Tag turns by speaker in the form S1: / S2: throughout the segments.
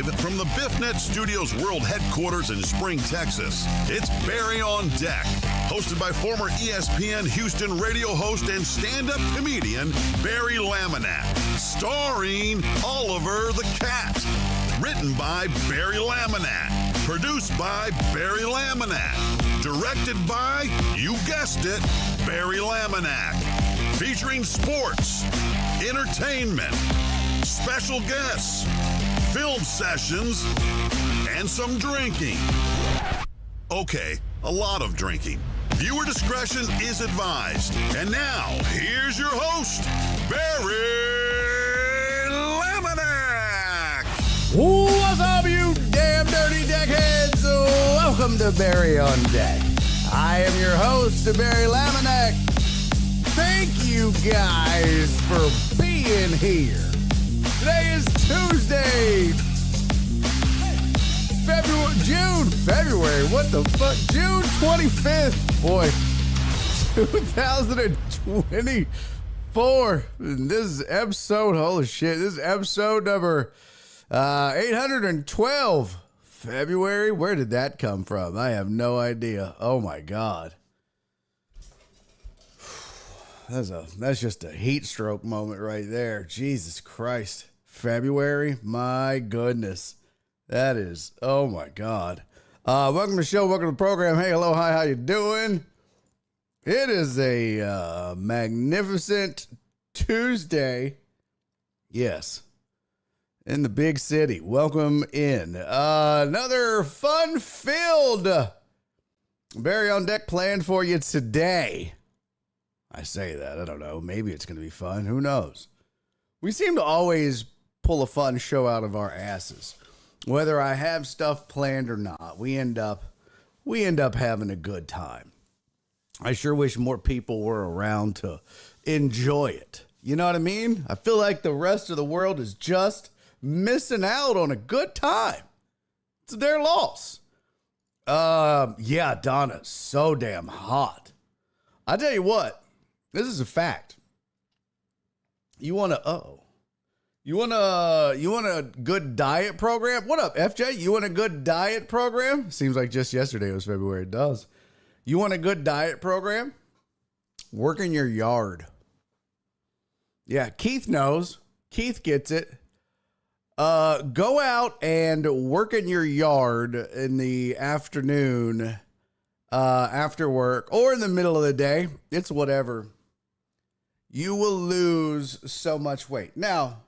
S1: Live from the BiffNet Studios World Headquarters in Spring, Texas, it's Barry on Deck, hosted by former ESPN Houston radio host and stand-up comedian Barry Laminack, starring Oliver the Cat. Written by Barry Laminack, produced by Barry Laminack, directed by, you guessed it, Barry Laminack, featuring sports, entertainment, special guests, film sessions, and some drinking. Okay, a lot of drinking. Viewer discretion is advised. And now, here's your host, Barry Laminack.
S2: What's up, you damn dirty deckheads? Welcome to Barry on Deck. I am your host, Barry Laminack. Thank you guys for being here. Today is Tuesday, February, what the fuck? June 25th, boy, 2024. And this is episode, holy shit, this is episode number 812. February, where did that come from? I have no idea. Oh my God. That's just a heat stroke moment right there. Jesus Christ. February, my goodness. That is, oh my God. Welcome to the show, welcome to the program. Hey, hello, hi, how you doing? It is a magnificent Tuesday. Yes. In the big city. Welcome in. Another fun-filled Barry on Deck planned for you today. I say that, I don't know. Maybe it's going to be fun. Who knows? We seem to always pull a fun show out of our asses. Whether I have stuff planned or not, we end up having a good time. I sure wish more people were around to enjoy it. You know what I mean? I feel like the rest of the world is just missing out on a good time. It's their loss. Yeah, Donna's so damn hot. I tell you what, this is a fact. You want a good diet program? What up, FJ? You want a good diet program? Seems like just yesterday was February. It does. You want a good diet program? Work in your yard. Yeah, Keith knows. Keith gets it. Go out and work in your yard in the afternoon, after work, or in the middle of the day. It's whatever. You will lose so much weight. Now,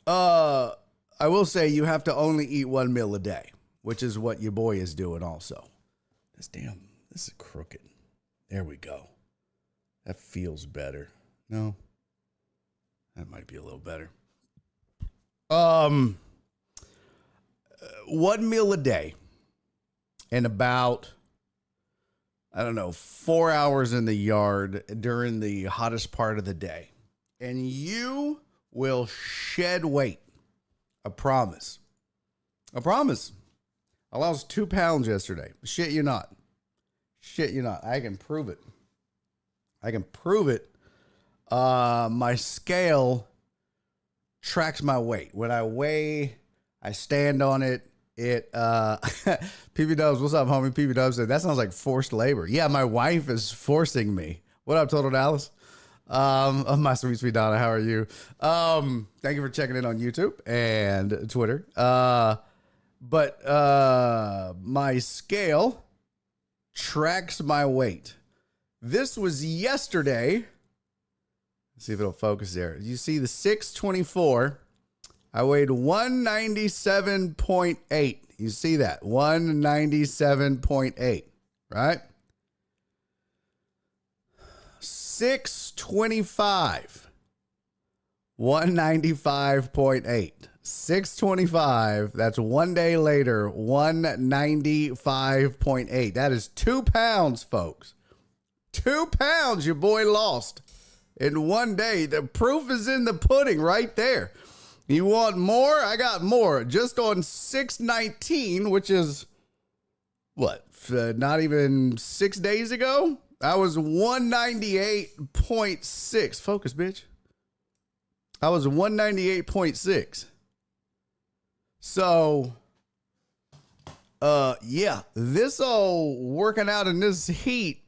S2: I will say you have to only eat one meal a day, which is what your boy is doing also. This is crooked. There we go. That feels better. No, that might be a little better. 1 meal a day and about, 4 hours in the yard during the hottest part of the day. And you will shed weight. I promise. I lost 2 pounds yesterday. Shit you not. I can prove it. My scale tracks my weight. When I weigh, I stand on it. PB Dubs, what's up, homie? PB Dubs said, that sounds like forced labor. Yeah, my wife is forcing me. What up, Total Dallas? My sweet Donna, how are you? Thank you for checking in on YouTube and Twitter. But my scale tracks my weight. This was yesterday. Let's see if it'll focus there. You see the 624. I weighed 197.8. You see that? 197.8, right? 625. 195.8. 625. That's 1 day later. 195.8. That is 2 pounds, folks. 2 pounds your boy lost in 1 day. The proof is in the pudding right there. You want more? I got more. Just on 619, which is what? Not even 6 days ago? I was 198.6. Focus, bitch. I was 198.6. So, yeah, this old working out in this heat.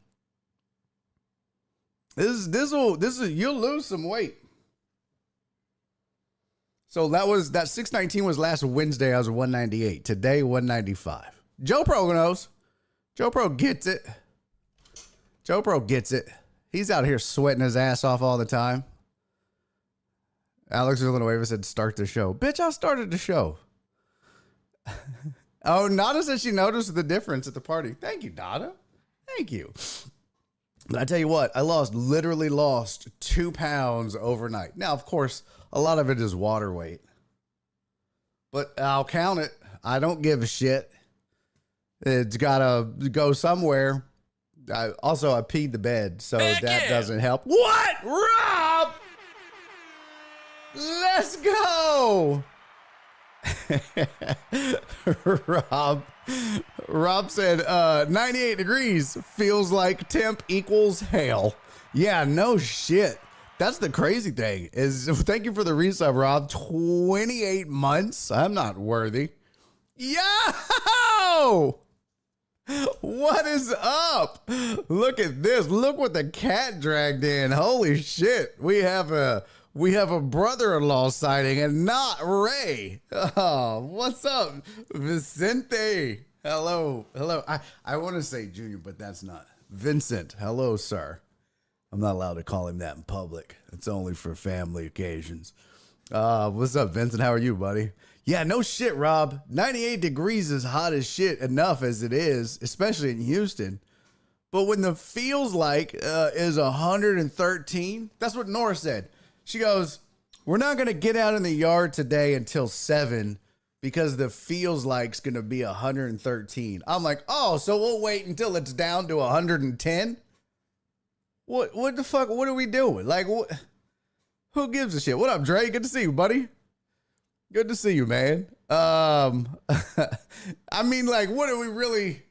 S2: You'll lose some weight. So that 619 was last Wednesday. I was 198. Today, 195. Joe Pro knows. Joe Pro gets it. Joe Pro gets it. He's out here sweating his ass off all the time. Alex Villanueva said, start the show. Bitch, I started the show. Oh, Nada said she noticed the difference at the party. Thank you, Nada. Thank you. But I tell you what, I literally lost 2 pounds overnight. Now, of course, a lot of it is water weight. But I'll count it. I don't give a shit. It's got to go somewhere. I peed the bed, so that doesn't help. What? Rob! Let's go! Rob said 98 degrees feels like temp equals hell. Yeah, no shit. That's the crazy thing is, thank you for the resub, Rob. 28 months. I'm not worthy. Yo! What is up? Look at this. Look what the cat dragged in. Holy shit. We have a brother-in-law sighting and not Ray. Oh, what's up, Vicente? Hello. I want to say Junior, but that's not. Vincent, hello, sir. I'm not allowed to call him that in public. It's only for family occasions. What's up, Vincent? How are you, buddy? Yeah, no shit, Rob. 98 degrees is hot as shit enough as it is, especially in Houston. But when the feels like is 113, that's what Nora said. She goes, we're not going to get out in the yard today until 7 because the feels like's going to be 113. I'm like, oh, so we'll wait until it's down to 110? What the fuck? What are we doing? Like, who gives a shit? What up, Dre? Good to see you, buddy. Good to see you, man. I mean, like, what are we really...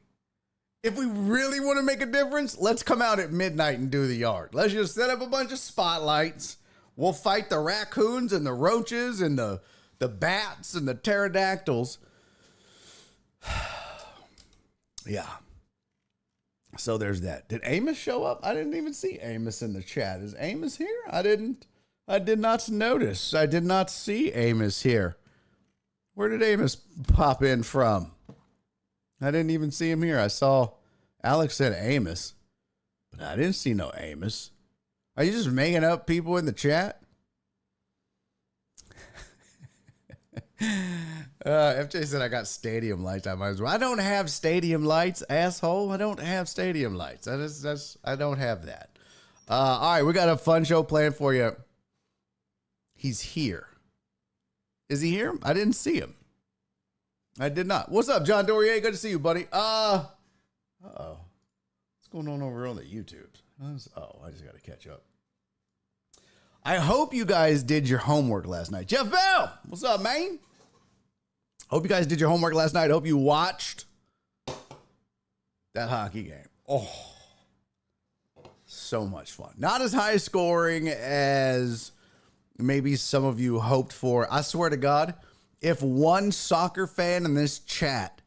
S2: If we really want to make a difference, let's come out at midnight and do the yard. Let's just set up a bunch of spotlights. We'll fight the raccoons and the roaches and the bats and the pterodactyls. Yeah. So there's that. Did Amos show up? I didn't even see Amos in the chat. Is Amos here? I did not notice. I did not see Amos here. Where did Amos pop in from? I didn't even see him here. I saw Alex said Amos, but I didn't see no Amos. Are you just making up people in the chat? FJ said I got stadium lights. I might as well. I don't have stadium lights, asshole. I don't have stadium lights. I don't have that. All right, we got a fun show planned for you. He's here. Is he here? I didn't see him. I did not. What's up, John Dorier? Good to see you, buddy. Uh-oh. What's going on over on the YouTube? I just got to catch up. I hope you guys did your homework last night. Jeff Bell, what's up, man? Hope you guys did your homework last night. Hope you watched that hockey game. Oh, so much fun. Not as high scoring as maybe some of you hoped for. I swear to God, if one soccer fan in this chat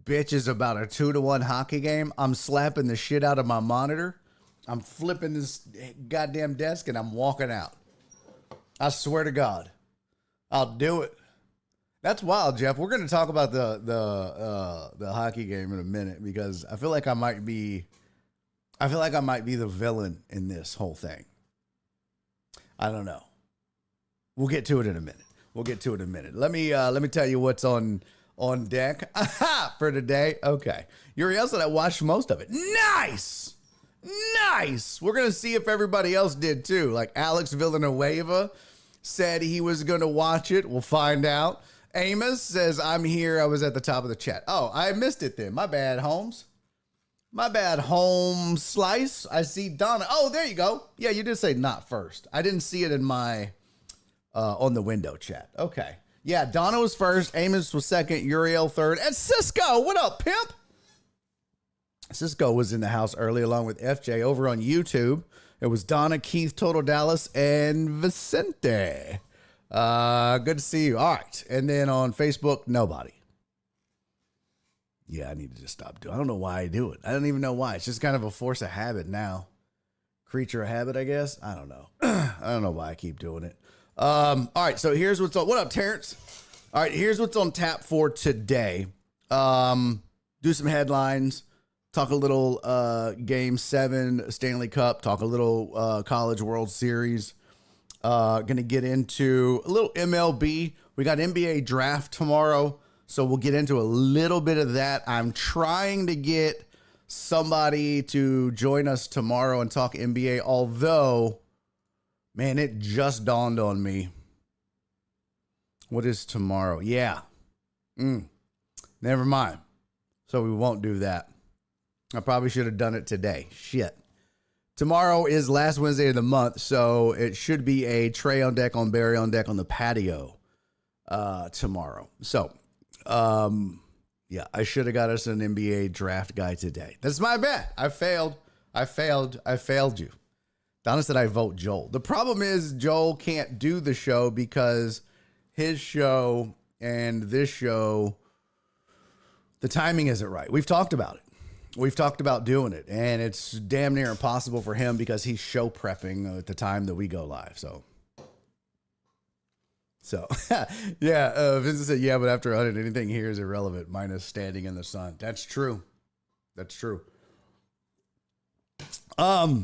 S2: bitches about a 2-1 hockey game, I'm slapping the shit out of my monitor. I'm flipping this goddamn desk and I'm walking out. I swear to God, I'll do it. That's wild, Jeff. We're going to talk about the hockey game in a minute because I feel like I might be the villain in this whole thing. I don't know. We'll get to it in a minute. Let me tell you what's on deck for today. Okay. Uriel said I watched most of it. Nice. We're going to see if everybody else did too. Like Alex Villanueva said he was going to watch it. We'll find out. Amos says, I'm here. I was at the top of the chat. Oh, I missed it then. My bad, Holmes. My bad, Home Slice. I see Donna. Oh, there you go. Yeah, you did say not first. I didn't see it in my, on the window chat. Okay. Yeah, Donna was first. Amos was second. Uriel third. And Cisco. What up, pimp? Cisco was in the house early along with FJ over on YouTube. It was Donna, Keith, Total Dallas, and Vicente. Good to see you. All right. And then on Facebook, nobody. Yeah, I need to just stop doing it. I don't know why I do it. I don't even know why. It's just kind of a force of habit now. Creature of habit, I guess. I don't know. I don't know why I keep doing it. All right. So here's what's on. What up, Terrence? All right. Here's what's on tap for today. Do some headlines. Talk a little Game 7 Stanley Cup. Talk a little College World Series. Going to get into a little MLB. We got NBA draft tomorrow, so we'll get into a little bit of that. I'm trying to get somebody to join us tomorrow and talk NBA, although, man, it just dawned on me. What is tomorrow? Yeah. Never mind. So we won't do that. I probably should have done it today. Shit. Tomorrow is last Wednesday of the month, so it should be a Trey on deck, on Barry on deck on the patio tomorrow. So, yeah, I should have got us an NBA draft guy today. That's my bad. I failed you. Donna said I vote Joel. The problem is Joel can't do the show because his show and this show, the timing isn't right. We've talked about it. We've talked about doing it, and it's damn near impossible for him because he's show prepping at the time that we go live. So yeah, Vincent said, yeah, but after 100, anything here is irrelevant, minus standing in the sun. That's true. That's true. I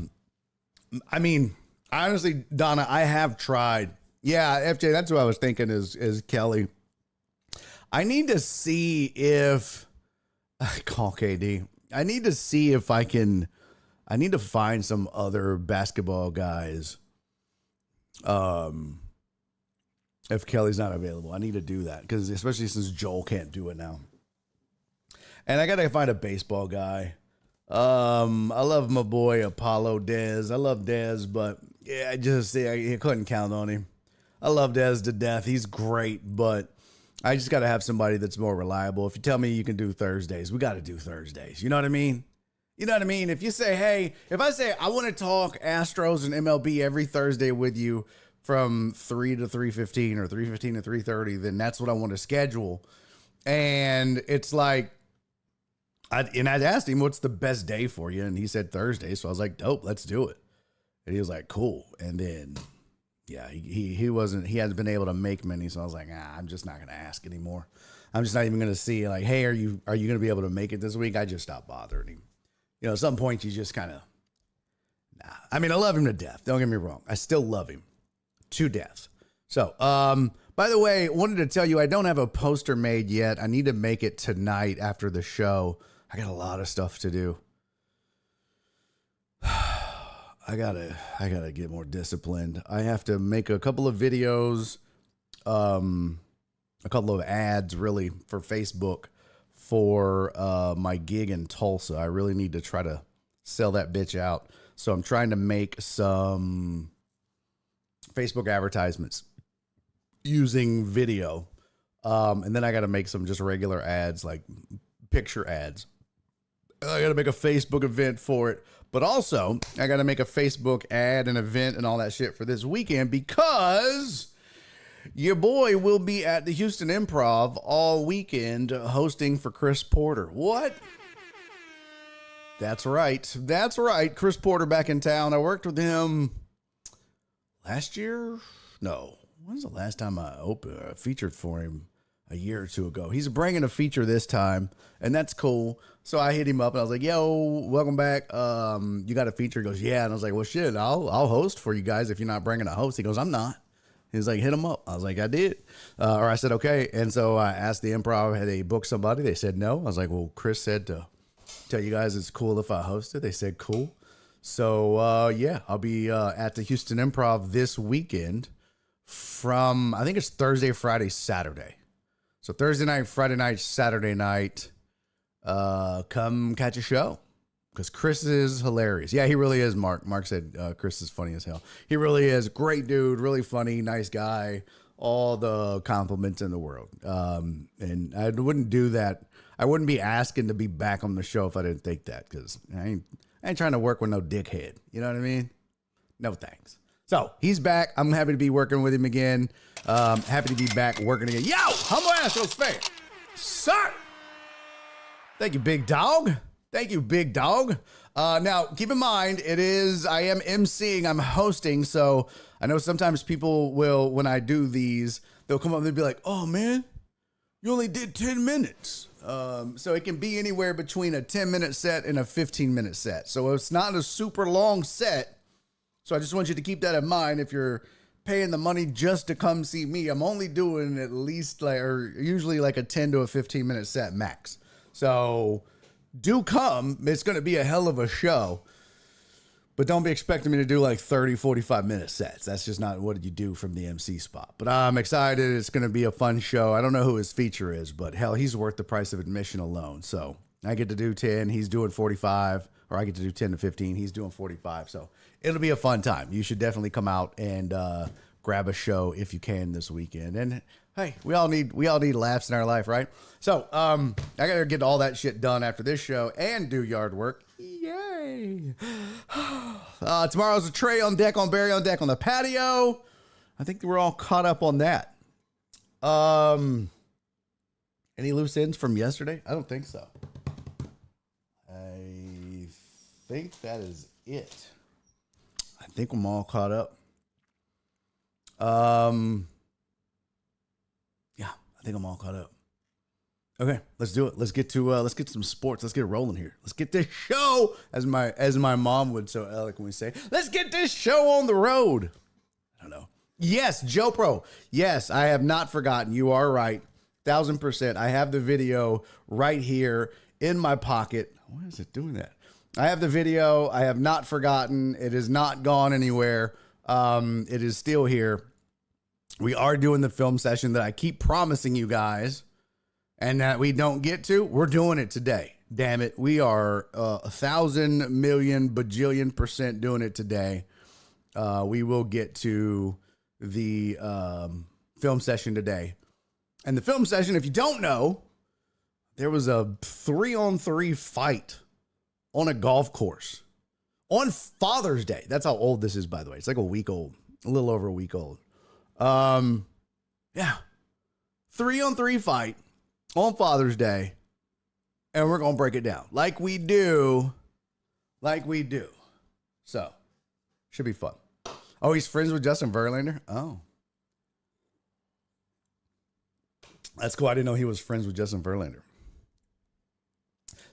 S2: mean, honestly, Donna, I have tried. Yeah, FJ, that's what I was thinking is Kelly. I need to see if call KD. I need to see if I need to find some other basketball guys. If Kelly's not available, I need to do that because especially since Joel can't do it now. And I got to find a baseball guy. I love my boy Apollo Dez. I love Dez, but yeah, I couldn't count on him. I love Dez to death. He's great, but I just got to have somebody that's more reliable. If you tell me you can do Thursdays, we got to do Thursdays. You know what I mean? You know what I mean? If you say, hey, if I say I want to talk Astros and MLB every Thursday with you from 3 to 3:15 or 3:15 to 3:30, then that's what I want to schedule. And it's like, I'd asked him, what's the best day for you? And he said Thursday. So I was like, dope, let's do it. And he was like, cool. And then, yeah, he hasn't been able to make many. So I was like, I'm just not going to ask anymore. I'm just not even going to see like, hey, are you going to be able to make it this week? I just stopped bothering him. You know, at some point you just kind of, I mean, I love him to death. Don't get me wrong. I still love him to death. So, by the way, wanted to tell you, I don't have a poster made yet. I need to make it tonight after the show. I got a lot of stuff to do. I gotta get more disciplined. I have to make a couple of videos, a couple of ads really for Facebook for my gig in Tulsa. I really need to try to sell that bitch out. So I'm trying to make some Facebook advertisements using video. And then I got to make some just regular ads, like picture ads. I got to make a Facebook event for it. But also, I got to make a Facebook ad and event and all that shit for this weekend because your boy will be at the Houston Improv all weekend hosting for Chris Porter. What? That's right. That's right. Chris Porter back in town. I worked with him last year. No. When's the last time I featured for him? A year or two ago. He's bringing a feature this time, and that's cool. So I hit him up, and I was like, yo, welcome back. You got a feature? He goes, yeah. And I was like, well, shit, I'll host for you guys if you're not bringing a host. He goes, I'm not. He's like, hit him up. I was like, I did. Or I said, okay. And so I asked the Improv, had they booked somebody? They said no. I was like, well, Chris said to tell you guys it's cool if I hosted. They said cool. So, yeah, I'll be at the Houston Improv this weekend from, I think it's Thursday, Friday, Saturday. So Thursday night, Friday night, Saturday night, come catch a show because Chris is hilarious. Yeah, he really is, Mark. Mark said Chris is funny as hell. He really is. Great dude, really funny, nice guy, all the compliments in the world. And I wouldn't do that. I wouldn't be asking to be back on the show if I didn't think that because I ain't trying to work with no dickhead. You know what I mean? No thanks. So he's back. I'm happy to be working with him again. Happy to be back working again. Yo, humble Astros fan, sir. Thank you, big dog. Thank you, big dog. Now, keep in mind, I am emceeing, I'm hosting, so I know sometimes people will, when I do these, they'll come up and they'll be like, oh, man, you only did 10 minutes. So it can be anywhere between a 10-minute set and a 15-minute set. So it's not a super long set. So I just want you to keep that in mind. If you're paying the money just to come see me, I'm only doing at least usually like a 10 to a 15-minute set max. So do come. It's going to be a hell of a show. But don't be expecting me to do like 30, 45-minute sets. That's just not what you do from the MC spot. But I'm excited. It's going to be a fun show. I don't know who his feature is, but hell, he's worth the price of admission alone. So I get to do 10. He's doing 45. Or I get to do 10 to 15. He's doing 45. So it'll be a fun time. You should definitely come out and grab a show if you can this weekend. And hey, we all need laughs in our life, right? So I gotta get all that shit done after this show and do yard work. Yay! Tomorrow's a Trey on deck, on Barry on deck on the patio. I think we're all caught up on that. Any loose ends from yesterday? I don't think so. I think that is it. I think I'm all caught up. Yeah, I think I'm all caught up. Okay, let's do it. Let's get some sports. Let's get rolling here. Let's get this show, as my mom would so eloquently say, let's get this show on the road. I don't know. Yes, Joe Pro. Yes, I have not forgotten. You are right. 1000%. I have the video right here in my pocket. Why is it doing that? I have the video. I have not forgotten. It has not gone anywhere. It is still here. We are doing the film session that I keep promising you guys and that we don't get to. We're doing it today. Damn it. We are 1,000 million bajillion % doing it today. We will get to the film session today. And the film session, if you don't know, there was a 3-on-3 fight on a golf course on Father's Day. That's how old this is, by the way. It's like a week old, a little over a week old. Yeah. 3-on-3 fight on Father's Day. And we're going to break it down like we do. So, should be fun. Oh, he's friends with Justin Verlander? Oh. That's cool. I didn't know he was friends with Justin Verlander.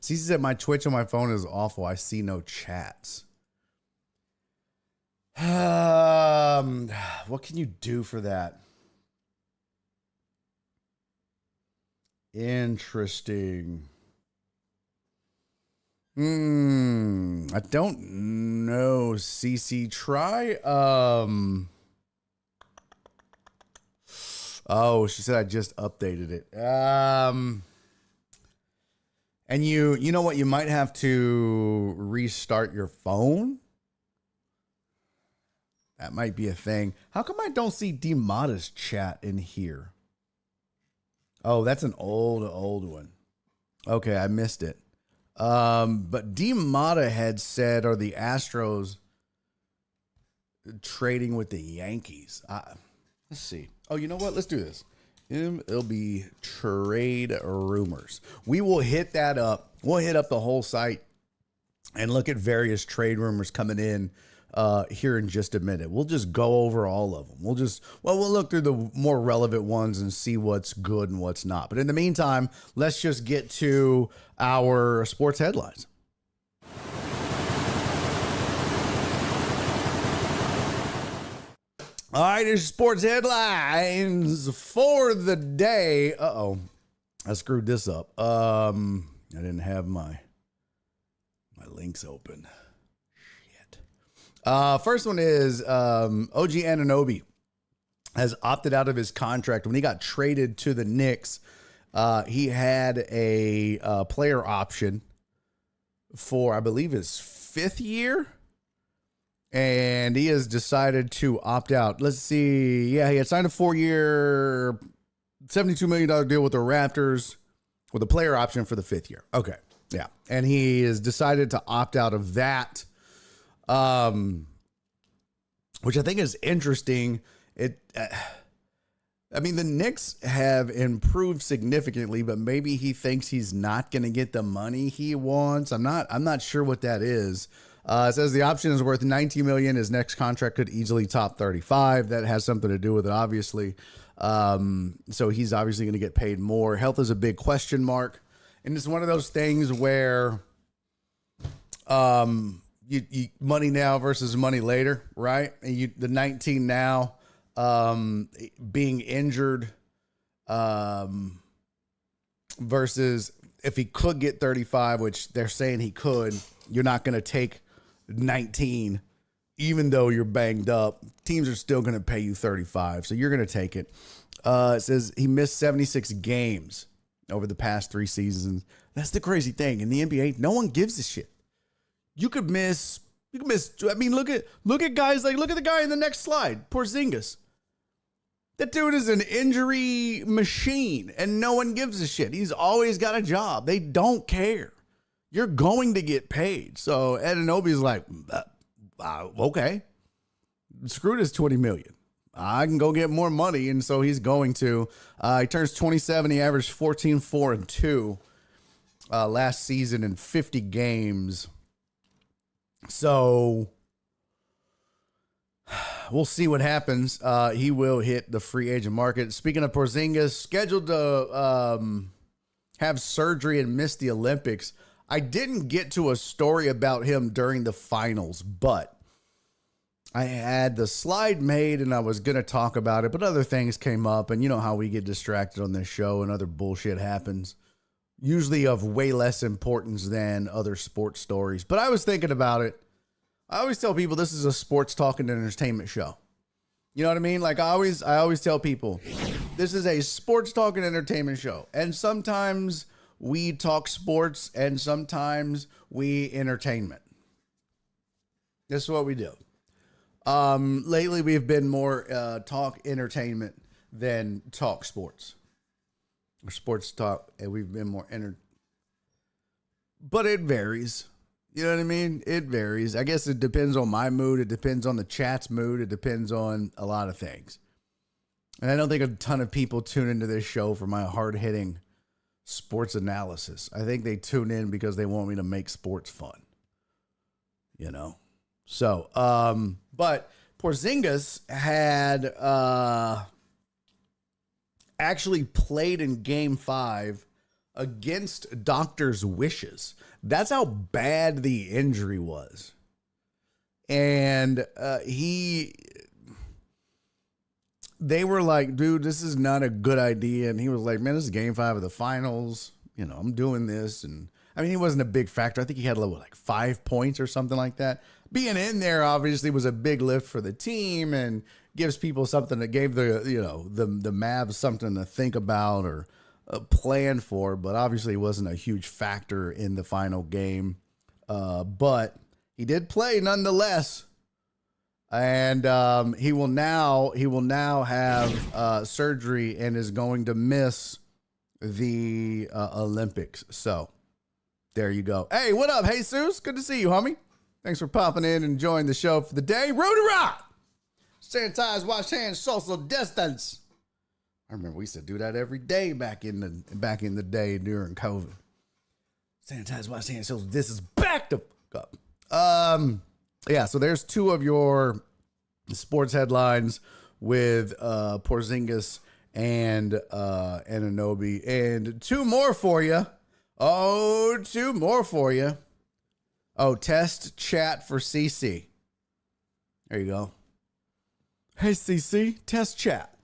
S2: Cece said my Twitch on my phone is awful. I see no chats. What can you do for that? Interesting. I don't know, Cece. Try. Oh, she said I just updated it. And you know what? You might have to restart your phone. That might be a thing. How come I don't see D-Mada's chat in here? Oh, that's an old one. Okay, I missed it. But D-Mada had said, are the Astros trading with the Yankees? Let's see. Oh, you know what? Let's do this. It'll be trade rumors. We will hit that up. We'll hit up the whole site and look at various trade rumors coming in here in just a minute. We'll just go over all of them. We'll look through the more relevant ones and see what's good and what's not. But in the meantime, let's just get to our sports headlines. All right, here's sports headlines for the day. Uh-oh, I screwed this up. I didn't have my links open. Shit. First one is OG Anunoby has opted out of his contract. When he got traded to the Knicks, he had a player option for, I believe, his 5th year. And he has decided to opt out. Let's see. Yeah, he had signed a 4-year, $72 million deal with the Raptors with a player option for the 5th year. Okay. Yeah. And he has decided to opt out of that. which I think is interesting. I mean, the Knicks have improved significantly, but maybe he thinks he's not going to get the money he wants. I'm not sure what that is. It says the option is worth $19 million. His next contract could easily top 35. That has something to do with it, obviously. So he's obviously going to get paid more. Health is a big question mark. And it's one of those things where you money now versus money later, right? And the 19 now, being injured, versus if he could get 35, which they're saying he could, you're not going to take 19, even though you're banged up. Teams are still going to pay you 35. So you're going to take it. It says he missed 76 games over the past 3 seasons. That's the crazy thing. In the NBA, no one gives a shit. You could miss. I mean, look at guys like, look at the guy in the next slide, Porzingis. That dude is an injury machine, and no one gives a shit. He's always got a job. They don't care. You're going to get paid. So Anunoby's like, okay, screw this $20 million. I can go get more money, and so he's going to. He turns 27. He averaged 14, 4, and 2 last season in 50 games. So we'll see what happens. He will hit the free agent market. Speaking of Porzingis, scheduled to have surgery and miss the Olympics. I didn't get to a story about him during the finals, but I had the slide made and I was going to talk about it, but other things came up, and you know how we get distracted on this show and other bullshit happens, usually of way less importance than other sports stories. But I was thinking about it. I always tell people this is a sports talk and entertainment show. You know what I mean? Like I always tell people this is a sports talk and entertainment show. And sometimes we talk sports and sometimes we entertainment. This is what we do. Lately we've been more talk entertainment than talk sports. Or sports talk, and we've been more but it varies. You know what I mean? It varies. I guess it depends on my mood. It depends on the chat's mood. It depends on a lot of things. And I don't think a ton of people tune into this show for my hard-hitting sports analysis. I think they tune in because they want me to make sports fun. You know? So, but Porzingis had actually played in Game 5 against doctor's wishes. That's how bad the injury was. And they were like, dude, this is not a good idea. And he was like, man, this is Game 5 of the finals. You know, I'm doing this. And I mean, he wasn't a big factor. I think he had like 5 points or something like that. Being in there obviously was a big lift for the team and gives people something that gave the Mavs something to think about or plan for, but obviously wasn't a huge factor in the final game. But he did play nonetheless. And he will now have surgery and is going to miss the Olympics. So there you go. Hey, what up, Jesus? Good to see you, homie. Thanks for popping in and enjoying the show for the day. Rudy Rock! Sanitize, wash hands, social distance. I remember we used to do that every day back in the day during COVID. Sanitize, wash hands, social distance. Back the fuck up. Yeah, so there's 2 of your sports headlines with Porzingis and Anunoby, and 2 more for you. Oh, 2 more for you. Oh, test chat for CC. There you go. Hey, CC, test chat.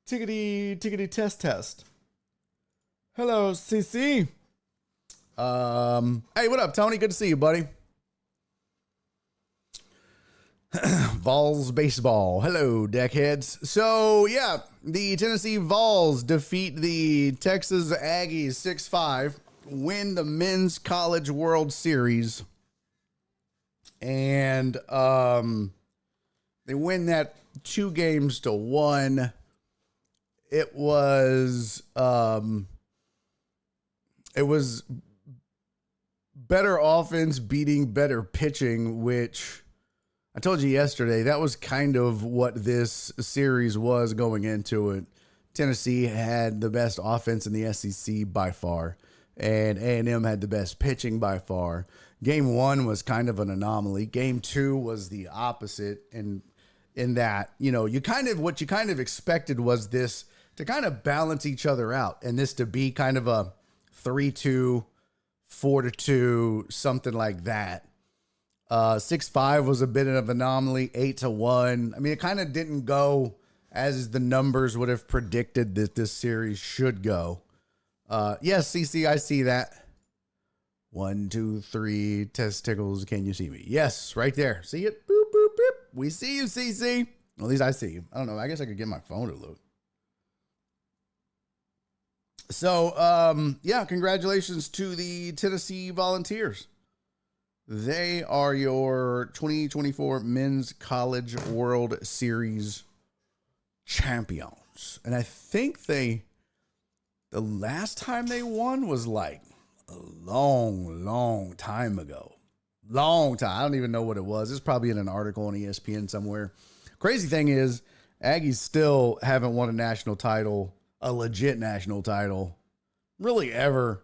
S2: Tickety test. Hello, CC. Hey, what up, Tony? Good to see you, buddy. Vols baseball. Hello, deckheads. So, yeah, the Tennessee Vols defeat the Texas Aggies 6-5, win the Men's College World Series, and they win that 2-1. It was better offense beating better pitching, which I told you yesterday, that was kind of what this series was going into it. Tennessee had the best offense in the SEC by far, and A&M had the best pitching by far. Game 1 was kind of an anomaly. Game 2 was the opposite, and in that, what you kind of expected was this to kind of balance each other out, and this to be kind of a 3-2, 4-2, something like that. 6-5 was a bit of an anomaly. 8-1. I mean, it kind of didn't go as the numbers would have predicted that this series should go. Yes, CC, I see that. 1, 2, 3 testicles. Can you see me? Yes, right there. See it? Boop, boop, boop. We see you, CC. At least I see you. I don't know. I guess I could get my phone to look. So, congratulations to the Tennessee Volunteers. They are your 2024 Men's College World Series champions. And I think the last time they won was like a long time ago. Long time. I don't even know what it was. It's probably in an article on ESPN somewhere. Crazy thing is, Aggies still haven't won a national title, a legit national title, really ever.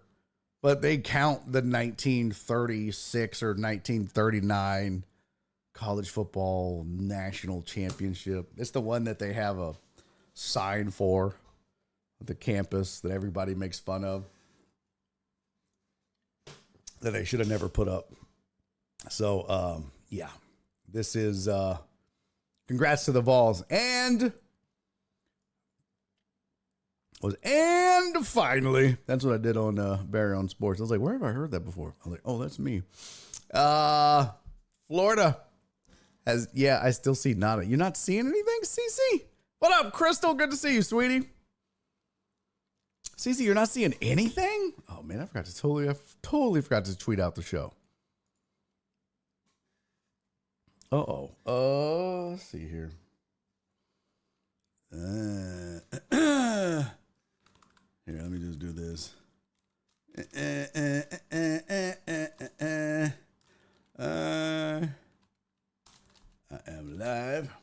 S2: But they count the 1936 or 1939 college football national championship. It's the one that they have a sign for at the campus that everybody makes fun of, that they should have never put up. So, this is congrats to the Vols. And finally, that's what I did on Barry on Sports. I was like, where have I heard that before? I was like, oh, that's me. Florida has, I still see nada. You're not seeing anything, CC? What up, Crystal? Good to see you, sweetie. CC, you're not seeing anything? Oh man, I totally forgot to tweet out the show. Let's see here. Here, let me just do this. I am live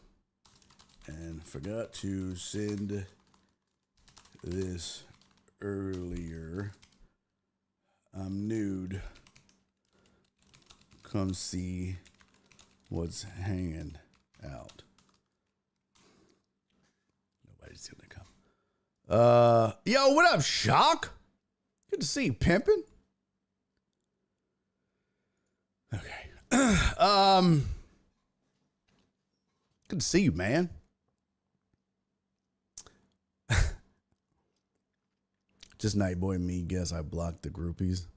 S2: and forgot to send this earlier. I'm nude. Come see what's hanging out. Nobody's gonna come. Yo, what up, Shock? Good to see you, pimpin'. Okay. Good to see you, man. Just Nightboy and me guess I blocked the groupies.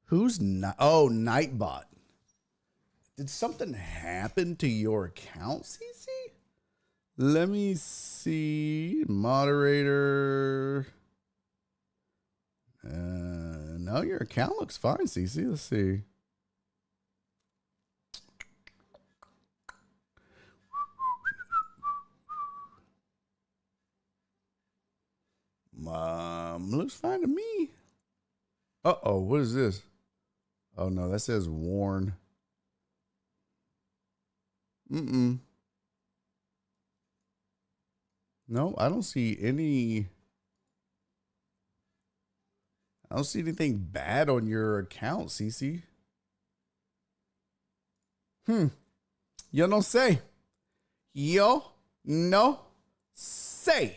S2: Who's not? Oh, Nightbot. Did something happen to your account, CC? Let me see. Moderator. No, your account looks fine, CC. Let's see. Looks fine to me. Uh-oh, what is this? Oh, no, that says worn. No, I don't see any. I don't see anything bad on your account, CC. You don't say. Yo, no say.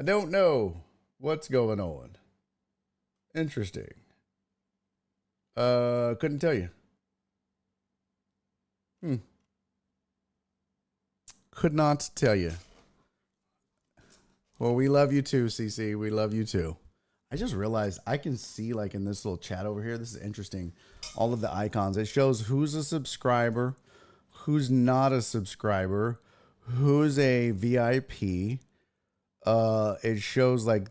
S2: I don't know what's going on. Interesting. Couldn't tell you. Could not tell you. Well, we love you too, CC. We love you too. I just realized I can see, like, in this little chat over here, this is interesting, all of the icons. It shows who's a subscriber, who's not a subscriber, who's a VIP. It shows, like,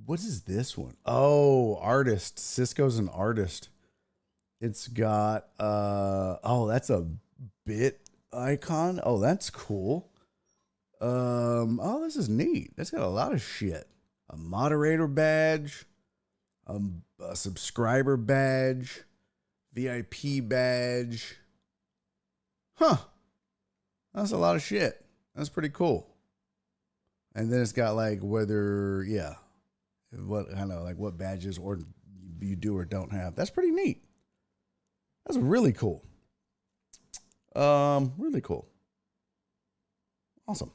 S2: what is this one? Oh, artist. Cisco's an artist. It's got, that's a bit icon. Oh, that's cool. This is neat. That's got a lot of shit. A moderator badge, a subscriber badge, VIP badge. Huh. That's a lot of shit. That's pretty cool. And then it's got like whether, what kind of like what badges or you do or don't have. That's pretty neat. That's really cool. Really cool. Awesome.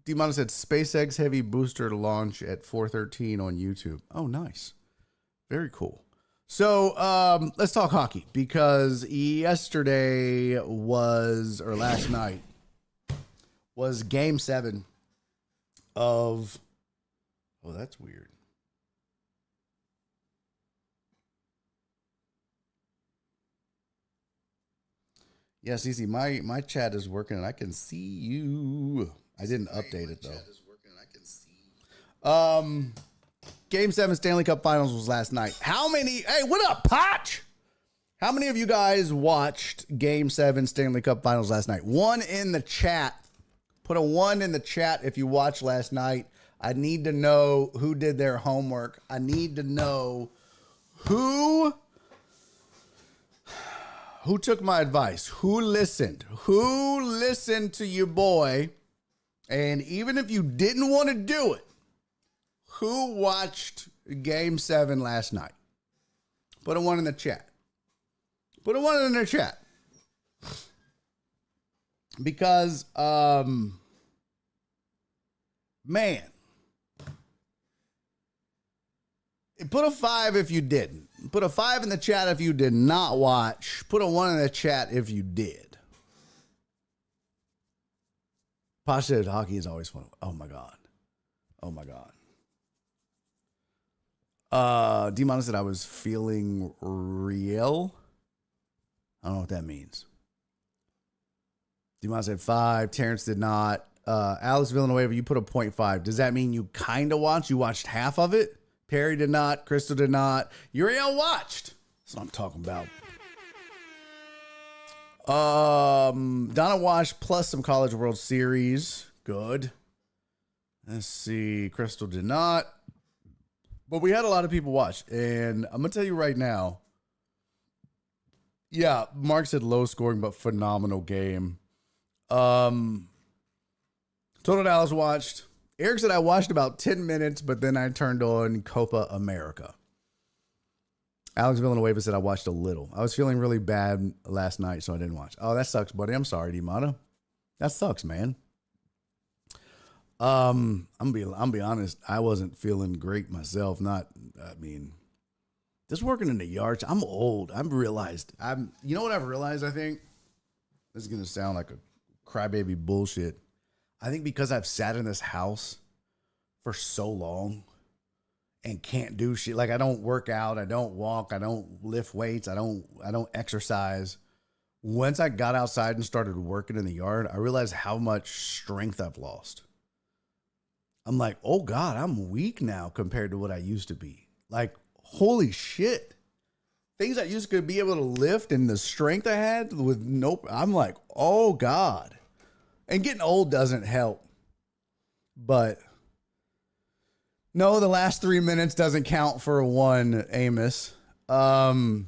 S2: D-Mono said SpaceX Heavy booster launch at 4:13 on YouTube. Oh, nice. Very cool. So let's talk hockey, because yesterday was, or last night was Game 7 of, oh, that's weird. Yeah, Cece, my chat is working and I can see you. I didn't update it though. Game 7 Stanley Cup Finals was last night. Hey, what up, Potch? How many of you guys watched Game 7 Stanley Cup Finals last night? One in the chat. Put a 1 in the chat if you watched last night. I need to know who did their homework. I need to know who took my advice, who listened to your boy. And even if you didn't want to do it, who watched Game 7 last night? Put a 1 in the chat. Put a 1 in the chat. Because, man. Put a 5 if you didn't. Put a 5 in the chat if you did not watch. Put a 1 in the chat if you did. Posh said hockey is always fun. Oh, my God. Oh, my God. D-Mono said I was feeling real. I don't know what that means. D-Mono said 5. Terrence did not. Alex Villanueva, you put a 0.5. Does that mean you kind of watched? You watched half of it? Perry did not. Crystal did not. Uriel watched. That's what I'm talking about. Donna watched plus some College World Series. Good. Let's see. Crystal did not. But we had a lot of people watch. And I'm going to tell you right now. Yeah, Mark said low scoring, but phenomenal game. Total Dallas watched. Eric said I watched about 10 minutes, but then I turned on Copa America. Alex Villanueva said I watched a little. I was feeling really bad last night, so I didn't watch. Oh, that sucks, buddy. I'm sorry, D-Mono. That sucks, man. I'm be honest. I wasn't feeling great myself. Just working in the yards. I'm old. You know what I've realized? I think this is going to sound like a crybaby bullshit. I think because I've sat in this house for so long and can't do shit. Like I don't work out. I don't walk. I don't lift weights. I don't exercise. Once I got outside and started working in the yard, I realized how much strength I've lost. I'm like, oh God, I'm weak now compared to what I used to be. Like, holy shit. Things I used to be able to lift and the strength I had with I'm like, oh God. And getting old doesn't help. But no, the last 3 minutes doesn't count for a 1, Amos. Dr.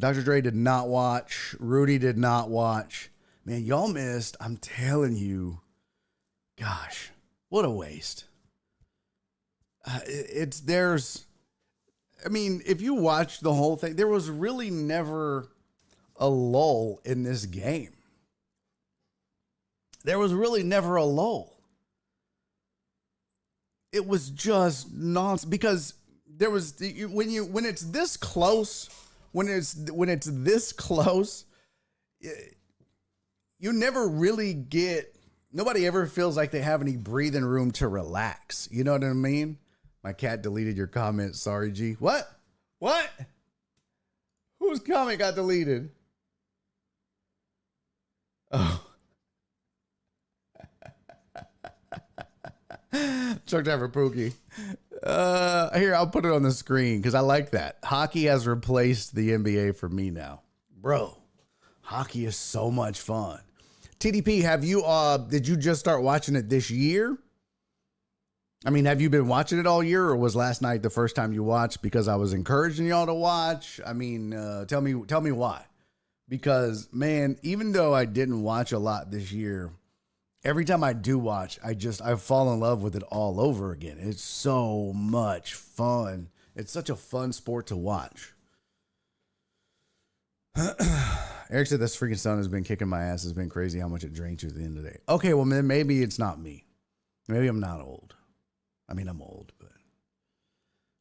S2: Dre did not watch. Rudy did not watch. Man, y'all missed. I'm telling you. Gosh, what a waste. If you watch the whole thing, there was really never a lull in this game. There was really never a lull. It was just nonsense because there was when it's this close, you never really get. Nobody ever feels like they have any breathing room to relax. You know what I mean? My cat deleted your comment. Sorry, G. What? Whose comment got deleted? Oh. Chuck Driver Pookie. Here, I'll put it on the screen because I like that. Hockey has replaced the NBA for me now. Bro, hockey is so much fun. TDP, did you just start watching it this year? I mean, have you been watching it all year, or was last night the first time you watched because I was encouraging y'all to watch? I mean, tell me why. Because, man, even though I didn't watch a lot this year, every time I do watch, I fall in love with it all over again. It's so much fun. It's such a fun sport to watch. Eric said this freaking sun has been kicking my ass. It's been crazy how much it drains you at the end of the day. Okay, well, then maybe it's not me. Maybe I'm not old. I mean, I'm old, but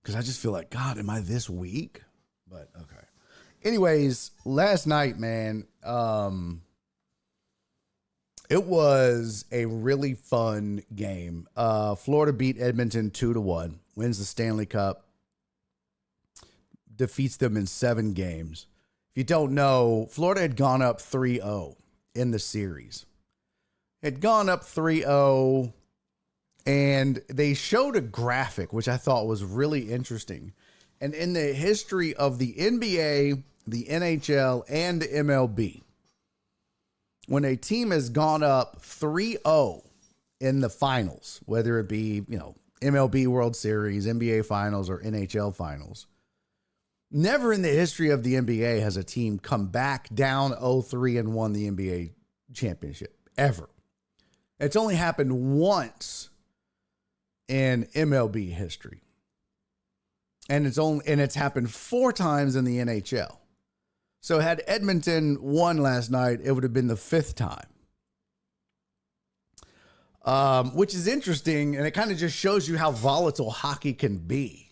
S2: because I just feel like, God, am I this weak? But okay. Anyways, last night, man, it was a really fun game. Florida beat Edmonton 2-1, wins the Stanley Cup, defeats them in 7 games. If you don't know, Florida had gone up 3-0 in the series. Had gone up 3-0, and they showed a graphic, which I thought was really interesting. And in the history of the NBA, the NHL, and the MLB, when a team has gone up 3-0 in the finals, whether it be, MLB World Series, NBA Finals, or NHL Finals, never in the history of the NBA has a team come back down 0-3 and won the NBA championship, ever. It's only happened once in MLB history. And it's happened 4 times in the NHL. So had Edmonton won last night, it would have been the 5th time. Which is interesting, and it kind of just shows you how volatile hockey can be.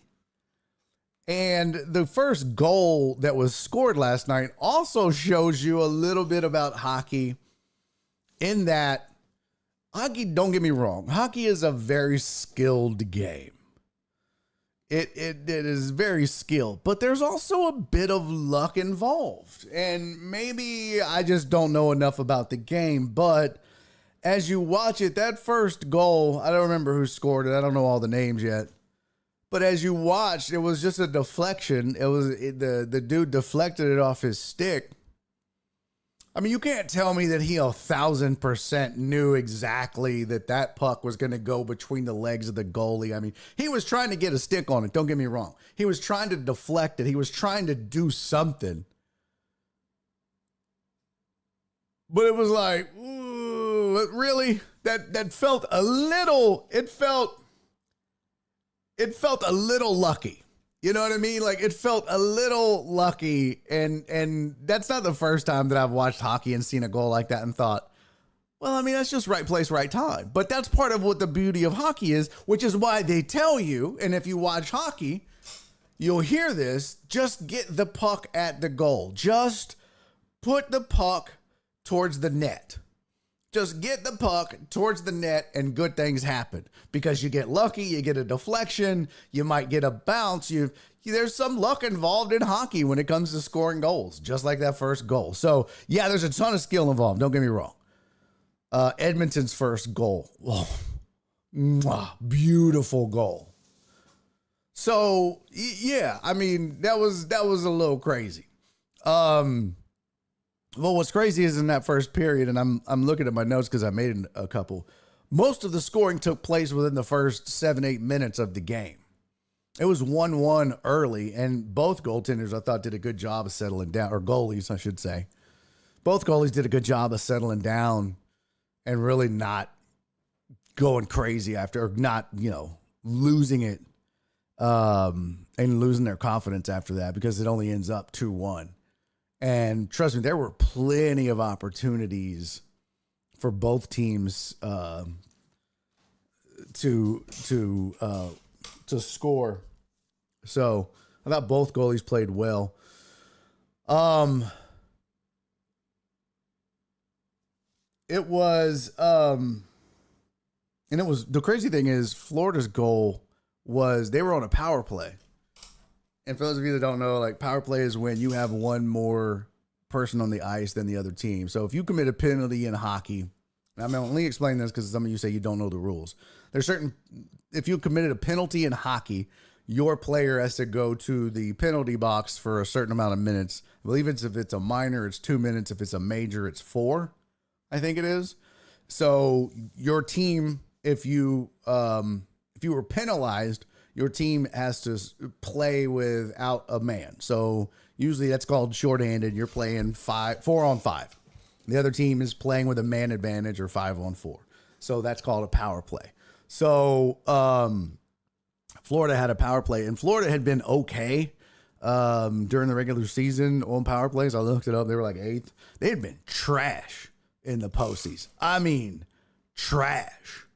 S2: And the first goal that was scored last night also shows you a little bit about hockey, in that hockey, don't get me wrong, hockey is a very skilled game. It is very skilled, but there's also a bit of luck involved. And maybe I just don't know enough about the game, but as you watch it, that first goal, I don't remember who scored it. I don't know all the names yet. But as you watched, it was just a deflection. The dude deflected it off his stick. I mean, you can't tell me that he 1,000% knew exactly that puck was going to go between the legs of the goalie. I mean, he was trying to get a stick on it. Don't get me wrong. He was trying to deflect it. He was trying to do something. But it was like, ooh, really? That felt a little, it felt a little lucky. You know what I mean? Like, it felt a little lucky, and that's not the first time that I've watched hockey and seen a goal like that and thought, well, I mean, that's just right place, right time. But that's part of what the beauty of hockey is, which is why they tell you, and if you watch hockey, you'll hear this, just get the puck at the goal. Just put the puck towards the net. Just get the puck towards the net and good things happen, because you get lucky, you get a deflection, you might get a bounce. There's some luck involved in hockey when it comes to scoring goals, just like that first goal. So yeah, there's a ton of skill involved. Don't get me wrong. Edmonton's first goal. Oh, beautiful goal. So yeah, I mean, that was a little crazy. Well, what's crazy is in that first period, and I'm looking at my notes because I made a couple, most of the scoring took place within the first 7-8 minutes of the game. It was 1-1 early, and both goaltenders, I thought, did a good job of settling down, or goalies, I should say. Both goalies did a good job of settling down and really not going crazy after, or not, losing it and losing their confidence after that, because it only ends up 2-1. And trust me, there were plenty of opportunities for both teams to score. So I thought both goalies played well. It was the crazy thing is, Florida's goal was, they were on a power play. And for those of you that don't know, like, power play is when you have one more person on the ice than the other team. So if you commit a penalty in hockey, and I'm only explaining this because some of you say you don't know the rules. If you committed a penalty in hockey, your player has to go to the penalty box for a certain amount of minutes. I believe if it's a minor, it's 2 minutes. If it's a major, it's 4, I think it is. So your team, if you if you were penalized, your team has to play without a man. So usually that's called shorthanded. You're playing 4-on-5. The other team is playing with a man advantage or 5-on-4. So that's called a power play. So Florida had a power play, and Florida had been okay during the regular season on power plays. I looked it up. They were like 8th. They had been trash in the postseason. I mean, trash.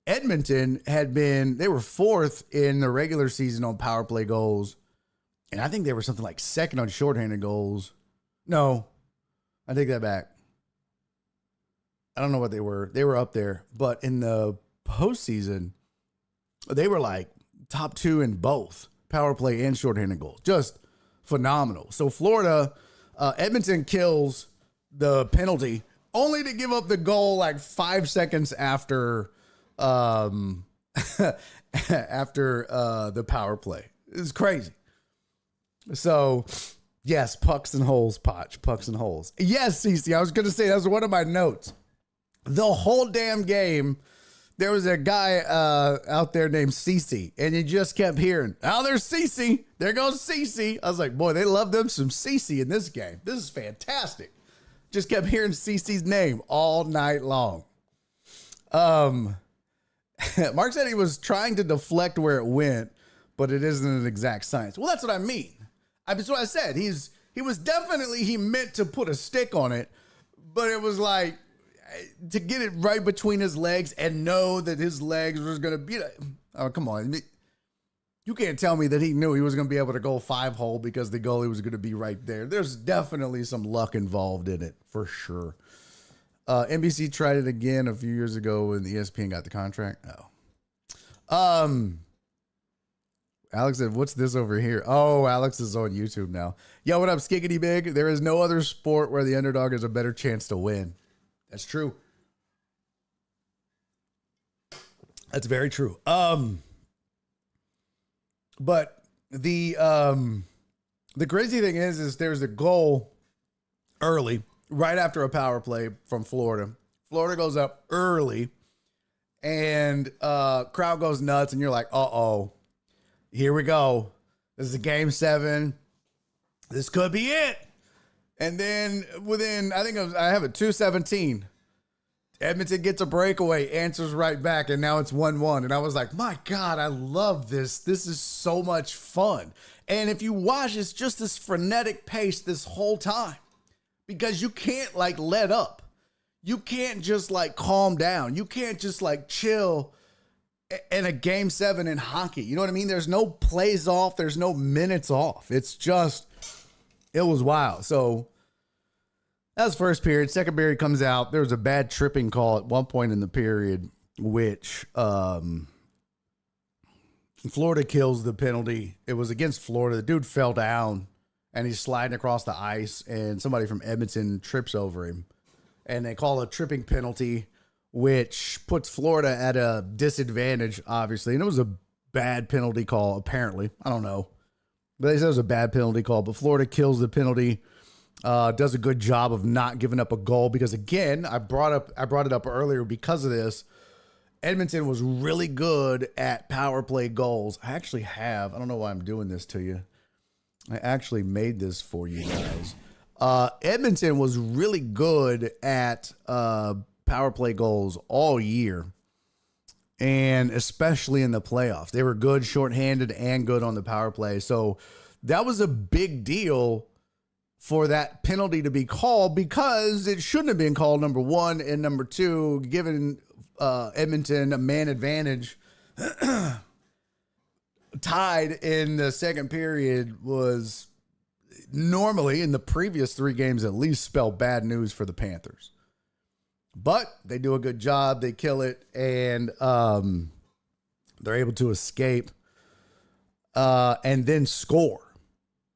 S2: Edmonton they were 4th in the regular season on power play goals. And I think they were something like 2nd on shorthanded goals. No, I take that back. I don't know what they were. They were up there. But in the postseason, they were like top 2 in both power play and shorthanded goals. Just phenomenal. So Florida, Edmonton kills the penalty only to give up the goal like 5 seconds after the power play. It's crazy. So, yes, pucks and holes, Potch. Pucks and holes. Yes, CC, I was going to say, that was one of my notes. The whole damn game, there was a guy out there named Cece, and you just kept hearing, oh, there's Cece. There goes Cece. I was like, boy, they love them some Cece in this game. This is fantastic. Just kept hearing Cece's name all night long. Mark said he was trying to deflect where it went, but it isn't an exact science. Well, that's what I mean. That's what I said. He meant to put a stick on it, but it was like to get it right between his legs and know that his legs was going to be. Oh, come on. You can't tell me that he knew he was going to be able to go 5-hole because the goalie was going to be right there. There's definitely some luck involved in it for sure. NBC tried it again a few years ago when the ESPN got the contract. Oh. Alex said, what's this over here? Oh, Alex is on YouTube now. Yo, what up, Skiggity Big? There is no other sport where the underdog has a better chance to win. That's true. That's very true. But the crazy thing is there's a goal early, right after a power play from Florida. Florida goes up early, and crowd goes nuts, and you're like, uh-oh, here we go. This is a game 7. This could be it. And then I have it 2:17. Edmonton gets a breakaway, answers right back, and now it's 1-1. And I was like, my God, I love this. This is so much fun. And if you watch, it's just this frenetic pace this whole time. Because you can't like let up. You can't just like calm down. You can't just like chill in a game 7 in hockey. You know what I mean? There's no plays off. There's no minutes off. It was wild. So that was first period. Second period comes out. There was a bad tripping call at one point in the period, which Florida kills the penalty. It was against Florida. The dude fell down, and he's sliding across the ice, and somebody from Edmonton trips over him. And they call a tripping penalty, which puts Florida at a disadvantage, obviously. And it was a bad penalty call, apparently. I don't know. But they said it was a bad penalty call. But Florida kills the penalty, does a good job of not giving up a goal. Because, again, I brought it up earlier because of this. Edmonton was really good at power play goals. I don't know why I'm doing this to you. I actually made this for you guys. Edmonton was really good at power play goals all year, and especially in the playoffs. They were good shorthanded and good on the power play. So that was a big deal for that penalty to be called, because it shouldn't have been called, number one, and number two, given Edmonton a man advantage tied in the second period was normally in the previous 3 games at least spell bad news for the Panthers. But they do a good job. They kill it, and they're able to escape and then score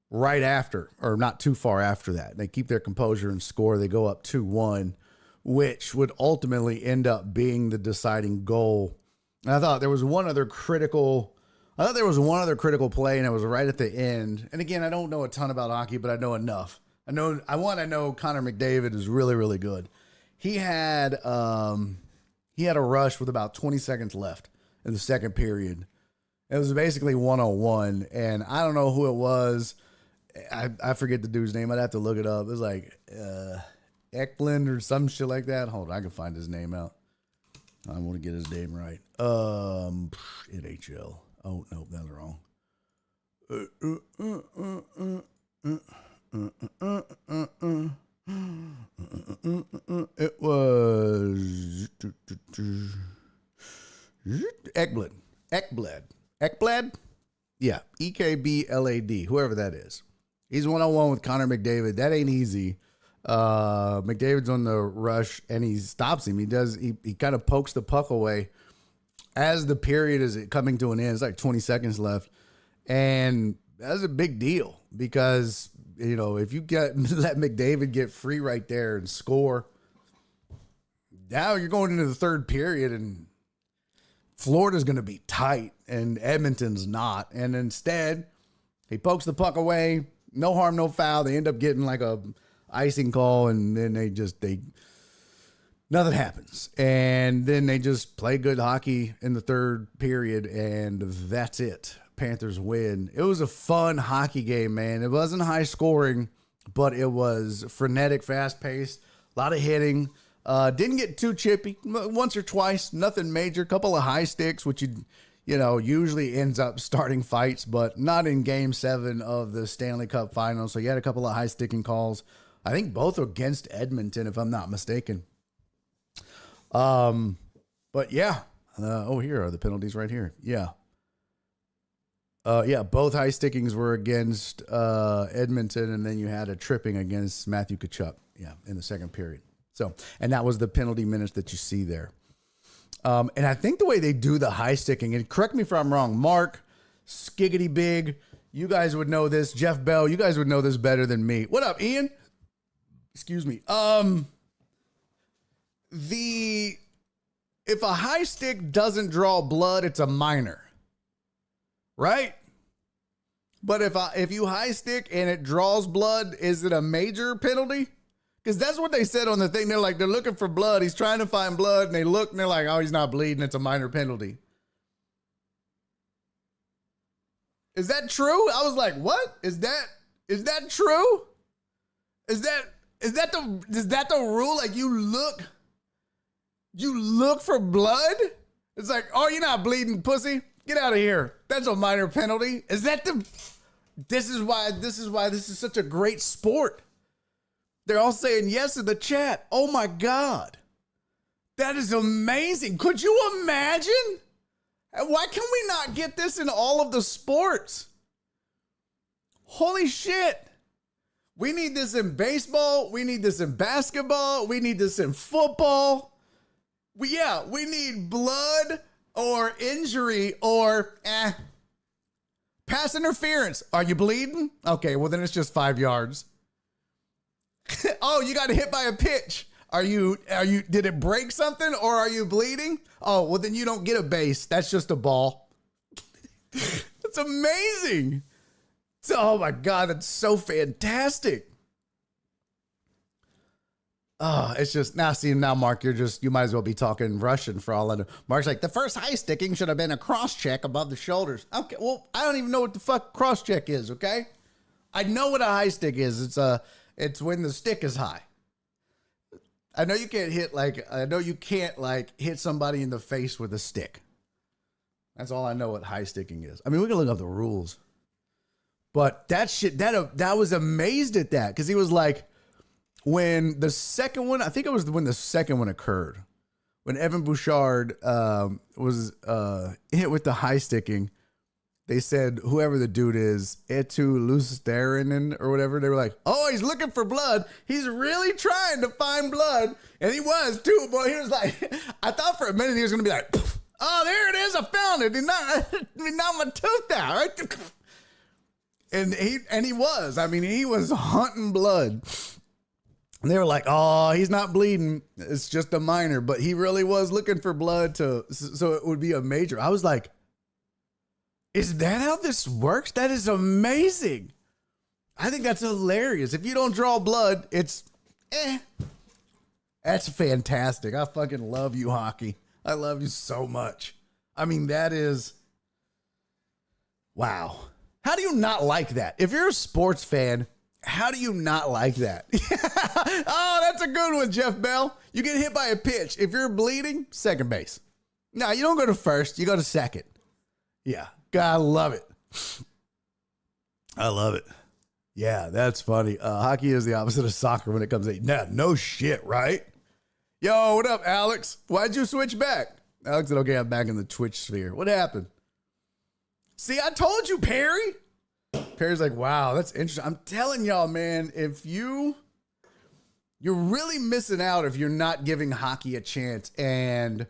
S2: right after, or not too far after that. They keep their composure and score. They go up 2-1, which would ultimately end up being the deciding goal. And I thought there was one other critical play, and it was right at the end. And again, I don't know a ton about hockey, but I know enough. I know Connor McDavid is really, really good. He had a rush with about 20 seconds left, in the second period. It was basically 1-on-1, and I don't know who it was. I forget the dude's name. I'd have to look it up. It was like Eklund or some shit like that. Hold on, I can find his name out. I want to get his name right. NHL. Oh, no, that's wrong. It was Ekblad? Yeah, Ekblad, whoever that is. He's 1-on-1 with Connor McDavid. That ain't easy. McDavid's on the rush, and he stops him. He kind of pokes the puck away as the period is coming to an end. It's like 20 seconds left. And that's a big deal because, you know, if you let McDavid get free right there and score, now you're going into the third period and Florida's going to be tight and Edmonton's not. And instead, he pokes the puck away. No harm, no foul. They end up getting like a icing call, and then nothing happens. And then they just play good hockey in the third period, and that's it. Panthers win. It was a fun hockey game, man. It wasn't high scoring, but it was frenetic, fast paced, a lot of hitting. Didn't get too chippy once or twice, nothing major. Couple of high sticks, which usually ends up starting fights, but not in Game 7 of the Stanley Cup Final. So you had a couple of high sticking calls. I think both against Edmonton, if I'm not mistaken. But yeah. Here are the penalties right here. Yeah. Both high stickings were against Edmonton, and then you had a tripping against Matthew Tkachuk. Yeah, in the second period. So, and that was the penalty minutes that you see there. And I think the way they do the high sticking, and correct me if I'm wrong, Mark, Skiggity Big, you guys would know this. Jeff Bell, you guys would know this better than me. What up, Ian? Excuse me. If a high stick doesn't draw blood, it's a minor, right? But if you high stick and it draws blood, is it a major penalty? Because that's what they said on the thing. They're looking for blood. He's trying to find blood, and they look, and they're like, oh, he's not bleeding. It's a minor penalty. Is that true? I was like, what? Is that true? Is that the rule? Like you look for blood? It's like, oh, you're not bleeding, pussy. Get out of here. That's a minor penalty. This is why this is such a great sport. They're all saying yes in the chat. Oh my God. That is amazing. Could you imagine? Why can we not get this in all of the sports? Holy shit. We need this in baseball. We need this in basketball. We need this in football. We need blood or injury or pass interference. Are you bleeding? Okay, well then it's just 5 yards. Oh, you got hit by a pitch. Did it break something or are you bleeding? Oh, well then you don't get a base. That's just a ball. It's amazing. Oh my God, that's so fantastic. Oh, it's just now, Mark, you might as well be talking Russian for all I know. Mark's like, the first high sticking should have been a cross check above the shoulders. Okay, well, I don't even know what the fuck cross check is, okay? I know what a high stick is. It's when the stick is high. I know you can't hit somebody in the face with a stick. That's all I know what high sticking is. I mean, we can look up the rules. But that shit, that was amazed at that. Because he was like, when the second one, I think it was when the second one occurred. When Evan Bouchard was hit with the high sticking, they said, whoever the dude is, Etu Lusterinen or whatever, they were like, oh, he's looking for blood. He's really trying to find blood. And he was too, boy. He was like, I thought for a minute he was going to be like, oh, there it is. I found it. He knocked my tooth out, right? And he was. I mean, he was hunting blood. And they were like, oh, he's not bleeding. It's just a minor. But he really was looking for blood so it would be a major. I was like, is that how this works? That is amazing. I think that's hilarious. If you don't draw blood, it's That's fantastic. I fucking love you, hockey. I love you so much. I mean, that is, wow. How do you not like that? If you're a sports fan, how do you not like that? Oh, that's a good one, Jeff Bell. You get hit by a pitch. If you're bleeding, second base. No, you don't go to first. You go to second. Yeah. God, I love it. I love it. Yeah, that's funny. Hockey is the opposite of soccer when it comes to no shit, right? Yo, what up, Alex? Why'd you switch back? Alex said, okay, I'm back in the Twitch sphere. What happened? See, I told you, Perry. Perry's like, wow, that's interesting. I'm telling y'all, man, if you're really missing out if you're not giving hockey a chance. And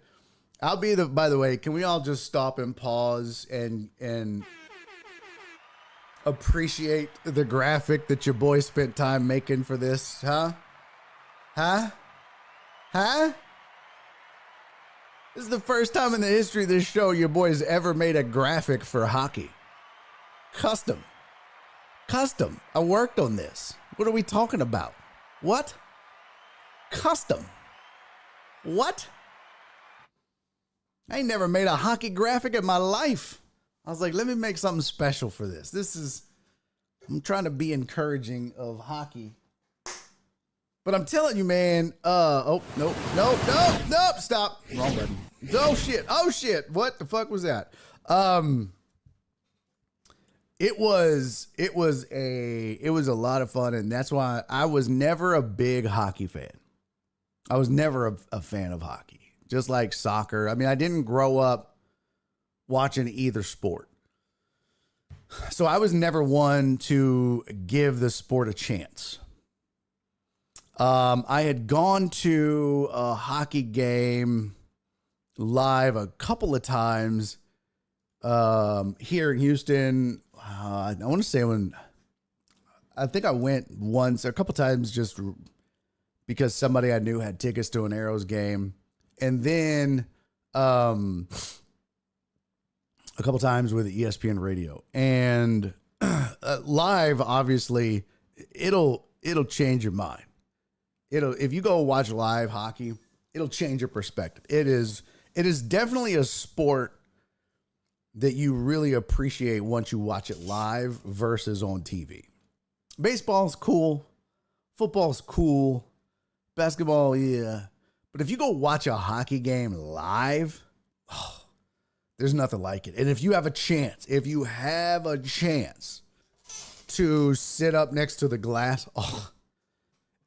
S2: I'll be by the way, can we all just stop and pause and appreciate the graphic that your boy spent time making for this? Huh? This is the first time in the history of this show your boy's ever made a graphic for hockey. Custom. I worked on this. What are we talking about? What? Custom. What? I ain't never made a hockey graphic in my life. I was like, let me make something special for this. I'm trying to be encouraging of hockey. But I'm telling you, man, nope, stop. Wrong button. Oh shit. What the fuck was that? It was a lot of fun, and that's why I was never a big hockey fan. I was never a fan of hockey, just like soccer. I mean, I didn't grow up watching either sport. So I was never one to give the sport a chance. I had gone to a hockey game live a couple of times here in Houston. I want to say I think I went once, a couple times just because somebody I knew had tickets to an Arrows game. And then a couple times with ESPN radio. And live, obviously, it'll change your mind. If you go watch live hockey, it'll change your perspective. It is definitely a sport that you really appreciate once you watch it live versus on TV. Baseball's cool. Football's cool. Basketball, yeah. But if you go watch a hockey game live, there's nothing like it. And if you have a chance to sit up next to the glass,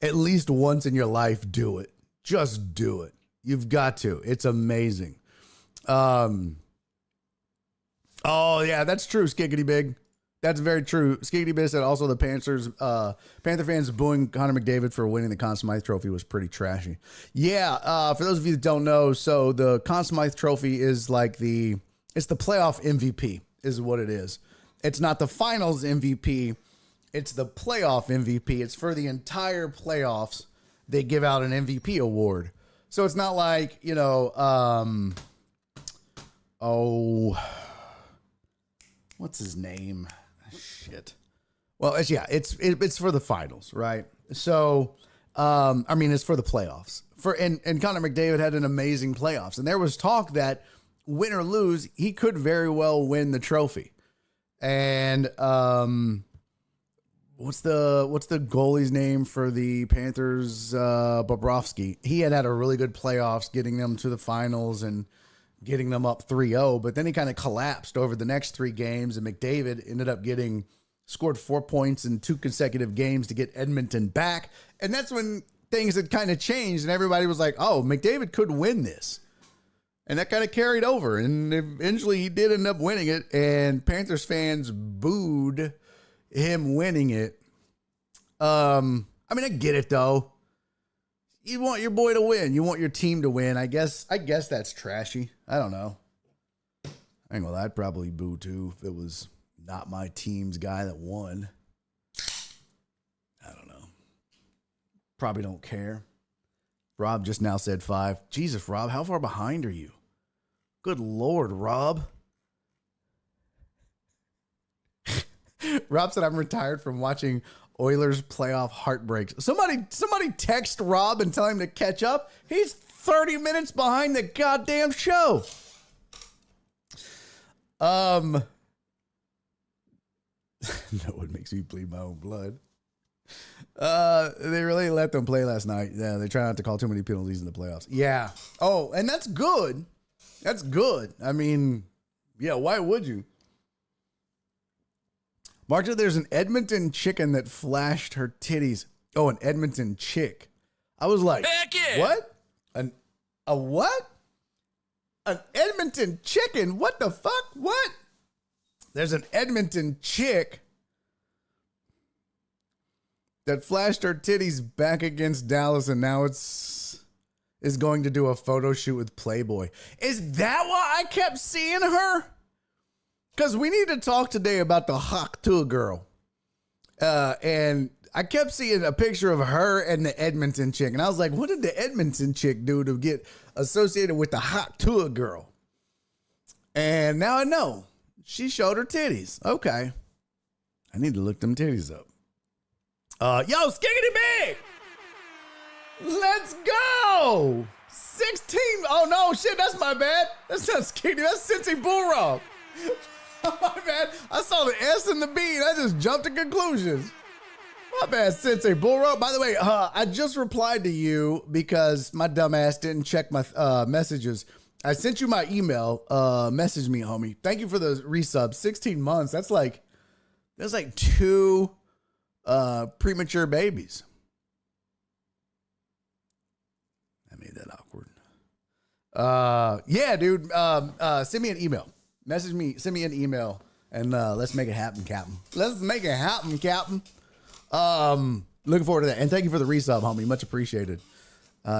S2: at least once in your life, do it. Just do it. You've got to. It's amazing. Oh, yeah, that's true, Skiggity Big. That's very true. Skiggity Big said also the Panther fans booing Connor McDavid for winning the Conn Smythe Trophy was pretty trashy. Yeah, for those of you that don't know, so the Conn Smythe Trophy is like it's the playoff MVP is what it is. It's not the finals MVP. It's the playoff MVP. It's for the entire playoffs. They give out an MVP award. So it's not like, what's his name? Shit. Well, it's for the finals, right? So, it's for the playoffs. And Connor McDavid had an amazing playoffs. And there was talk that win or lose, he could very well win the trophy. And what's the goalie's name for the Panthers? Bobrovsky. He had a really good playoffs, getting them to the finals and getting them up 3-0, but then he kind of collapsed over the next 3 games, and McDavid ended up scored 4 points in 2 consecutive games to get Edmonton back. And that's when things had kind of changed, and everybody was like, oh, McDavid could win this. And that kind of carried over, and eventually he did end up winning it, and Panthers fans booed him winning it. I get it, though. You want your boy to win. You want your team to win. I guess that's trashy. I don't know. I ain't gonna lie, I'd probably boo too if it was not my team's guy that won. I don't know. Probably don't care. Rob just now said 5. Jesus, Rob, how far behind are you? Good Lord, Rob. Rob said, I'm retired from watching Oilers playoff heartbreaks. Somebody text Rob and tell him to catch up. He's 30 minutes behind the goddamn show. No one makes me bleed my own blood. They really let them play last night. Yeah, they try not to call too many penalties in the playoffs. Yeah. Oh, and that's good. That's good. I mean, yeah, why would you? Mark, there's an Edmonton chicken that flashed her titties. Oh, an Edmonton chick. I was like, heck yeah. What? A what? An Edmonton chicken? What the fuck? What? There's an Edmonton chick that flashed her titties back against Dallas, and now is going to do a photo shoot with Playboy. Is that why I kept seeing her? Because we need to talk today about the Hauk Tuah girl. And I kept seeing a picture of her and the Edmonton chick. And I was like, what did the Edmonton chick do to get associated with the Hauk Tuah girl? And now I know. She showed her titties. Okay. I need to look them titties up. Yo, Skiggity Big! Let's go! 16. Oh, no, shit, that's my bad. That's not Skiggity. That's Cincy Bullrog. My bad. I saw the S and the B, and I just jumped to conclusions. My bad, Sensei Bullrog. By the way, I just replied to you because my dumb ass didn't check my messages. I sent you my email. Message me, homie. Thank you for the resub. 16 months. That's like 2 premature babies. I made that awkward. Yeah, dude. Send me an email. Message me. Send me an email, and let's make it happen, Captain. Let's make it happen, Captain. Looking forward to that. And thank you for the resub, homie. Much appreciated.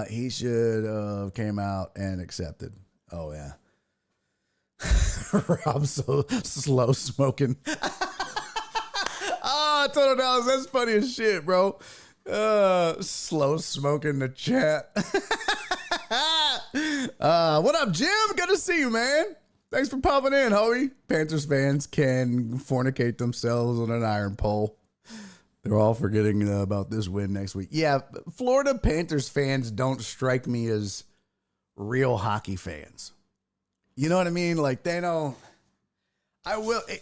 S2: He should have came out and accepted. Oh, yeah. Rob's so slow smoking. $20. That's funny as shit, bro. Slow smoking the chat. What up, Jim? Good to see you, man. Thanks for popping in, homie. Panthers fans can fornicate themselves on an iron pole. They're all forgetting about this win next week. Yeah, Florida Panthers fans don't strike me as real hockey fans. You know what I mean? Like, they don't.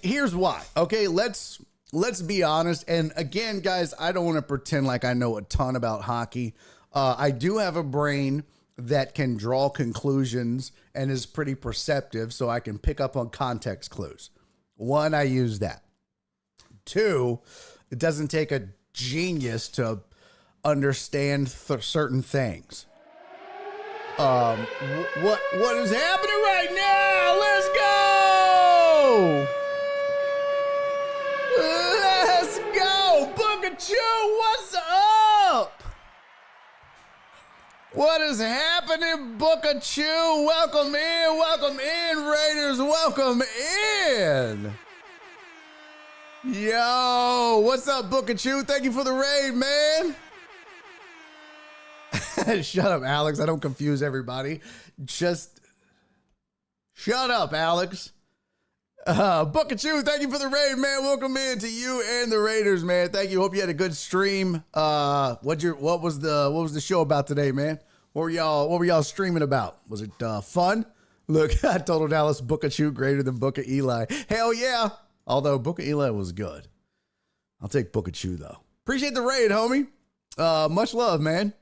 S2: Here's why. Okay, let's be honest. And again, guys, I don't want to pretend like I know a ton about hockey. I do have a brain that can draw conclusions and is pretty perceptive, so I can pick up on context clues. 1, I use that. 2, it doesn't take a genius to understand certain things. What is happening right now? Let's go! Let's go! Booker Chew, what's up? What is happening, Booker Chew? Welcome in, Raiders, welcome in. Yo, what's up, Booker Chew? Thank you for the raid, man. Shut up, Alex. I don't confuse everybody. Just shut up, Alex. Booker Chew, thank you for the raid, man. Welcome in to you and the Raiders, man. Thank you. Hope you had a good stream. What was the show about today, man? What were y'all streaming about? Was it fun? Look, I told Dallas Booker Chew greater than Booker Eli. Hell yeah. Although Booker Eli was good. I'll take Booker Chew though. Appreciate the raid, homie. Much love, man.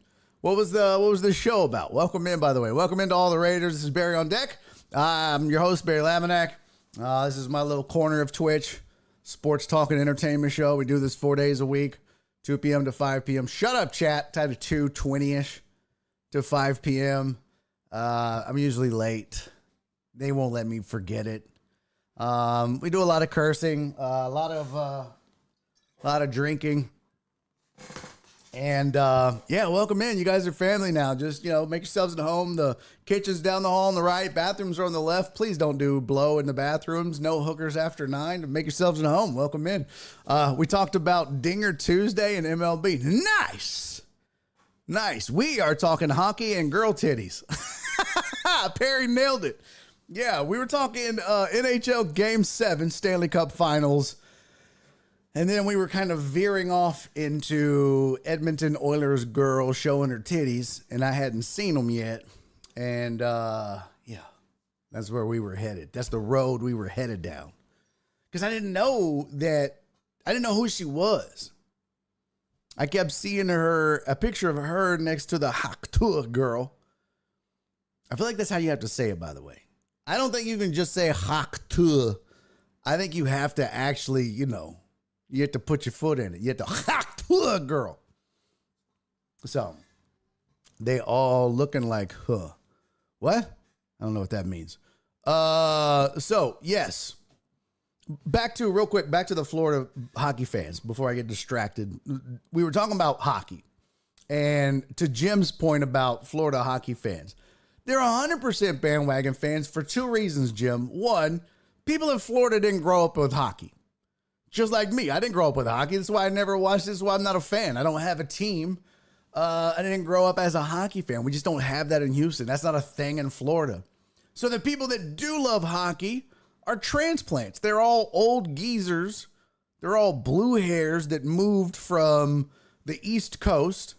S2: What was the show about? Welcome in, by the way. Welcome into all the Raiders. This is Barry on Deck. I'm your host, Barry Laminack. This is my little corner of Twitch, sports talk and entertainment show. We do this 4 days a week, 2 p.m. to 5 p.m. Shut up, chat. Time to 2:20-ish to 5 p.m. I'm usually late. They won't let me forget it. We do a lot of cursing, a lot of drinking. And, yeah, welcome in. You guys are family now. Just, make yourselves at home. The kitchen's down the hall on the right. Bathrooms are on the left. Please don't do blow in the bathrooms. No hookers after 9. Make yourselves at home. Welcome in. We talked about Dinger Tuesday and MLB. Nice. We are talking hockey and girl titties. Perry nailed it. Yeah, we were talking NHL Game 7 Stanley Cup Finals. And then we were kind of veering off into Edmonton Oilers girl showing her titties, and I hadn't seen them yet. And, yeah, That's where we were headed. That's the road we were headed down. Because I didn't know who she was. I kept seeing a picture of her next to the Hauk Tuah girl. I feel like that's how you have to say it, by the way. I don't think you can just say Hauk Tuah. I think you have to actually, you have to put your foot in it. You have to Hauk Tuah girl. So, they all looking like, what? I don't know what that means. So, yes. Back to the Florida hockey fans before I get distracted. We were talking about hockey. And to Jim's point about Florida hockey fans, they're 100% bandwagon fans for two reasons, Jim. One, people in Florida didn't grow up with hockey. Just like me. I didn't grow up with hockey. That's why I never watched. This is why I'm not a fan. I don't have a team. I didn't grow up as a hockey fan. We just don't have that in Houston. That's not a thing in Florida. So the people that do love hockey are transplants. They're all old geezers. They're all blue hairs that moved from the East Coast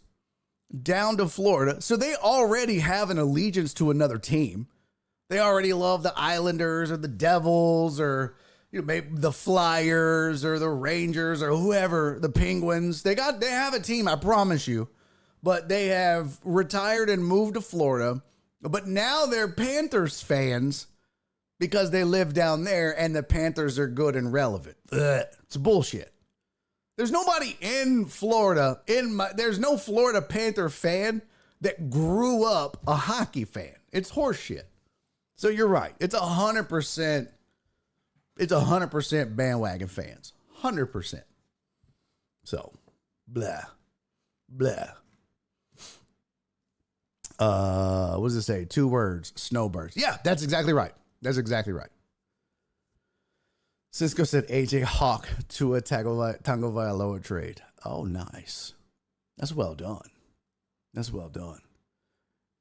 S2: down to Florida. So they already have an allegiance to another team. They already love the Islanders or the Devils or maybe the Flyers or the Rangers or whoever, the Penguins. They have a team, I promise you. But they have retired and moved to Florida. But now they're Panthers fans because they live down there and the Panthers are good and relevant. It's bullshit. There's nobody in Florida, there's no Florida Panther fan that grew up a hockey fan. It's horseshit. So you're right. It's 100%. It's 100% bandwagon fans. 100%. So, blah, blah. What does it say? 2 words. Snowbirds. Yeah, that's exactly right. That's exactly right. Cisco said AJ Hauk Tuah Tagovailoa trade. Oh, nice. That's well done. That's well done.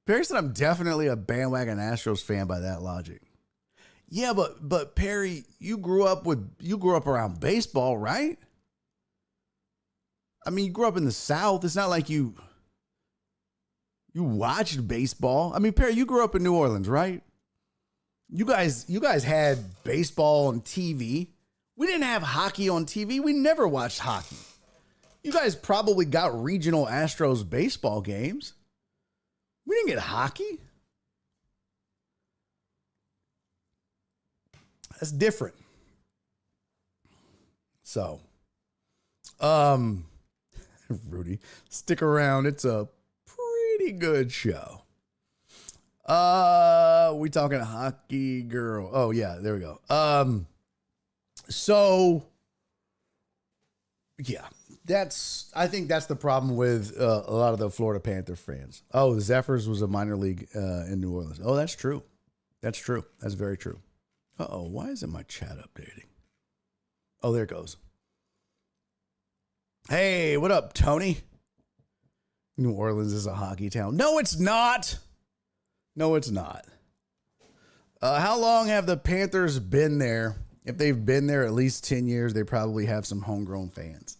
S2: Perry said I'm definitely a bandwagon Astros fan by that logic. Yeah, but Perry, you grew up around baseball, right? I mean, you grew up in the South. It's not like you watched baseball. I mean, Perry, you grew up in New Orleans, right? You guys had baseball on TV. We didn't have hockey on TV. We never watched hockey. You guys probably got regional Astros baseball games. We didn't get hockey. That's different. So, Rudy, stick around. It's a pretty good show. We talking hockey girl. Oh yeah, there we go. So yeah, I think that's the problem with a lot of the Florida Panther fans. Oh, the Zephyrs was a minor league in New Orleans. Oh, that's true. That's true. That's very true. Uh-oh, why isn't my chat updating? Oh, there it goes. Hey, what up, Tony? New Orleans is a hockey town. No, it's not. No, it's not. How long have the Panthers been there? If they've been there at least 10 years, they probably have some homegrown fans.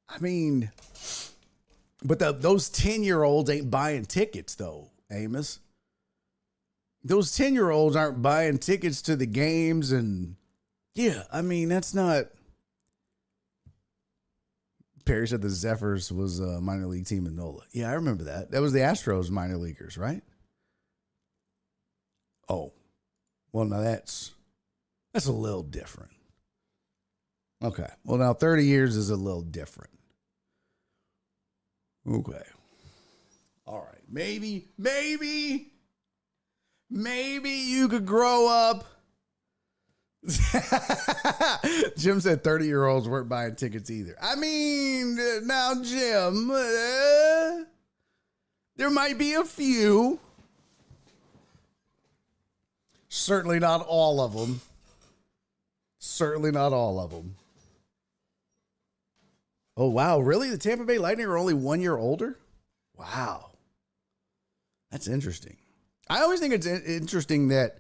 S2: I mean, but those 10-year-olds ain't buying tickets, though, Amos. Those 10-year-olds aren't buying tickets to the games. And, yeah, I mean, that's not... Perry said the Zephyrs was a minor league team in NOLA. Yeah, I remember that. That was the Astros minor leaguers, right? Oh, well, now that's a little different. Okay. Well, now 30 years is a little different. Okay. All right. Maybe you could grow up. Jim said 30-year-olds weren't buying tickets either. I mean, now, Jim, there might be a few. Certainly not all of them. Certainly not all of them. Oh, wow. Really? The Tampa Bay Lightning are only 1 year older? Wow. That's interesting. I always think it's interesting that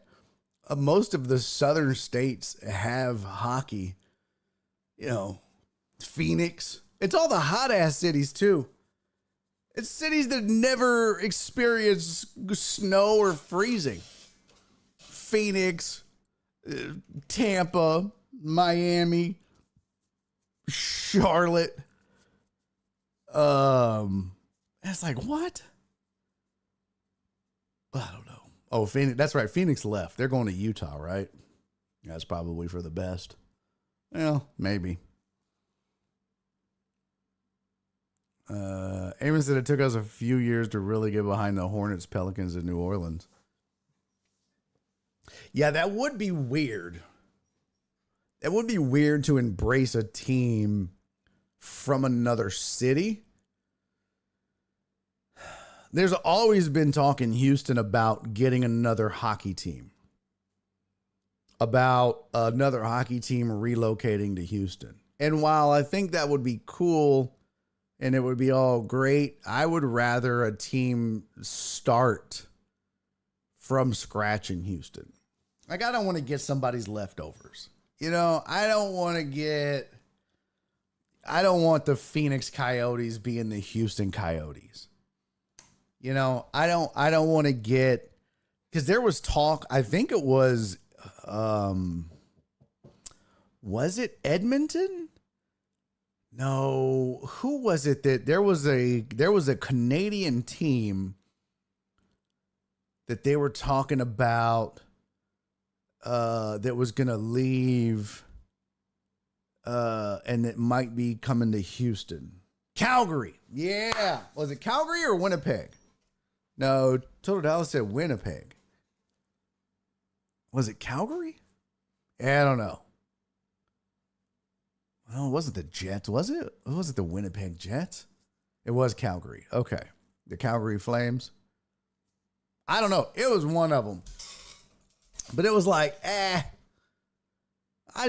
S2: most of the southern states have hockey. You know, Phoenix. It's all the hot-ass cities, too. It's cities that never experience snow or freezing. Phoenix, Tampa, Miami, Charlotte. It's like, what? I don't know. Oh, Phoenix. That's right. Phoenix left. They're going to Utah, right? That's probably for the best. Well, maybe. Aaron said it took us a few years to really get behind the Hornets, Pelicans, in New Orleans. Yeah, that would be weird. It would be weird to embrace a team from another city. There's always been talk in Houston about getting another hockey team. About another hockey team relocating to Houston. And while I think that would be cool and it would be all great, I would rather a team start from scratch in Houston. Like, I don't want to get somebody's leftovers. You know, I don't want the Phoenix Coyotes being the Houston Coyotes. You know, I don't want to get, because there was talk, I think it was it Edmonton? No, who was it that there was a Canadian team that they were talking about that was going to leave and it might be coming to Houston. Calgary. Yeah. Was it Calgary or Winnipeg? No, Total Dallas said Winnipeg. Was it Calgary? I don't know. Oh, it wasn't the Jets, was it? Or was it the Winnipeg Jets? It was Calgary. Okay. The Calgary Flames. I don't know. It was one of them. But it was like, I'd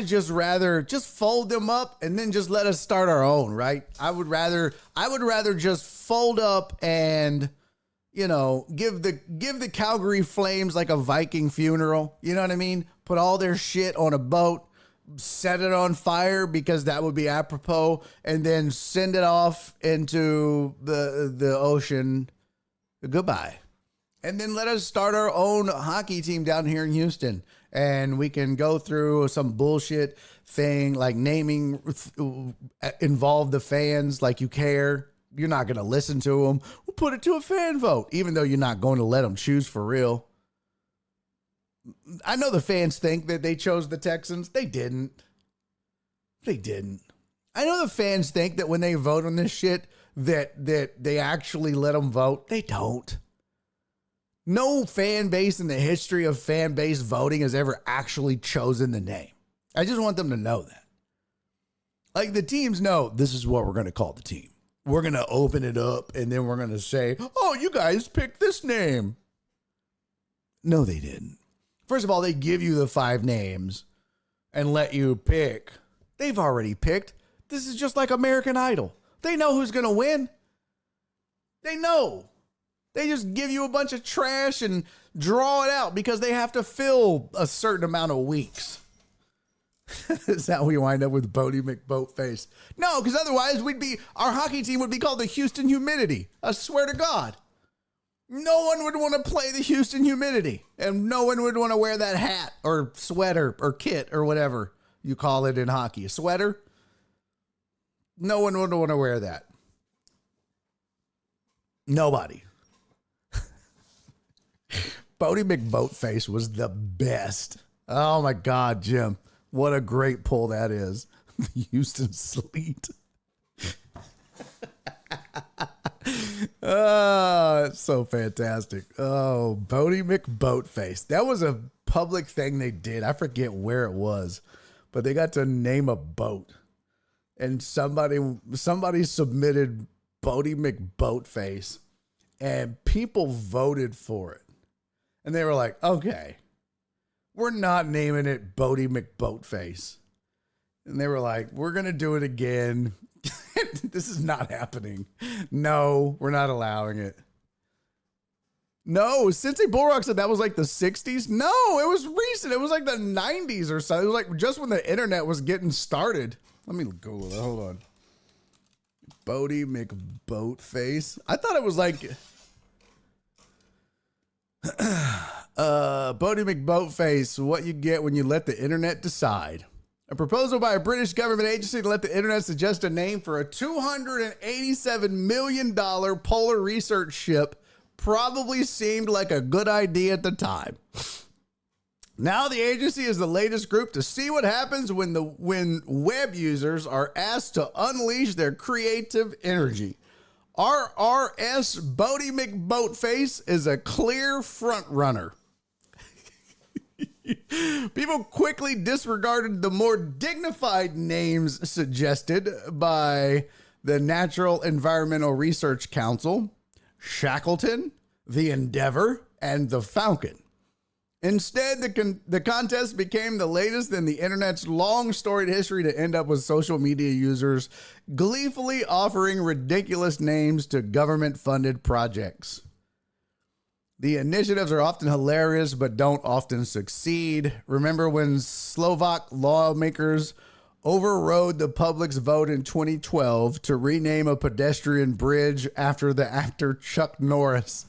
S2: just rather just fold them up and then just let us start our own, right? I would rather just fold up and, you know, give the Calgary Flames like a Viking funeral. You know what I mean? Put all their shit on a boat, set it on fire because that would be apropos, and then send it off into the ocean. Goodbye. And then let us start our own hockey team down here in Houston. And we can go through some bullshit thing like naming, involve the fans like you care. You're not going to listen to them. We'll put it to a fan vote, even though you're not going to let them choose for real. I know the fans think that they chose the Texans. They didn't. They didn't. I know the fans think that when they vote on this shit that they actually let them vote. They don't. No fan base in the history of fan base voting has ever actually chosen the name. I just want them to know that. Like, the teams know this is what we're going to call the team. We're going to open it up and then we're going to say, oh, you guys picked this name. No, they didn't. First of all, they give you the 5 names and let you pick. They've already picked. This is just like American Idol. They know who's going to win. They know. They just give you a bunch of trash and draw it out because they have to fill a certain amount of weeks. That's how we wind up with Bodie McBoatface. No, because otherwise our hockey team would be called the Houston Humidity. I swear to God. No one would want to play the Houston Humidity. And no one would want to wear that hat or sweater or kit or whatever you call it in hockey. A sweater? No one would want to wear that. Nobody. Bodie McBoatface was the best. Oh my God, Jim. What a great pull that is. The Houston Sleet. Oh, it's so fantastic. Oh, Bodie McBoatface. That was a public thing they did. I forget where it was, but they got to name a boat. And somebody submitted Bodie McBoatface, and people voted for it. And they were like, okay, we're not naming it Bodie McBoatface. And they were like, we're going to do it again. This is not happening. No, we're not allowing it. No, Cincy Bullrock said that was like the 60s. No, it was recent. It was like the 90s or so. It was like just when the internet was getting started. Let me Google it. Hold on. Bodie McBoatface. I thought it was like... Bodie McBoatface, what you get when you let the internet decide. A proposal by a British government agency to let the internet suggest a name for a $287 million polar research ship probably seemed like a good idea at the time. Now the agency is the latest group to see what happens when web users are asked to unleash their creative energy. RRS Bodie McBoatface is a clear front runner. People quickly disregarded the more dignified names suggested by the Natural Environmental Research Council, Shackleton, the Endeavour, and the Falcon. Instead, the contest became the latest in the internet's long storied history to end up with social media users gleefully offering ridiculous names to government-funded projects. The initiatives are often hilarious, but don't often succeed. Remember when Slovak lawmakers overrode the public's vote in 2012 to rename a pedestrian bridge after the actor Chuck Norris?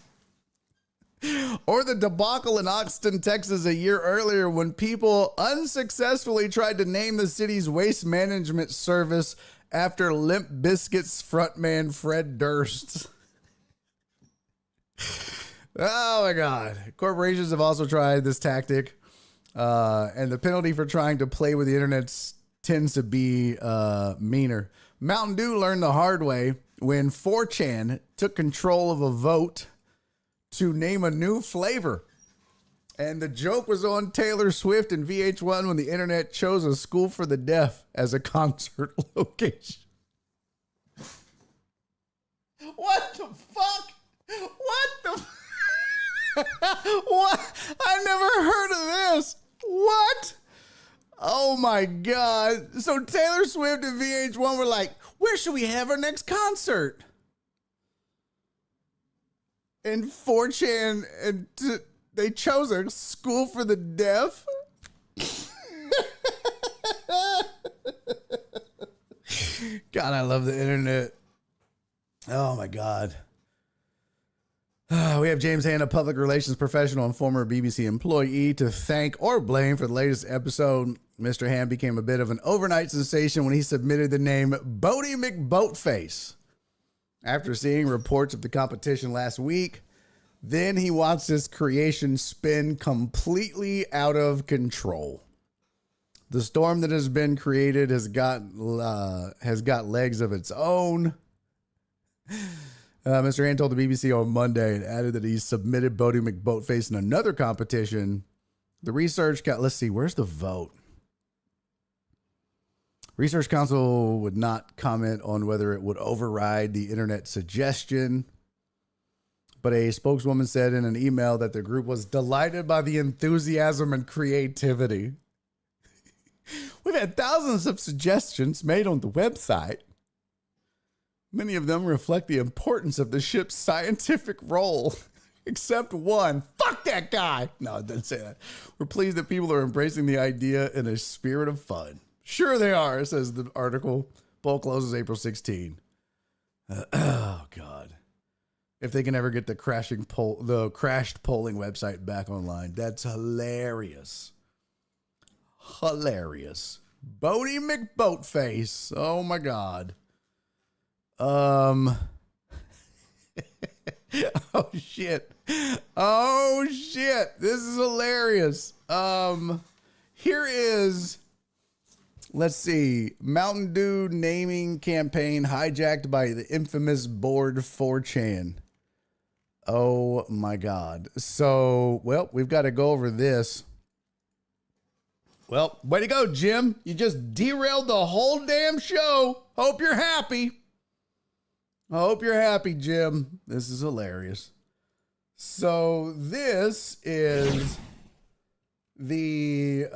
S2: Or the debacle in Austin, Texas a year earlier when people unsuccessfully tried to name the city's waste management service after Limp Bizkit's frontman Fred Durst. Oh my God. Corporations have also tried this tactic. And the penalty for trying to play with the internet tends to be meaner. Mountain Dew learned the hard way when 4chan took control of a vote to name a new flavor. And the joke was on Taylor Swift and VH1 when the internet chose a school for the deaf as a concert location. What the fuck? What the What? I never heard of this. What? Oh my God. So Taylor Swift and VH1 were like, where should we have our next concert? And 4chan, and they chose a school for the deaf. God, I love the internet. Oh my God. We have James Hand, a public relations professional and former BBC employee, to thank or blame for the latest episode. Mr. Hand became a bit of an overnight sensation when he submitted the name Bodie McBoatface after seeing reports of the competition last week. Then he watched his creation spin completely out of control. The storm that has been created has got legs of its own. Mr. Hand told the BBC on Monday and added that he submitted Bodie McBoatface in another competition. The research let's see, where's the vote? Research Council would not comment on whether it would override the internet suggestion, but a spokeswoman said in an email that the group was delighted by the enthusiasm and creativity. We've had thousands of suggestions made on the website. Many of them reflect the importance of the ship's scientific role, except one. Fuck that guy. No, it doesn't say that. We're pleased that people are embracing the idea in a spirit of fun. Sure they are, says the article. Poll closes April 16. Oh, God. If they can ever get the crashed polling website back online. That's hilarious. Hilarious. Bodie McBoatface. Oh, my God. Oh, shit. Oh, shit. This is hilarious. Here is... Let's see. Mountain Dew naming campaign hijacked by the infamous board 4chan. Oh my God. So, well, we've got to go over this. Well, way to go, Jim. You just derailed the whole damn show. Hope you're happy. I hope you're happy, Jim. This is hilarious. So this is the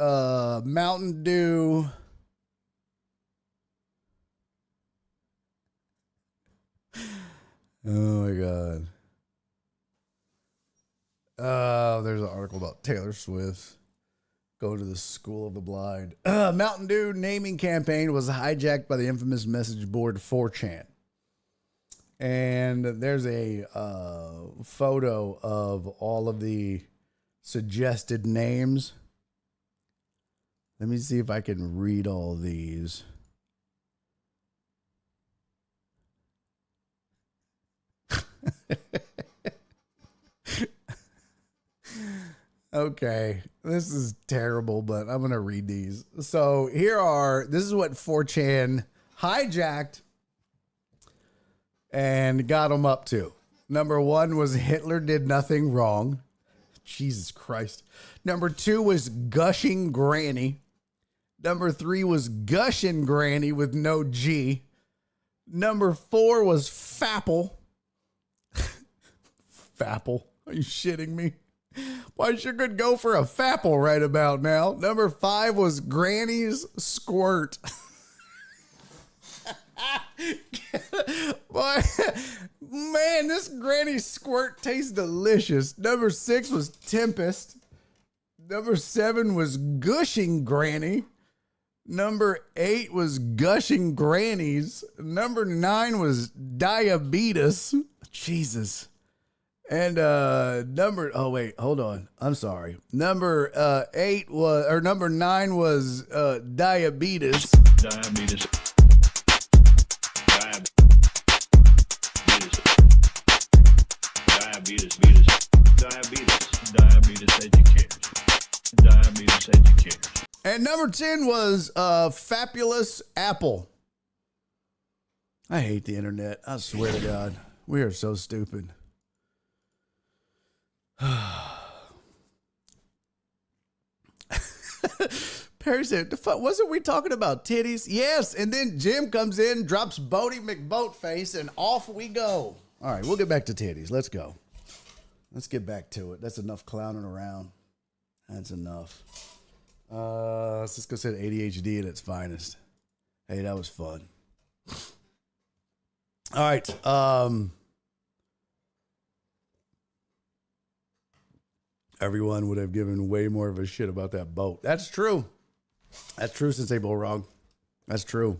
S2: Mountain Dew... Oh my God. There's an article about Taylor Swift going to the School of the Blind. Mountain Dew naming campaign was hijacked by the infamous message board 4chan. And there's a photo of all of the suggested names. Let me see if I can read all these. Okay, this is terrible, but I'm going to read these. So this is what 4chan hijacked and got them up to. Number 1 was Hitler did nothing wrong. Jesus Christ. Number 2 was gushing granny. Number 3 was gushing granny with no G. Number 4 was fapple. Fapple. Are you shitting me? Why sure could go for a fapple right about now. Number 5 was Granny's Squirt. Boy, man, this Granny's Squirt tastes delicious. Number 6 was Tempest. Number 7 was Gushing Granny. Number 8 was Gushing Grannies. Number 9 was Diabetes. Jesus. And oh wait, hold on. I'm sorry. Number 9 was diabetes.
S3: Diabetes. Diabetes educators.
S2: And number 10 was fabulous apple. I hate the internet. I swear to God, we are so stupid. Perry said, wasn't we talking about titties? Yes. And then Jim comes in, drops Bodie McBoatface, and off we go. All right, we'll get back to titties. Let's go. Let's get back to it. That's enough clowning around. That's enough. Let's just go say ADHD at its finest. Hey, that was fun. All right. Everyone would have given way more of a shit about that boat. That's true. That's true, since they both wrong. That's true.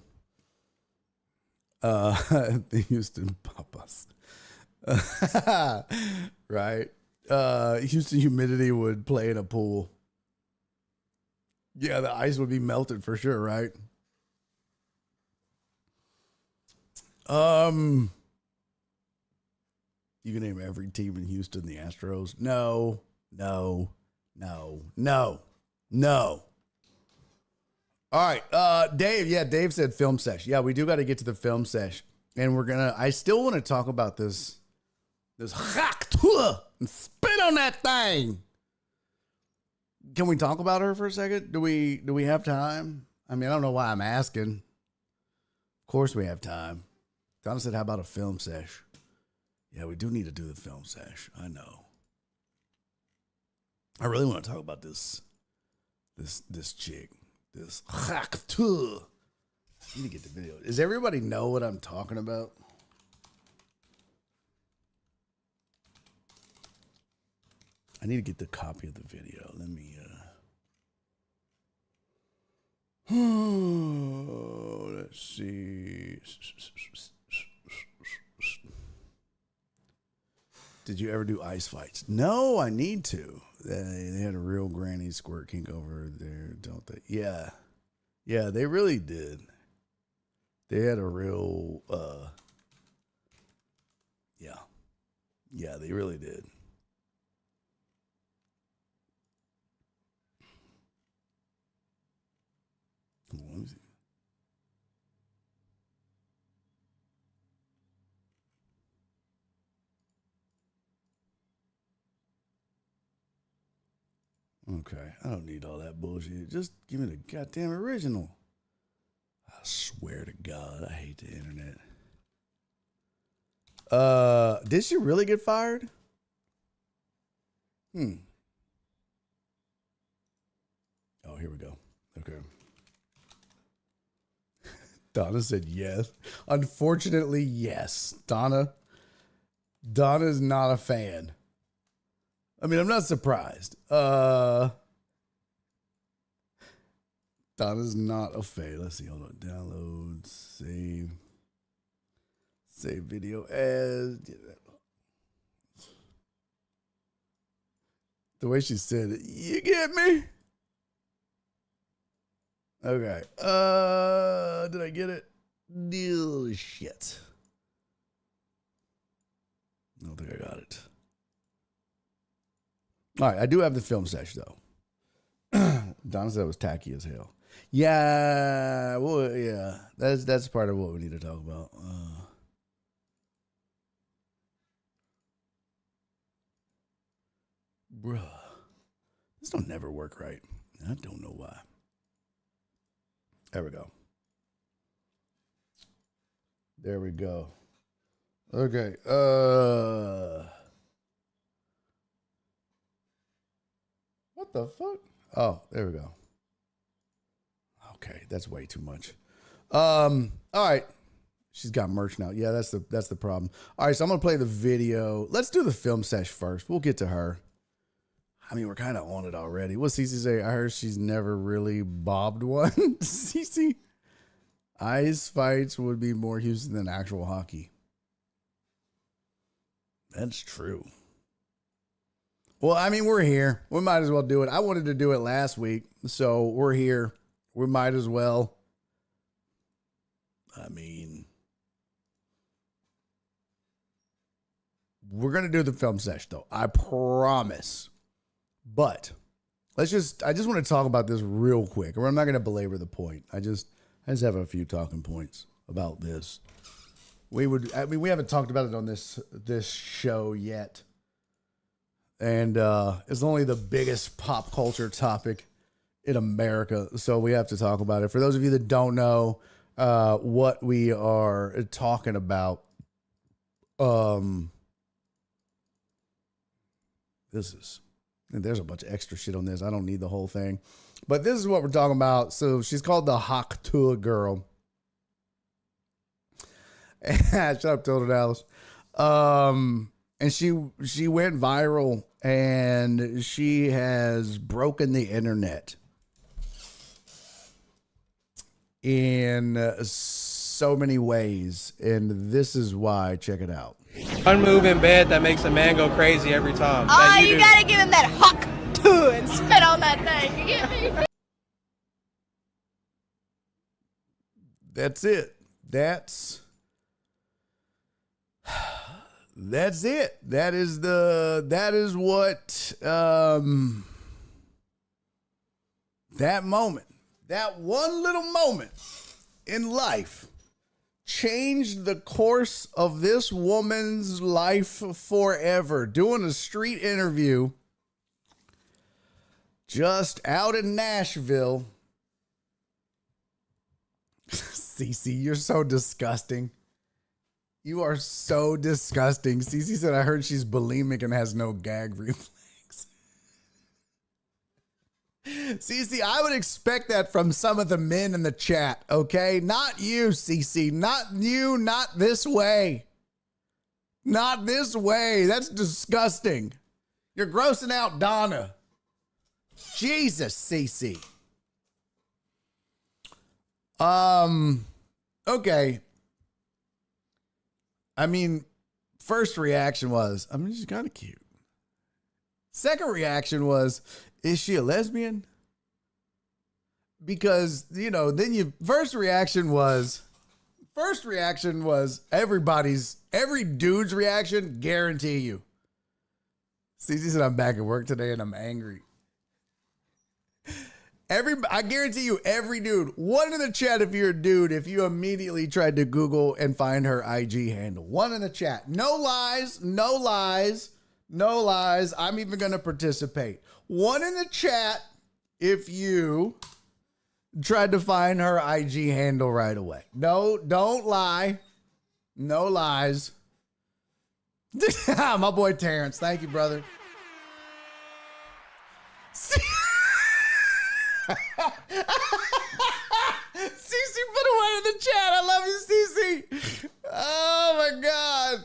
S2: The Houston Papas. Right. Houston humidity would play in a pool. Yeah, the ice would be melted for sure, right? You can name every team in Houston the Astros. No. All right, Dave. Yeah, Dave said film sesh. Yeah, we do got to get to the film sesh, and I still want to talk about this Hauk Tuah and spit on that thing. Can we talk about her for a second? Do we have time? I mean, I don't know why I'm asking. Of course we have time. Donna said, "How about a film sesh?" Yeah, we do need to do the film sesh. I know. I really want to talk about this chick, this Hauk Tuah. I need to get the video. Does everybody know what I'm talking about? I need to get the copy of the video. Let me, let's see. Did you ever do ice fights? No, I need to. They had a real granny squirt kink over there, don't they? Yeah. Yeah, they really did. They had a real, yeah. Yeah, they really did. Let me see. Okay, I don't need all that bullshit. Just give me the goddamn original. I swear to God, I hate the internet. Did she really get fired? Oh, here we go. Okay. Donna said yes. Unfortunately, yes. Donna's not a fan. I mean, I'm not surprised. Donna's not a fan. Let's see. Hold on. Download, save video as. The way she said it. You get me? Okay. Did I get it? No shit. I don't think I got it. All right, I do have the film sesh though. Donna said it was tacky as hell. Yeah, well, yeah, that's part of what we need to talk about. Bruh, this don't never work right. I don't know why. There we go. There we go. Okay. What the fuck? Oh, there we go. Okay, that's way too much. All right. She's got merch now. Yeah, that's the problem. All right, so I'm gonna play the video. Let's do the film sesh first. We'll get to her. I mean, we're kind of on it already. What's Cece say? I heard she's never really bobbed one. Cece, ice fights would be more Houston than actual hockey. That's true. Well, I mean, we're here. We might as well do it. I wanted to do it last week, so we're here. We might as well. I mean, we're going to do the film sesh, though. I promise. But I just want to talk about this real quick. I'm not going to belabor the point. I just have a few talking points about this. We haven't talked about it on this show yet. And it's only the biggest pop culture topic in America, so we have to talk about it. For those of you that don't know what we are talking about, there's a bunch of extra shit on this. I don't need the whole thing, but this is what we're talking about. So she's called the Hauk Tuah girl. Shut up, Tilda Dallas. And she went viral, and she has broken the internet in so many ways, and this is why. Check it out.
S4: One move in bed that makes a man go crazy every time.
S5: Oh, you gotta give him that Hauk Tuah and spit on that thing. You get me?
S2: That's it. That's it. That is what that moment, that one little moment in life changed the course of this woman's life forever. Doing a street interview just out in Nashville. Cece, you're so disgusting. You are so disgusting. Cece said, I heard she's bulimic and has no gag reflex. Cece, I would expect that from some of the men in the chat, okay? Not you, Cece. Not you, not this way. Not this way. That's disgusting. You're grossing out Donna. Jesus, Cece. Okay. I mean, first reaction was, I mean, she's kind of cute. Second reaction was, is she a lesbian? Because, then first reaction was every dude's reaction, guarantee you. Cece said, I'm back at work today and I'm angry. I guarantee you, every dude, one in the chat if you're a dude, if you immediately tried to Google and find her IG handle. One in the chat. No lies, no lies, no lies. I'm even going to participate. One in the chat if you tried to find her IG handle right away. No, don't lie. No lies. My boy Terrence. Thank you, brother. Cece put away in the chat. I love you, Cece. Oh my God.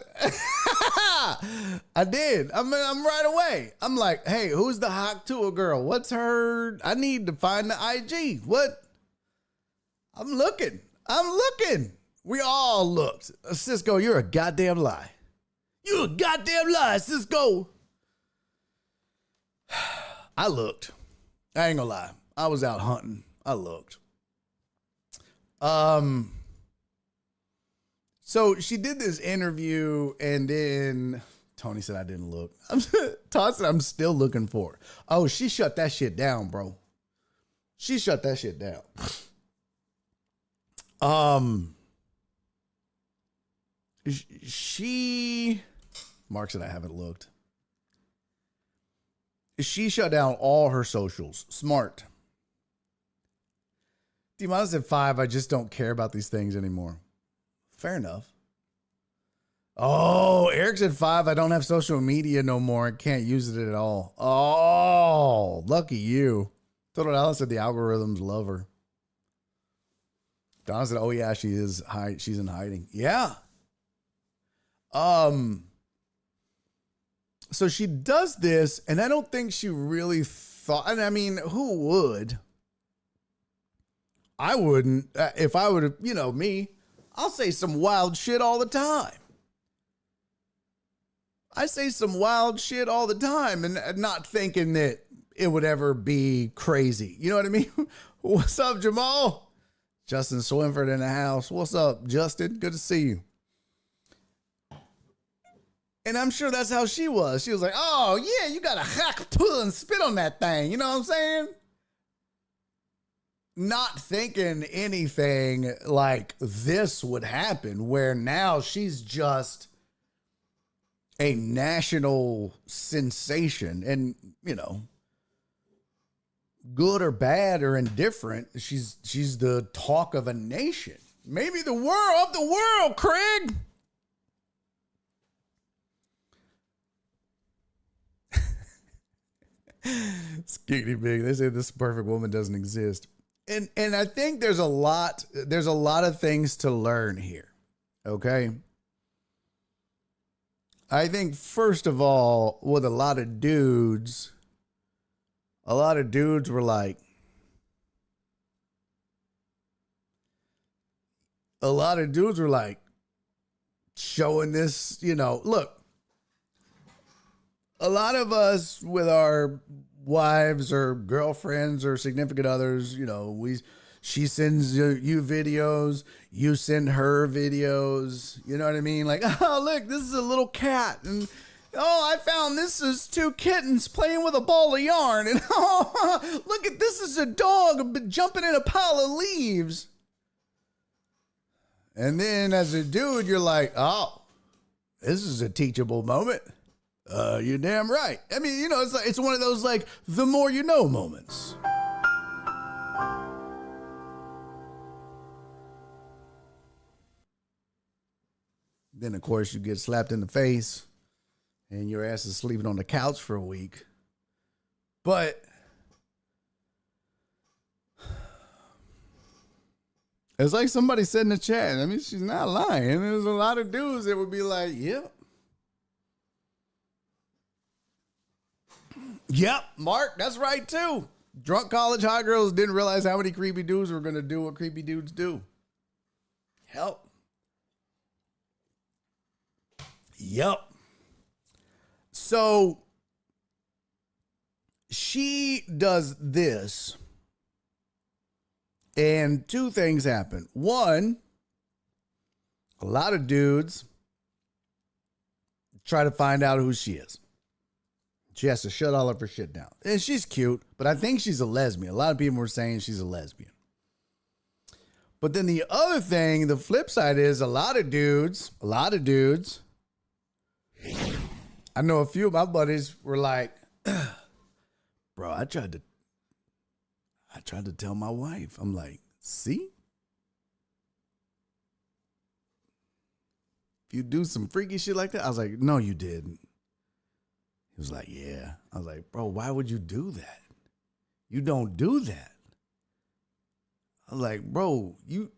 S2: I did. I'm right away. I'm like, hey, who's the Hauk Tuah girl? What's her? I need to find the IG. What? I'm looking. We all looked. Cisco, you're a goddamn lie. You're a goddamn lie, Cisco. I looked. I ain't gonna lie. I was out hunting. I looked. So she did this interview, and then Tony said I didn't look. Todd said I'm still looking for her. Oh, she shut that shit down, bro. She shut that shit down. Mark said I haven't looked. She shut down all her socials. Smart. D-Miles at 5, I just don't care about these things anymore. Fair enough. Oh, Eric's at 5, I don't have social media no more. I can't use it at all. Oh, lucky you. Total Alice said the algorithms love her. Donna said, oh yeah, she's in hiding. Yeah. So she does this, and I don't think she really thought, and I mean, who would? I wouldn't. If I would have, me, I'll say some wild shit all the time. I say some wild shit all the time and not thinking that it would ever be crazy. You know what I mean? What's up, Jamal? Justin Swinford in the house. What's up, Justin? Good to see you. And I'm sure that's how she was. She was like, oh, yeah, you got to Hauk Tuah and spit on that thing. You know what I'm saying? Not thinking anything like this would happen, where now she's just a national sensation. And, good or bad or indifferent, she's the talk of a nation. Maybe the world, Craig. Skinny big. They say this perfect woman doesn't exist. And I think there's a lot of things to learn here. Okay. I think first of all, with a lot of dudes were like, showing this, look, a lot of us with our wives or girlfriends or significant others, she sends you videos, you send her videos, you know what I mean? Like, oh, look, this is a little cat. And, oh, I found this is 2 kittens playing with a ball of yarn. And, oh, look at this is a dog jumping in a pile of leaves. And then as a dude, you're like, oh, this is a teachable moment. You're damn right. I mean, it's one of those, like, the more you know moments. Then, of course, you get slapped in the face and your ass is sleeping on the couch for a week. But it's like somebody said in the chat. I mean, she's not lying. There's a lot of dudes that would be like, yep. Yep, Mark, that's right, too. Drunk college hot girls didn't realize how many creepy dudes were going to do what creepy dudes do. Help. Yep. So she does this, and 2 things happen. One, a lot of dudes try to find out who she is. She has to shut all of her shit down. And she's cute, but I think she's a lesbian. A lot of people were saying she's a lesbian. But then the other thing, the flip side is a lot of dudes, I know a few of my buddies were like, bro, I tried to tell my wife. I'm like, see? If you do some freaky shit like that, I was like, no, you didn't. He was like, yeah. I was like, bro, why would you do that? You don't do that. I was like, bro, you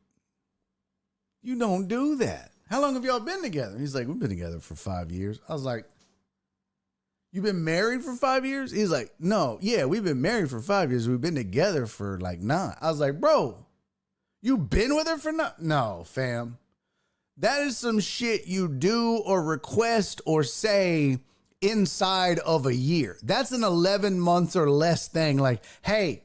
S2: don't do that. How long have y'all been together? He's like, we've been together for 5 years. I was like, you've been married for 5 years? He's like, no, yeah, we've been married for 5 years. We've been together for like 9. I was like, bro, you been with her for 9? No, fam. That is some shit you do or request or say inside of a year. That's an 11 months or less thing. Like, hey,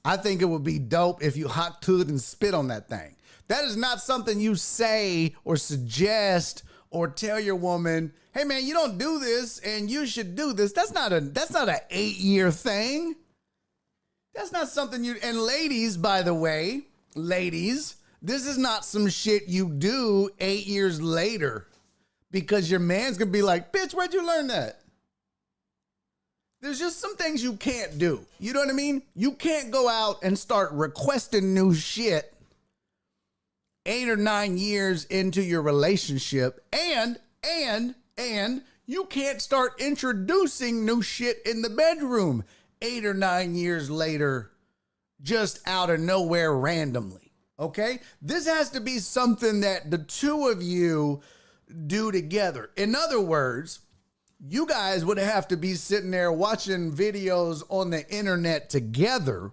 S2: I think it would be dope if you Hauk Tuah and spit on that thing. That is not something you say or suggest or tell your woman, hey man, you don't do this and you should do this. That's not an 8-year thing. That's not something you, and ladies, by the way, ladies, this is not some shit you do 8 years later because your man's gonna be like, bitch, where'd you learn that? There's just some things you can't do. You know what I mean? You can't go out and start requesting new shit 8 or 9 years into your relationship, and you can't start introducing new shit in the bedroom 8 or 9 years later, just out of nowhere randomly. Okay? This has to be something that the two of you do together. In other words, you guys would have to be sitting there watching videos on the internet together,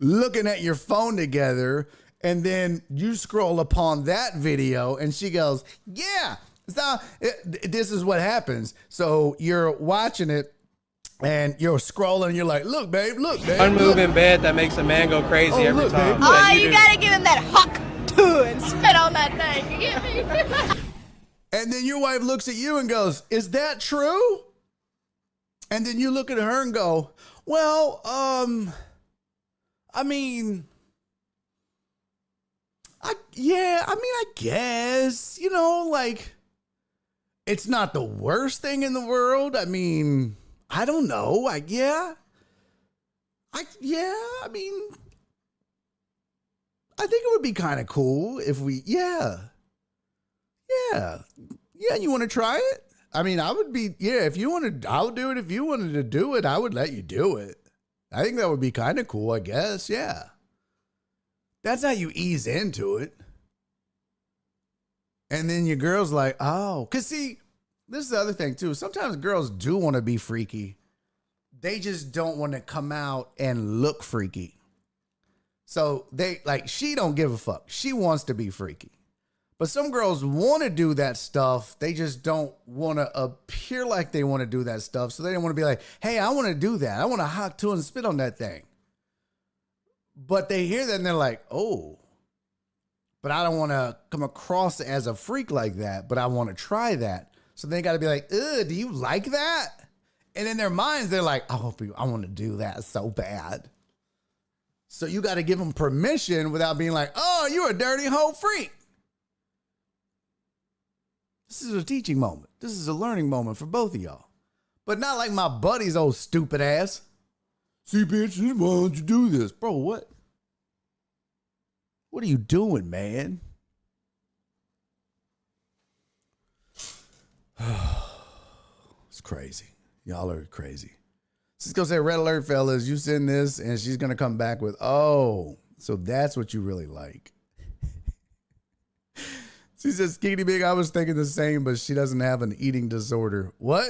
S2: looking at your phone together, and then you scroll upon that video and she goes, yeah, so this is what happens. So you're watching it and you're scrolling and you're like, look, babe.
S4: One move in bed that makes a man go crazy every
S2: look,
S4: time.
S2: babe,
S5: Oh, you gotta give him that Hauk Tuah and spit on that thing. You get me?
S2: And then your wife looks at you and goes, is that true? And then you look at her and go, well, I mean, I guess, you know, like, it's not the worst thing in the world. I mean, I don't know. I think it would be kind of cool if we, yeah, you want to try it? I mean, I would be, if you wanted, I would do it. If you wanted to do it, I would let you do it. I think that would be kind of cool, I guess. Yeah. That's how you ease into it. And then your girl's like, oh, because see, this is the other thing too. Sometimes girls do want to be freaky. They just don't want to come out and look freaky. So she don't give a fuck. She wants to be freaky. But some girls want to do that stuff. They just don't want to appear like they want to do that stuff. So they don't want to be like, hey, I want to do that. I want to Hauk Tuah and spit on that thing. But they hear that and they're like, oh, but I don't want to come across as a freak like that, but I want to try that. So they got to be like, ugh, do you like that? And in their minds, they're like, I want to do that so bad. So you got to give them permission without being like, oh, you're a dirty hoe freak. This is a teaching moment. This is a learning moment for both of y'all. But not like my buddy's old stupid ass. See, bitch, why don't you do this? Bro, what? What are you doing, man? It's crazy. Y'all are crazy. Cisco said, red alert, fellas. You send this, and she's going to come back with, oh, so that's what you really like. She says, Skinny Big, I was thinking the same, but she doesn't have an eating disorder. What?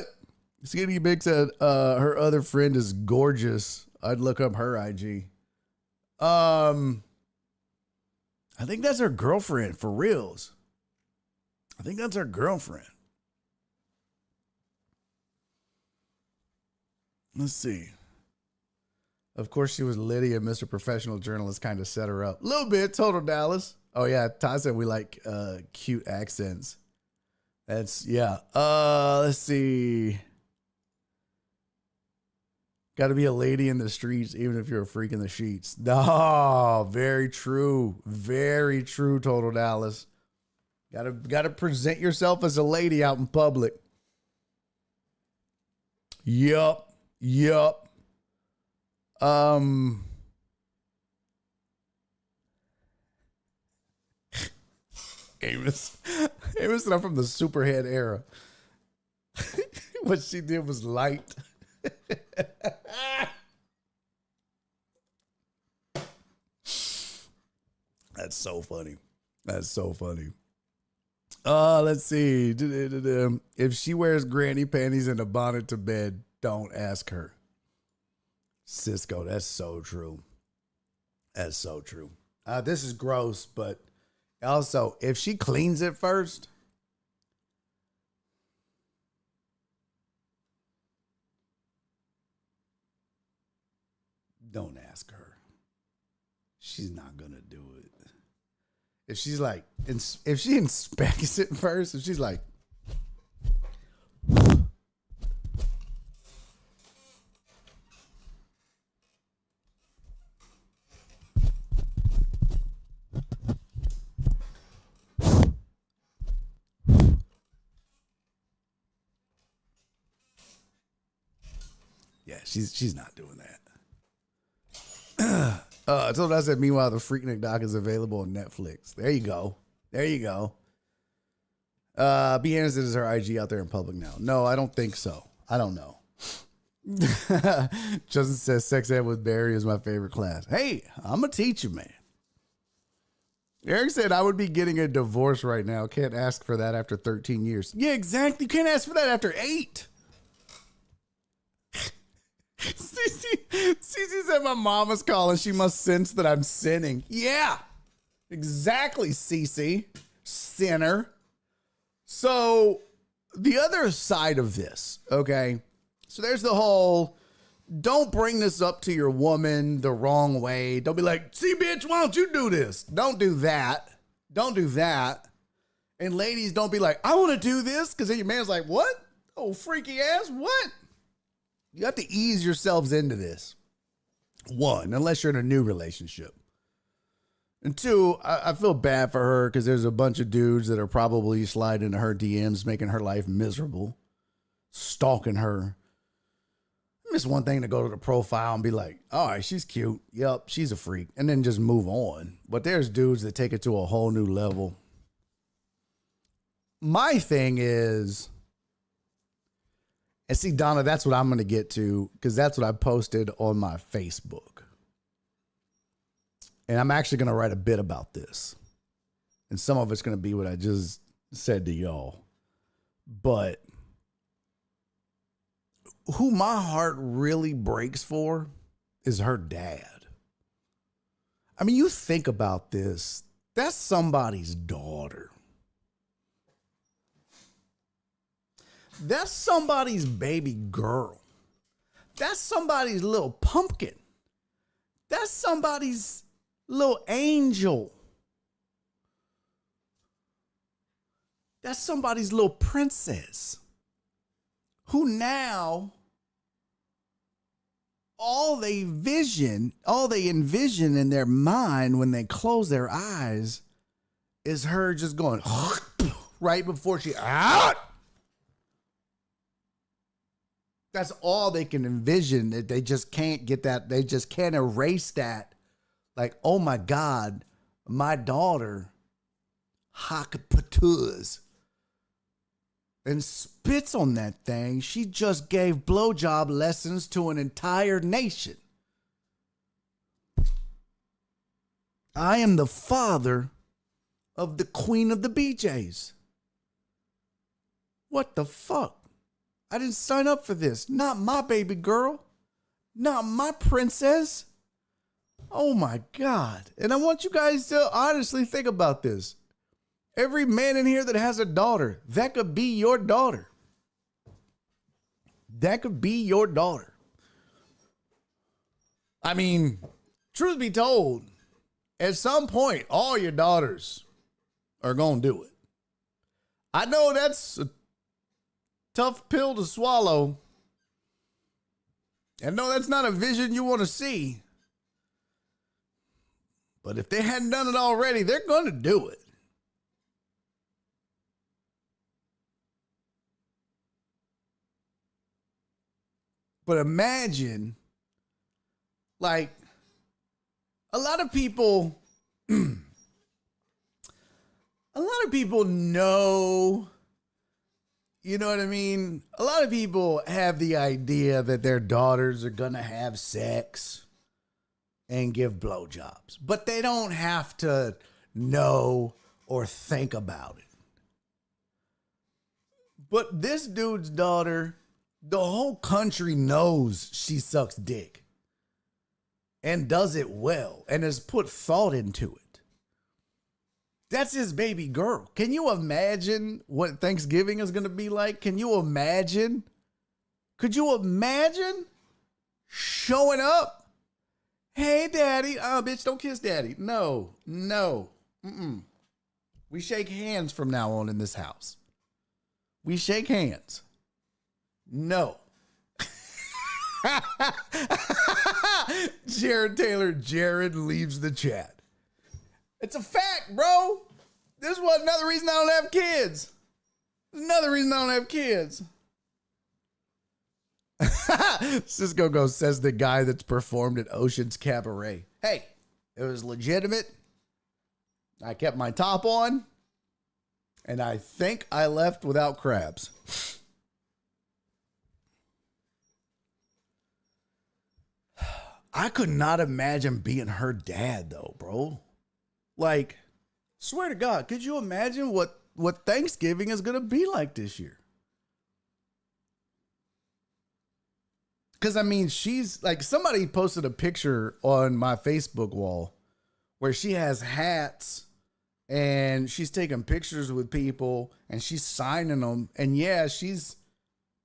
S2: Skinny Big said her other friend is gorgeous. I'd look up her IG. I think that's her girlfriend, for reals. I think that's her girlfriend. Let's see. Of course, she was Lydia, Mr. Professional Journalist, kind of set her up. A little bit, total Dallas. Oh, yeah, Ty said we like cute accents. That's, yeah. Let's see. Got to be a lady in the streets, even if you're a freak in the sheets. No, very true. Very true, total Dallas. Got to present yourself as a lady out in public. Yup. Amos and I'm from the Superhead era. What she did was light. That's so funny. That's so funny. Let's see. If she wears granny panties and a bonnet to bed, don't ask her. Cisco, that's so true. That's so true. This is gross, but also, if she cleans it first, Don't ask her. She's not going to do it. If she's like, if she inspects it first, if she's like, yeah, she's not doing that. I told her, I said, meanwhile, the Freaknik doc is available on Netflix. There you go. There you go. B. Anderson is her IG out there in public now. No, I don't think so. I don't know. Justin says sex ed with Barry is my favorite class. Hey, I'm a teacher, man. Eric said I would be getting a divorce right now. Can't ask for that after 13 years. Yeah, exactly. You can't ask for that after 8. Cece said my mama's calling. She must sense that I'm sinning. Yeah, exactly, Cece. Sinner. So the other side of this, okay? So there's the whole, don't bring this up to your woman the wrong way. Don't be like, see, bitch, why don't you do this? Don't do that. Don't do that. And ladies, don't be like, I want to do this. Because then your man's like, what? Oh, freaky ass, what? You have to ease yourselves into this. 1, unless you're in a new relationship. And 2, I feel bad for her because there's a bunch of dudes that are probably sliding into her DMs, making her life miserable, stalking her. It's one thing to go to the profile and be like, all right, she's cute. Yep, she's a freak. And then just move on. But there's dudes that take it to a whole new level. My thing is, and see, Donna, that's what I'm going to get to because that's what I posted on my Facebook. And I'm actually going to write a bit about this. And some of it's going to be what I just said to y'all. But who my heart really breaks for is her dad. I mean, you think about this. That's somebody's daughter. That's somebody's baby girl. That's somebody's little pumpkin. That's somebody's little angel. That's somebody's little princess who now all they envision in their mind when they close their eyes is her just going right before she out. That's all they can envision. They just can't get that. They just can't erase that. Like, oh my God, my daughter, Hauk Tuah, and spits on that thing. She just gave blowjob lessons to an entire nation. I am the father of the queen of the BJs. What the fuck? I didn't sign up for this. Not my baby girl. Not my princess. Oh my God. And I want you guys to honestly think about this. Every man in here that has a daughter, that could be your daughter. That could be your daughter. I mean, truth be told, at some point, all your daughters are going to do it. I know that's a tough pill to swallow. And no, that's not a vision you want to see. But if they hadn't done it already, they're going to do it. But imagine, like, a lot of people know, you know what I mean? A lot of people have the idea that their daughters are going to have sex and give blowjobs, but they don't have to know or think about it. But this dude's daughter, the whole country knows she sucks dick and does it well and has put thought into it. That's his baby girl. Can you imagine what Thanksgiving is going to be like? Can you imagine? Could you imagine showing up Hey, daddy. Oh, bitch, don't kiss daddy. No. Mm-mm. We shake hands from now on in this house. We shake hands. No. Jared leaves the chat. It's a fact, bro. This was another reason I don't have kids. Another reason I don't have kids. Cisco goes, says the guy that's performed at Ocean's Cabaret. Hey, it was legitimate. I kept my top on. And I think I left without crabs. I could not imagine being her dad, though, bro. Like, swear to God, could you imagine what Thanksgiving is going to be like this year? Because, I mean, she's like, somebody posted a picture on my Facebook wall where she has hats and she's taking pictures with people and she's signing them. And yeah, she's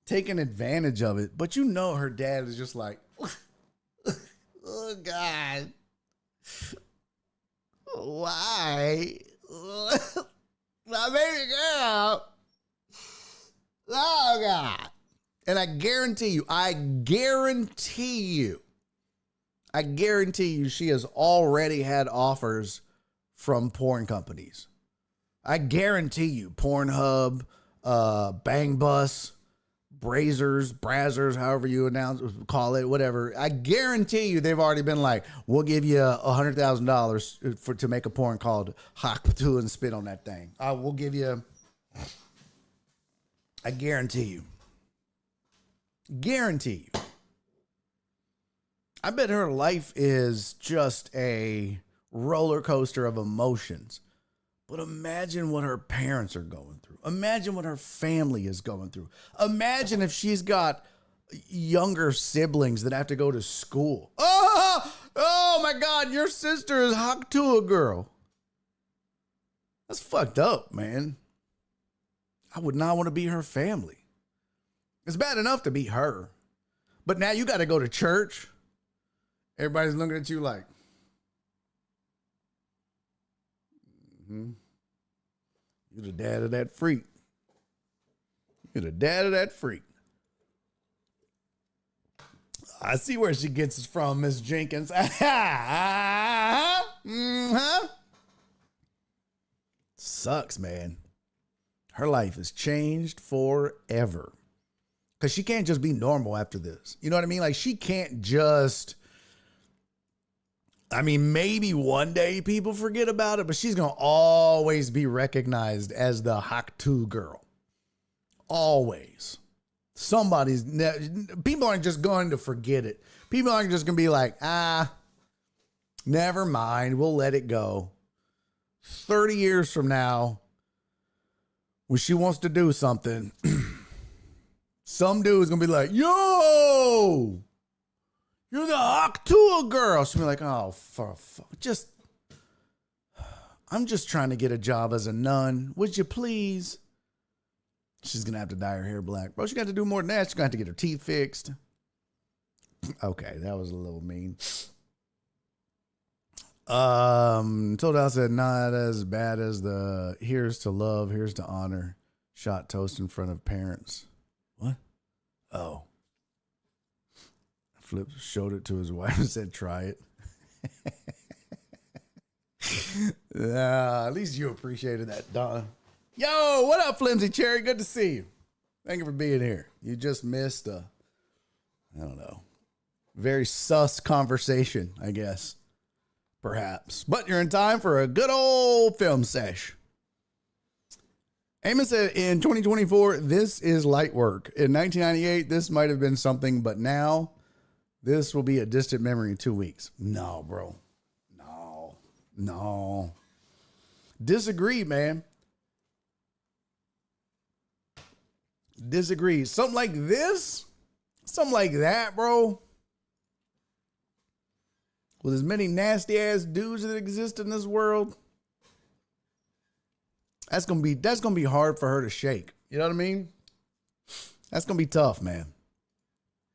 S2: taking advantage of it. But you know, her dad is just like, oh, God. Why? My baby girl. Oh, God. And I guarantee you she has already had offers from porn companies. I guarantee you, Pornhub, Bang Bus, Brazzers, however you call it, whatever. I guarantee you they've already been like, we'll give you $100,000 to make a porn called Hauk Tuah and spit on that thing. We'll give you, I guarantee you. Guarantee you. I bet her life is just a roller coaster of emotions. But imagine what her parents are going through. Imagine what her family is going through. Imagine if she's got younger siblings that have to go to school. Oh my God, your sister is Hauk Tuah girl. That's fucked up, man. I would not want to be her family. It's bad enough to be her. But now you got to go to church. Everybody's looking at you like, you're the dad of that freak. You're the dad of that freak. I see where she gets it from, Miss Jenkins. Sucks, man. Her life has changed forever. Because she can't just be normal after this. You know what I mean? Like, she can't just, I mean, maybe one day people forget about it, but she's going to always be recognized as the Hauk Tuah girl. Always. People aren't just going to forget it. People aren't just going to be like, never mind, we'll let it go. 30 years from now, when she wants to do something, some dude is going to be like, yo, you're the Hauk Tuah girl. She'll be like, oh, I'm just trying to get a job as a nun. Would you please? She's going to have to dye her hair black. Bro, she got to do more than that. She's going to have to get her teeth fixed. Okay, that was a little mean. Toadal said, not as bad as the here's to love, here's to honor, shot toast in front of parents. What? Oh. Flip showed it to his wife and said, try it. At least you appreciated that, Donna. Yo, what up, Flimsy Cherry? Good to see you. Thank you for being here. You just missed I don't know, very sus conversation, I guess. Perhaps. But you're in time for a good old film sesh. Amos said, in 2024, this is light work. In 1998, this might have been something, but now this will be a distant memory in 2 weeks. No, bro. No. Disagree, man. Disagree. Something like this, something like that, bro. With as many nasty ass dudes that exist in this world, that's gonna be hard for her to shake. You know what I mean? That's gonna be tough, man.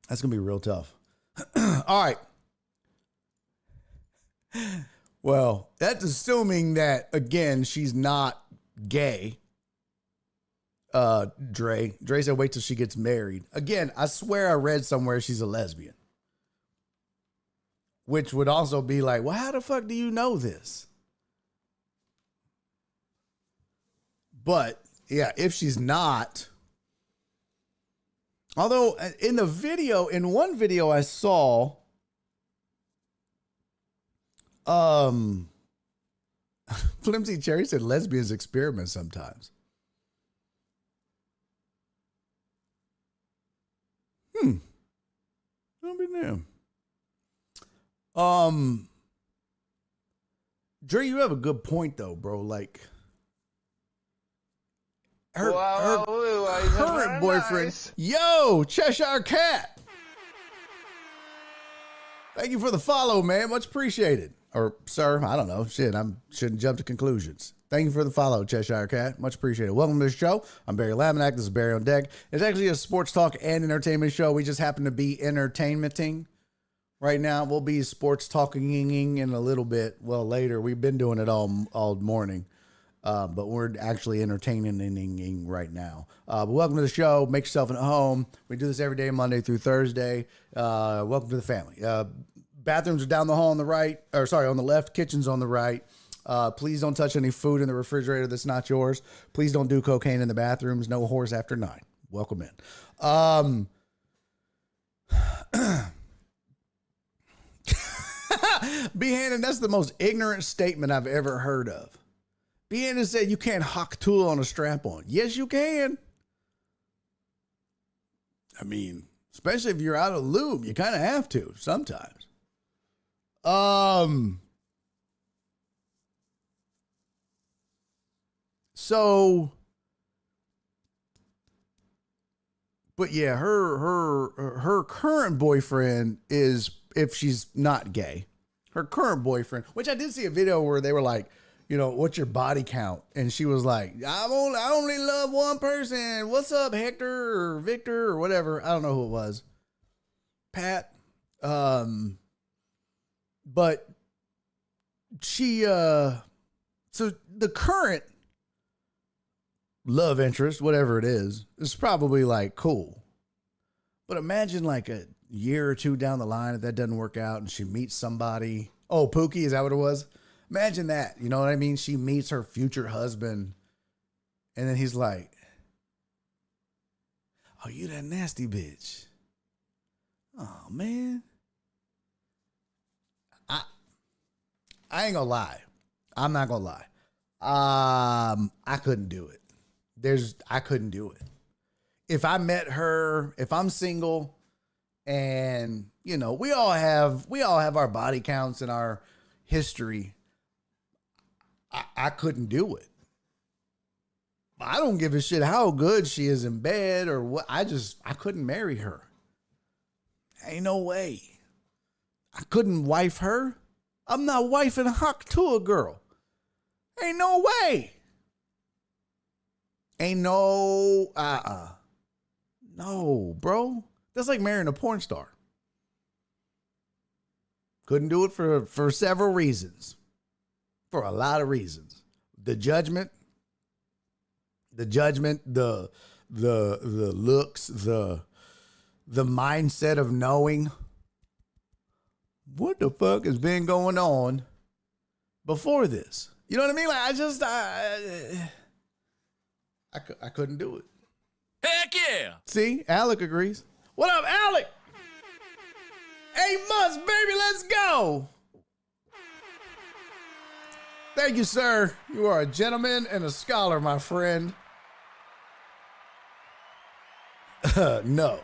S2: That's gonna be real tough. All right. Well, that's assuming that, again, she's not gay. Dre said wait till she gets married. Again, I swear I read somewhere she's a lesbian. Which would also be like, well, how the fuck do you know this? But yeah, if she's not, although in one video I saw, Flimsy Cherry said lesbians experiment sometimes. Don't be damn. Dre, you have a good point though, bro. Like her current boyfriend. Nice. Yo, Cheshire Cat. Thank you for the follow, man. Much appreciated. Or sir, I don't know. Shit, I shouldn't jump to conclusions. Thank you for the follow, Cheshire Cat. Much appreciated. Welcome to the show. I'm Barry Laminack. This is Barry on Deck. It's actually a sports talk and entertainment show. We just happen to be entertainmenting right now. We'll be sports talking in a little bit. Well, later. We've been doing it all morning. But we're actually entertaining right now. But welcome to the show. Make yourself at home. We do this every day, Monday through Thursday. Welcome to the family. Bathrooms are down the hall on the right, on the left. Kitchen's on the right. Please don't touch any food in the refrigerator that's not yours. Please don't do cocaine in the bathrooms. No whores after 9. Welcome in. B. Hannon, that's the most ignorant statement I've ever heard of. B. Hannon said you can't Hauk Tuah on a strap-on. Yes, you can. I mean, especially if you're out of lube, you kind of have to sometimes. So, but yeah, her current boyfriend is, if she's not gay, her current boyfriend, which I did see a video where they were like, you know, what's your body count? And she was like, I only love one person. What's up, Hector or Victor or whatever? I don't know who it was. Pat. But she, so the current love interest, whatever it is probably like cool. But imagine like a year or two down the line, if that doesn't work out and she meets somebody. Oh, Pookie, is that what it was? Imagine that. You know what I mean? She meets her future husband and then he's like, oh, you that nasty bitch. Oh, man. I ain't gonna lie. I'm not gonna lie. I couldn't do it. I couldn't do it. If I met her, if I'm single and, you know, we all have our body counts and our history. I couldn't do it. I don't give a shit how good she is in bed or what. I couldn't marry her. Ain't no way. I couldn't wife her. I'm not wifing a Hauk Tuah girl. Ain't no way. Ain't no, no, bro. That's like marrying a porn star. Couldn't do it for several reasons. For a lot of reasons. The judgment, the looks, the mindset of knowing what the fuck has been going on before this. You know what I mean? Like I couldn't do it.
S6: Heck yeah.
S2: See, Alec agrees. What up, Alec? 8 months, baby, let's go. Thank you, sir. You are a gentleman and a scholar, my friend. No.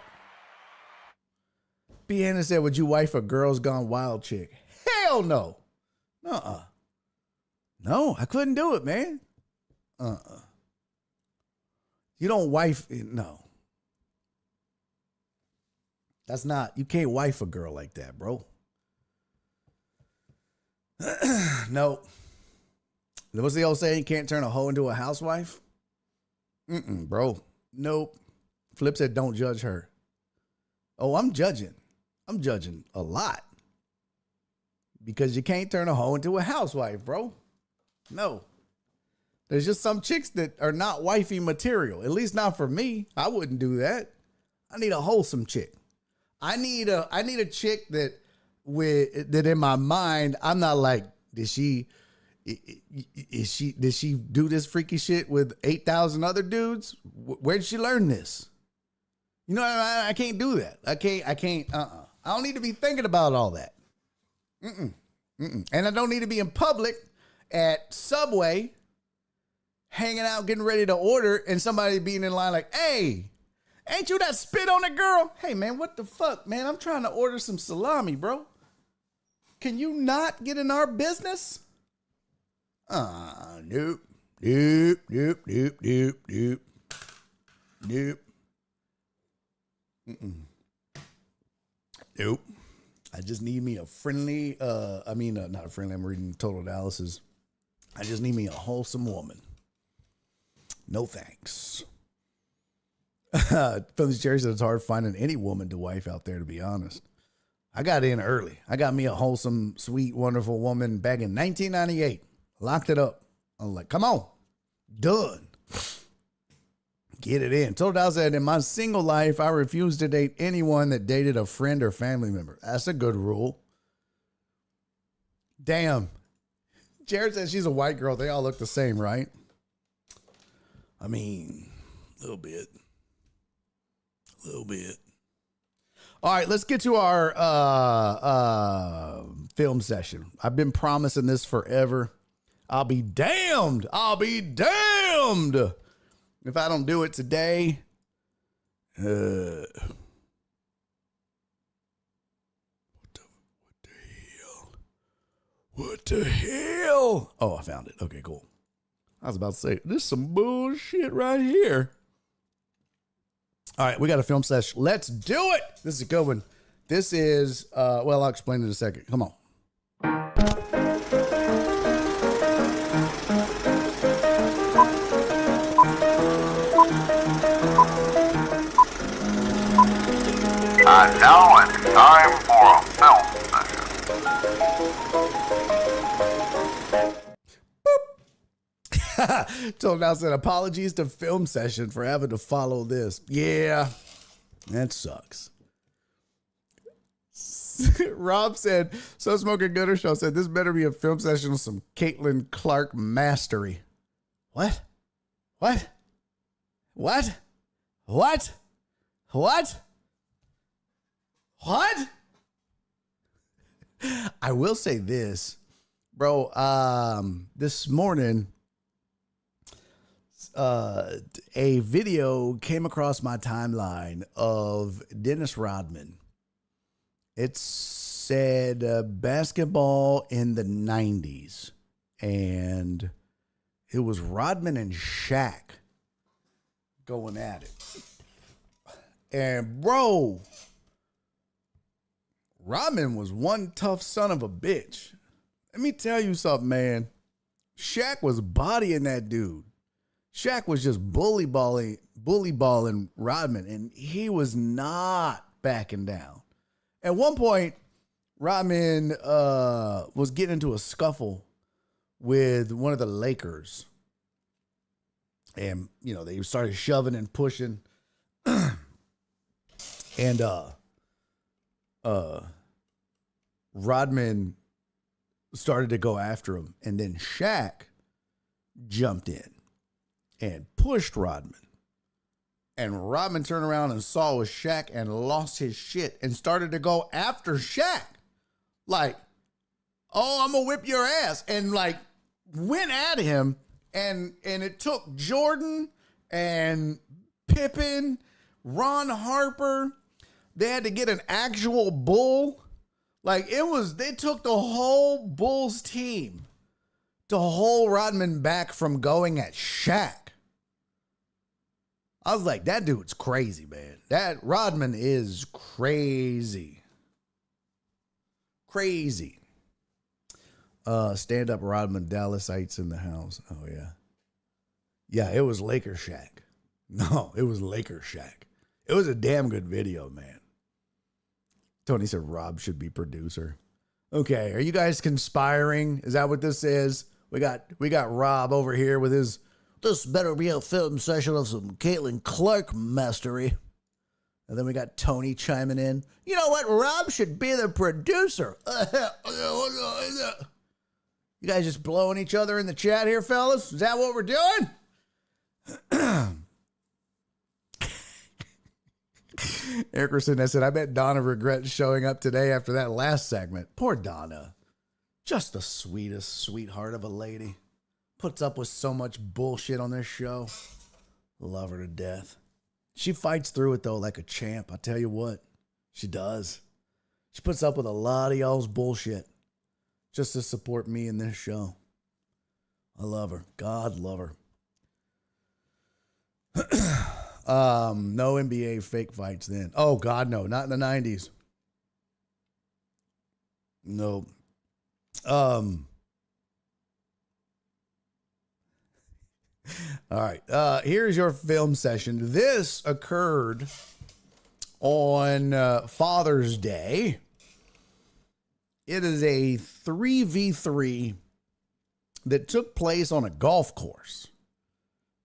S2: B. Hannon said, would you wife a Girls Gone Wild chick? Hell no. No, I couldn't do it, man. You don't wife, no. That's not, you can't wife a girl like that, bro. No. What's the old saying? You can't turn a hoe into a housewife? Bro. Nope. Flip said, don't judge her. Oh, I'm judging. I'm judging a lot. because you can't turn a hoe into a housewife, bro. No. There's just some chicks that are not wifey material. At least not for me. I wouldn't do that. I need a wholesome chick. I need a chick that in my mind, I'm not like, did she do this freaky shit with 8,000 other dudes? Where'd she learn this? You know, I can't do that. I can't. I don't need to be thinking about all that. And I don't need to be in public at Subway, hanging out, getting ready to order, and somebody being in line like, hey, ain't you that spit on it girl? Hey, man, what the fuck, man? I'm trying to order some salami, bro. Can you not get in our business? Nope. Nope. I just need me a friendly, not a friendly, I'm reading Total Analysis. I just need me a wholesome woman. No thanks. Phillies Jerry said it's hard finding any woman to wife out there, to be honest. I got in early. I got me a wholesome, sweet, wonderful woman back in 1998. Locked it up. I was like, come on. Done. Get it in. Told I said, in my single life, I refuse to date anyone that dated a friend or family member. That's a good rule. Damn. Jared says she's a white girl. They all look the same, right? I mean, a little bit. A little bit. All right, let's get to our film session. I've been promising this forever. I'll be damned. I'll be damned if I don't do it today. What the hell? Oh, I found it. Okay, cool. I was about to say, this is some bullshit right here. All right, we got a film session. Let's do it. This is a good one. This is, I'll explain it in a second. Come on.
S6: And now it's time for a film session.
S2: Told now said apologies to film session for having to follow this. Yeah, that sucks. Rob said, So Smoking Gooder Show said, this better be a film session with some Caitlin Clark mastery. What? What? What? What? What? What? I will say this, bro. This morning, a video came across my timeline of Dennis Rodman. It said basketball in the 90s, and it was Rodman and Shaq going at it. And bro, Rodman was one tough son of a bitch. Let me tell you something, man. Shaq was bodying that dude. Shaq was just bully balling Rodman, and he was not backing down. At one point, Rodman was getting into a scuffle with one of the Lakers. And, you know, they started shoving and pushing. And Rodman started to go after him. And then Shaq jumped in and pushed Rodman. And Rodman turned around and saw it was Shaq and lost his shit and started to go after Shaq. Like, oh, I'm going to whip your ass. And like went at him. And it took Jordan and Pippen, Ron Harper. They had to get an actual bull. Like they took the whole Bulls team to hold Rodman back from going at Shaq. I was like, that dude's crazy, man. That Rodman is crazy. Crazy. Stand up Rodman Dallasites in the house. Oh, yeah. Yeah, it was Laker Shaq. No, it was Laker Shaq. It was a damn good video, man. Tony said Rob should be producer. Okay, are you guys conspiring? Is that what this is? We got Rob over here with his, this better be a film session of some Caitlin Clark mastery. And then we got Tony chiming in. You know what? Rob should be the producer. You guys just blowing each other in the chat here, fellas? Is that what we're doing? Erkerson, I said, I bet Donna regrets showing up today after that last segment. Poor Donna. Just the sweetest sweetheart of a lady. Puts up with so much bullshit on this show. Love her to death. She fights through it, though, like a champ. I tell you what, she does. She puts up with a lot of y'all's bullshit just to support me in this show. I love her. God love her. No NBA fake fights then. Oh, God, no. Not in the 90s. No. All right. Here's your film session. This occurred on Father's Day. It is a 3v3 that took place on a golf course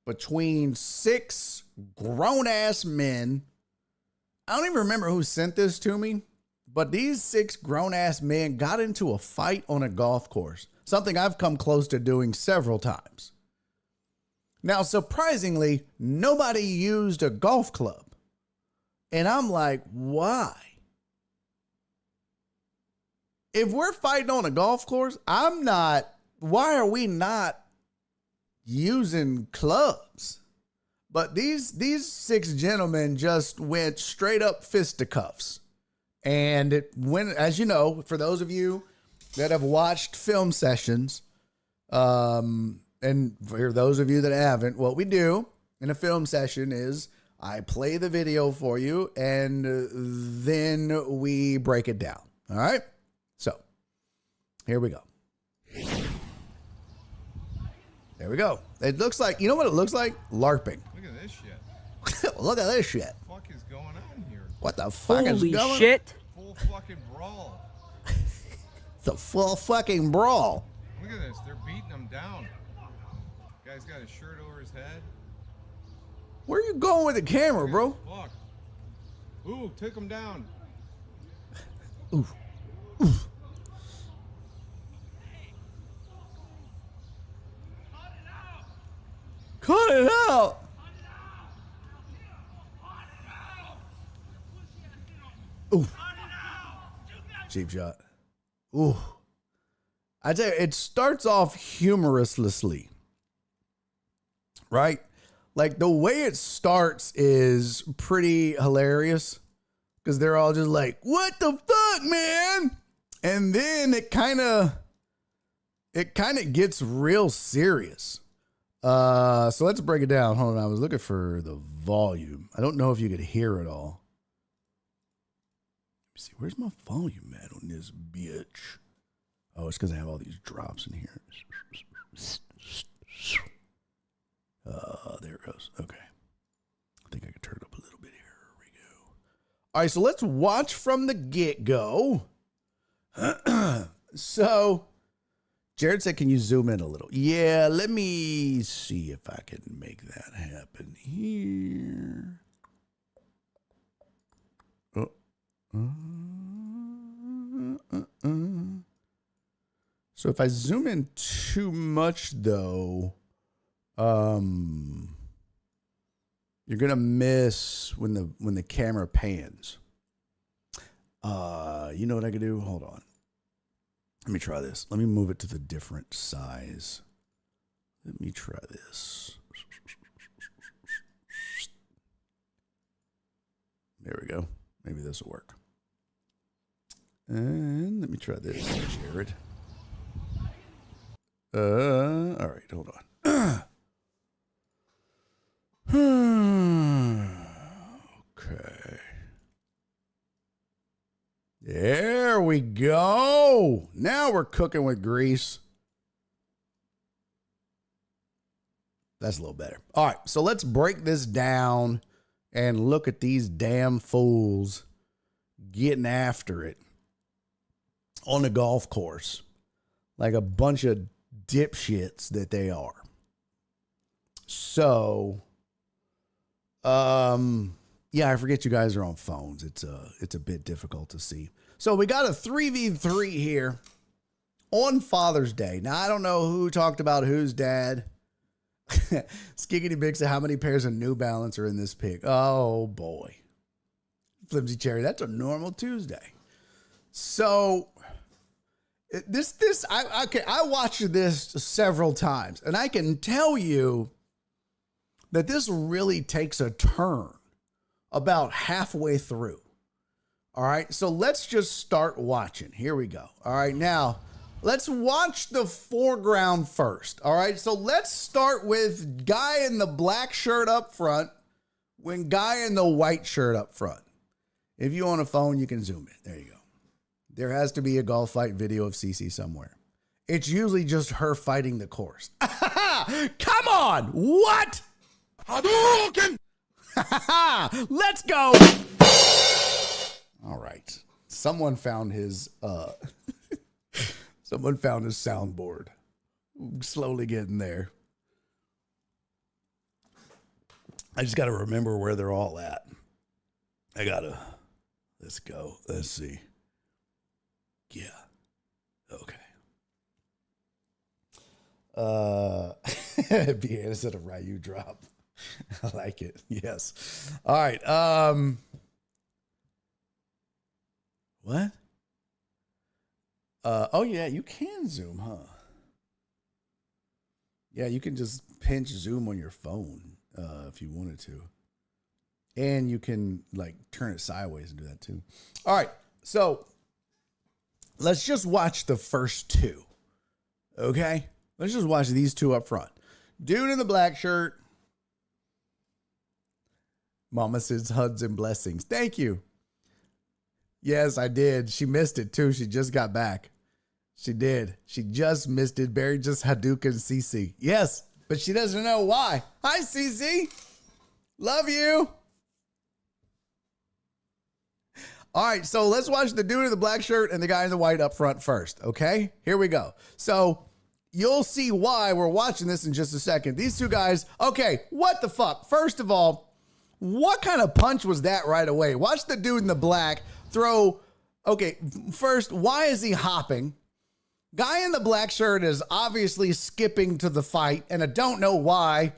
S2: between 6 grown-ass men. I don't even remember who sent this to me, but these 6 grown-ass men got into a fight on a golf course, something I've come close to doing several times. Now, surprisingly, nobody used a golf club. And I'm like, why? If we're fighting on a golf course, why are we not using clubs? But these 6 gentlemen just went straight up fisticuffs. And it went, as you know, for those of you that have watched film sessions, and for those of you that haven't, what we do in a film session is I play the video for you and then we break it down. All right? So, here we go. There we go. It looks like, you know what it looks like? LARPing.
S7: Look at this shit.
S2: Look at this shit.
S7: What the fuck is going on here?
S2: What the fuck is
S8: Holy
S2: going on?
S8: shit.
S7: Full fucking brawl.
S2: It's a full fucking brawl.
S7: Look at this. They're beating him down. Guy's got his shirt over his head.
S2: Where are you going with the camera, bro?
S7: Fuck. Ooh, took him down.
S2: Ooh. Ooh. Cut it out. Ooh. Cheap shot. Ooh. I tell you, it starts off humorously, right? Like the way it starts is pretty hilarious because they're all just like, what the fuck, man? And then it kind of gets real serious. So let's break it down. Hold on. I was looking for the volume. I don't know if you could hear it all. Let me see. Where's my volume at on this bitch? Oh, it's because I have all these drops in here. There it goes. Okay. I think I can turn it up a little bit here. Here we go. All right. So let's watch from the get-go. So Jared said, can you zoom in a little? Yeah, let me see if I can make that happen here. So if I zoom in too much, though, you're gonna miss when the camera pans. You know what I could do? Hold on. Let me try this. Let me move it to the different size. Let me try this. There we go. Maybe this will work. And let me try this, Jared. All right, hold on. Okay. There we go. Now we're cooking with grease. That's a little better. All right, so let's break this down and look at these damn fools getting after it. on the golf course like a bunch of dipshits that they are. So, yeah, I forget you guys are on phones. It's a bit difficult to see. So we got a 3v3 here on Father's Day. Now, I don't know who talked about whose dad. Skiggity Big said, how many pairs of New Balance are in this pic? Oh, boy. Flimsy Cherry, that's a normal Tuesday. So, I watched this several times, and I can tell you that this really takes a turn about halfway through. All right, so let's just start watching. Here we go. All right, now let's watch the foreground first. All right, so let's start with guy in the black shirt up front, when guy in the white shirt up front. If you on a phone, you can zoom in. There you go. There has to be a golf fight video of Cece somewhere. It's usually just her fighting the course. Come on, what? Hadouken! Let's go. All right. Someone found his soundboard. Slowly getting there. I just got to remember where they're all at. Let's go. Let's see. Yeah. Okay. Deanna said a Ryu drop. I like it. Yes. All right. What? Oh yeah, you can zoom, huh? Yeah, you can just pinch zoom on your phone if you wanted to. And you can like turn it sideways and do that too. All right. So let's just watch the first two. Okay? Let's just watch these two up front. Dude in the black shirt. Mama says hugs and blessings. Thank you. Yes, I did. She missed it too. She just got back. She did. She just missed it. Barry just Hadouken CC. Yes, but she doesn't know why. Hi, CC. Love you. All right, so let's watch the dude in the black shirt and the guy in the white up front first, okay? Here we go. So you'll see why we're watching this in just a second. These two guys, okay, what the fuck? First of all, what kind of punch was that right away? Watch the dude in the black throw. Okay, first, why is he hopping? Guy in the black shirt is obviously skipping to the fight, and I don't know why.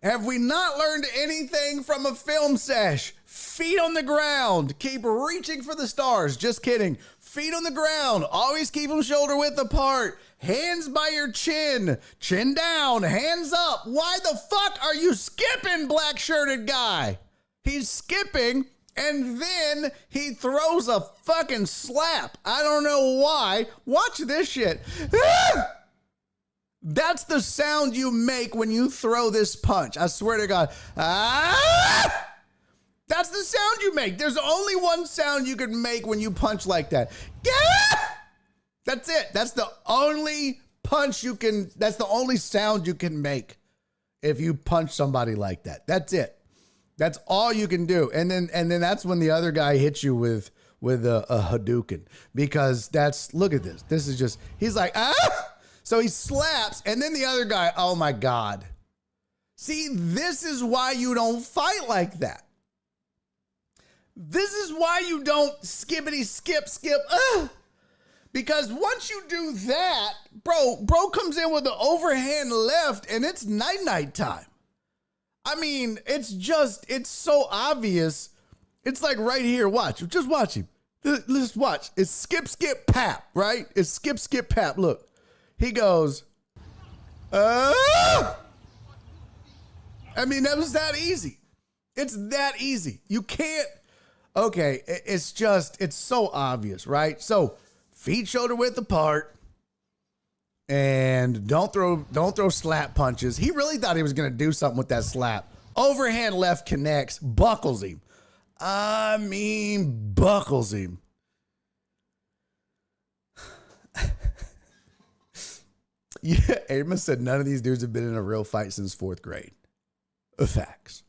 S2: Have we not learned anything from a film sesh? Feet on the ground. Keep reaching for the stars. Just kidding. Feet on the ground. Always keep them shoulder width apart. Hands by your chin. Chin down. Hands up. Why the fuck are you skipping, black shirted guy? He's skipping, and then he throws a fucking slap. I don't know why. Watch this shit. That's the sound you make when you throw this punch. I swear to God. Ah! That's the sound you make. There's only one sound you can make when you punch like that. That's it. That's the only punch you can, that's the only sound you can make if you punch somebody like that. That's it. That's all you can do. And then that's when the other guy hits you with a Hadouken, because that's, look at this. This is just, he's like, ah! So he slaps, and then the other guy, oh my God. See, this is why you don't fight like that. This is why you don't skippity skip. Because once you do that, bro comes in with the overhand left, and it's night time. I mean, it's so obvious. It's like right here. Watch. Just watch him. Let's watch. It's skip, pap, right? It's skip, pap. Look. He goes, I mean, that was that easy. It's that easy. You can't. Okay. It's so obvious, right? So feet shoulder width apart, and don't throw slap punches. He really thought he was going to do something with that slap. Overhand left connects, buckles him. Buckles him. Yeah, Amos said none of these dudes have been in a real fight since 4th grade. Facts.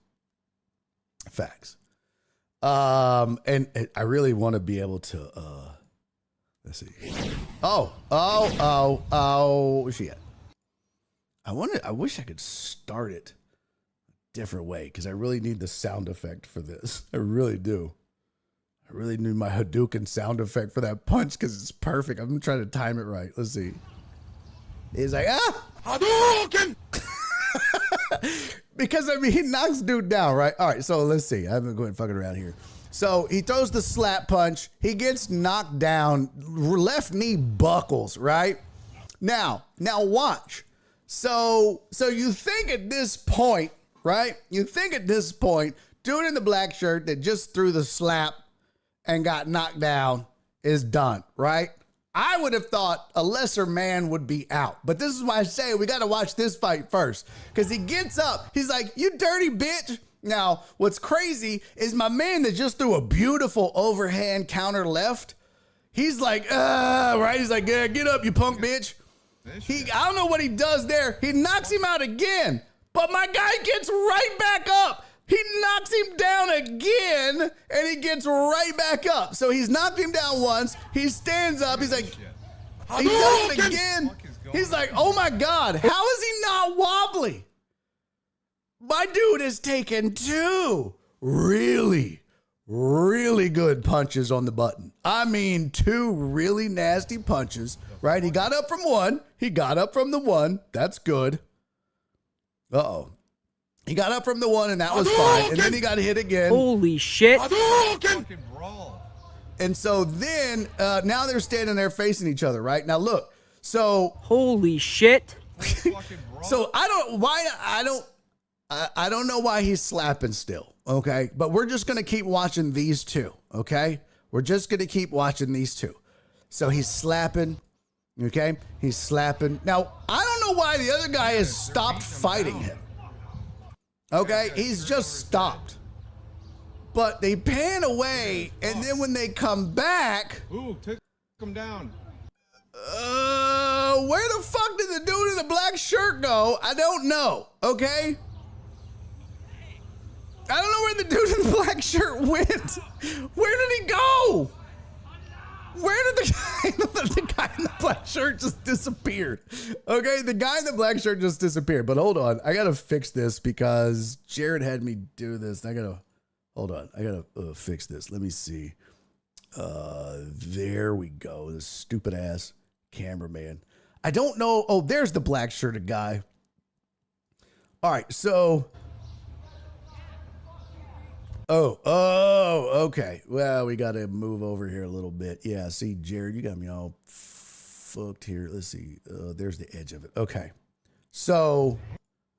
S2: And I really want to be able to, let's see. Where's she at? I wish I could start it a different way because I really need the sound effect for this. I really do. I really need my Hadouken sound effect for that punch because it's perfect. I'm trying to time it right. Let's see. He's like, Hadouken! Because, I mean, he knocks dude down, right? All right, so let's see. I'm going fucking around here. So he throws the slap punch. He gets knocked down. Left knee buckles, right? Now watch. So you think at this point, right? You think at this point, dude in the black shirt that just threw the slap and got knocked down is done, right? I would have thought a lesser man would be out. But this is why I say we got to watch this fight first. Because he gets up. He's like, you dirty bitch. Now, what's crazy is my man that just threw a beautiful overhand counter left. He's like, right? He's like, yeah, get up, you punk bitch. I don't know what he does there. He knocks him out again. But my guy gets right back up. He knocks him down again, and he gets right back up. So he's knocked him down once. He stands up. He's like, he does it again. He's like, oh my God, how is he not wobbly? My dude has taken 2 really, really good punches on the button. I mean, 2 really nasty punches, right? He got up from 1. He got up from the 1. That's good. Uh-oh. He got up from the 1, and that was fine. And then he got hit again.
S8: Holy shit.
S2: And so then, now they're standing there facing each other, right? Now, look. So.
S8: Holy shit.
S2: So, I don't know why he's slapping still, okay? But we're just going to keep watching these 2, okay? We're just going to keep watching these 2. So, he's slapping, okay? He's slapping. Now, I don't know why the other guy has stopped fighting him. Okay, he's just stopped. But they pan away, and then when they come back...
S7: Ooh, took him down.
S2: Where the fuck did the dude in the black shirt go? I don't know, okay? I don't know where the dude in the black shirt went. Where did he go? Where did the guy in the black shirt just disappeared? Okay, the guy in the black shirt just disappeared. But hold on, I gotta fix this because Jared had me do this. I gotta fix this. Let me see. There we go. This stupid ass cameraman. I don't know. Oh, there's the black shirted guy. All right, so. Oh, okay. Well, we got to move over here a little bit. Yeah, see, Jared, you got me all fucked here. Let's see. There's the edge of it. Okay. So.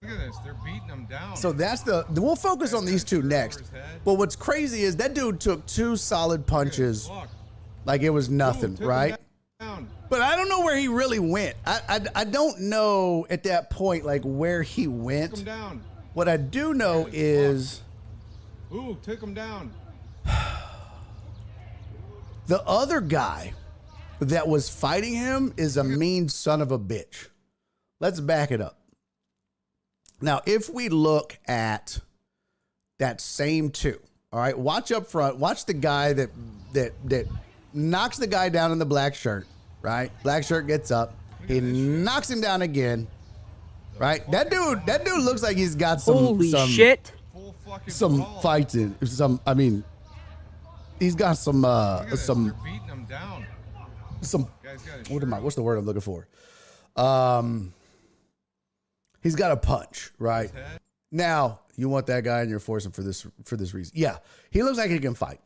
S7: Look at this. They're beating them down.
S2: So we'll focus on these 2 next. But what's crazy is that dude took 2 solid punches like it was nothing, right? But I don't know where he really went. I don't know at that point, like, where he went. What I do know is...
S7: Ooh, took him down.
S2: The other guy that was fighting him is a mean son of a bitch. Let's back it up. Now, if we look at that same 2, all right, watch up front. Watch the guy that knocks the guy down in the black shirt, right? Black shirt gets up. He knocks him down again, right? That dude looks like he's got some...
S8: Holy shit.
S2: Some fights in I mean, he's got some
S7: beating them down.
S2: What's the word I'm looking for? He's got a punch, right? Now, you want that guy and you're forcing for this reason. Yeah, he looks like he can fight.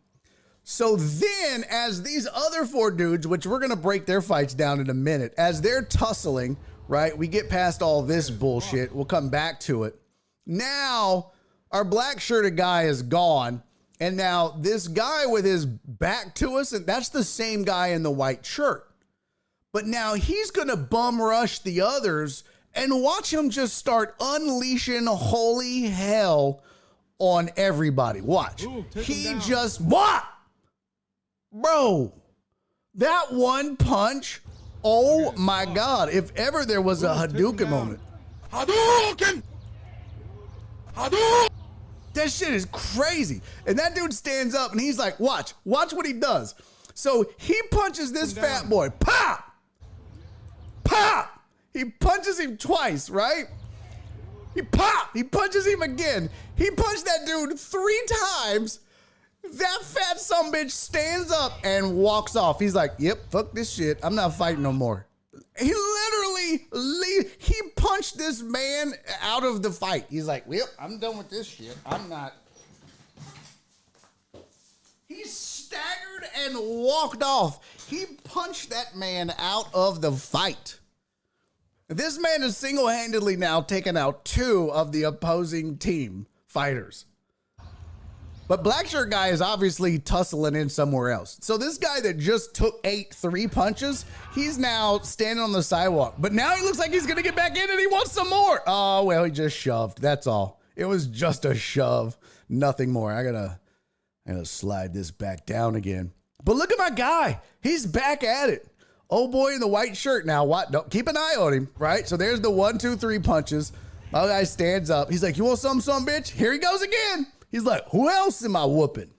S2: So then, as these other 4 dudes, which we're going to break their fights down in a minute, as they're tussling, right? We get past all this bullshit. We'll come back to it. Now, our black shirted guy is gone. And now this guy with his back to us, and that's the same guy in the white shirt. But now he's going to bum rush the others and watch him just start unleashing holy hell on everybody. Watch.
S7: Ooh,
S2: What? Bro, that one punch. Oh my God. If ever there was a Hadouken moment. Hadouken! That shit is crazy. And that dude stands up and he's like, watch what he does. So he punches this fat boy. Pop! He punches him twice, right? He punches him again. He punched that dude 3 times. That fat sumbitch stands up and walks off. He's like, yep, fuck this shit. I'm not fighting no more. He literally, he punched this man out of the fight. He's like, well, I'm done with this shit. I'm not. He staggered and walked off. He punched that man out of the fight. This man is single-handedly now taken out 2 of the opposing team fighters. But black shirt guy is obviously tussling in somewhere else. So this guy that just took 3 punches, he's now standing on the sidewalk. But now he looks like he's going to get back in and he wants some more. Oh, well, he just shoved. That's all. It was just a shove. Nothing more. I gotta slide this back down again. But look at my guy. He's back at it. Oh boy in the white shirt now. What? Don't keep an eye on him, right? So there's the 1, 2, 3 punches. My guy stands up. He's like, you want some bitch? Here he goes again. He's like, who else am I whooping?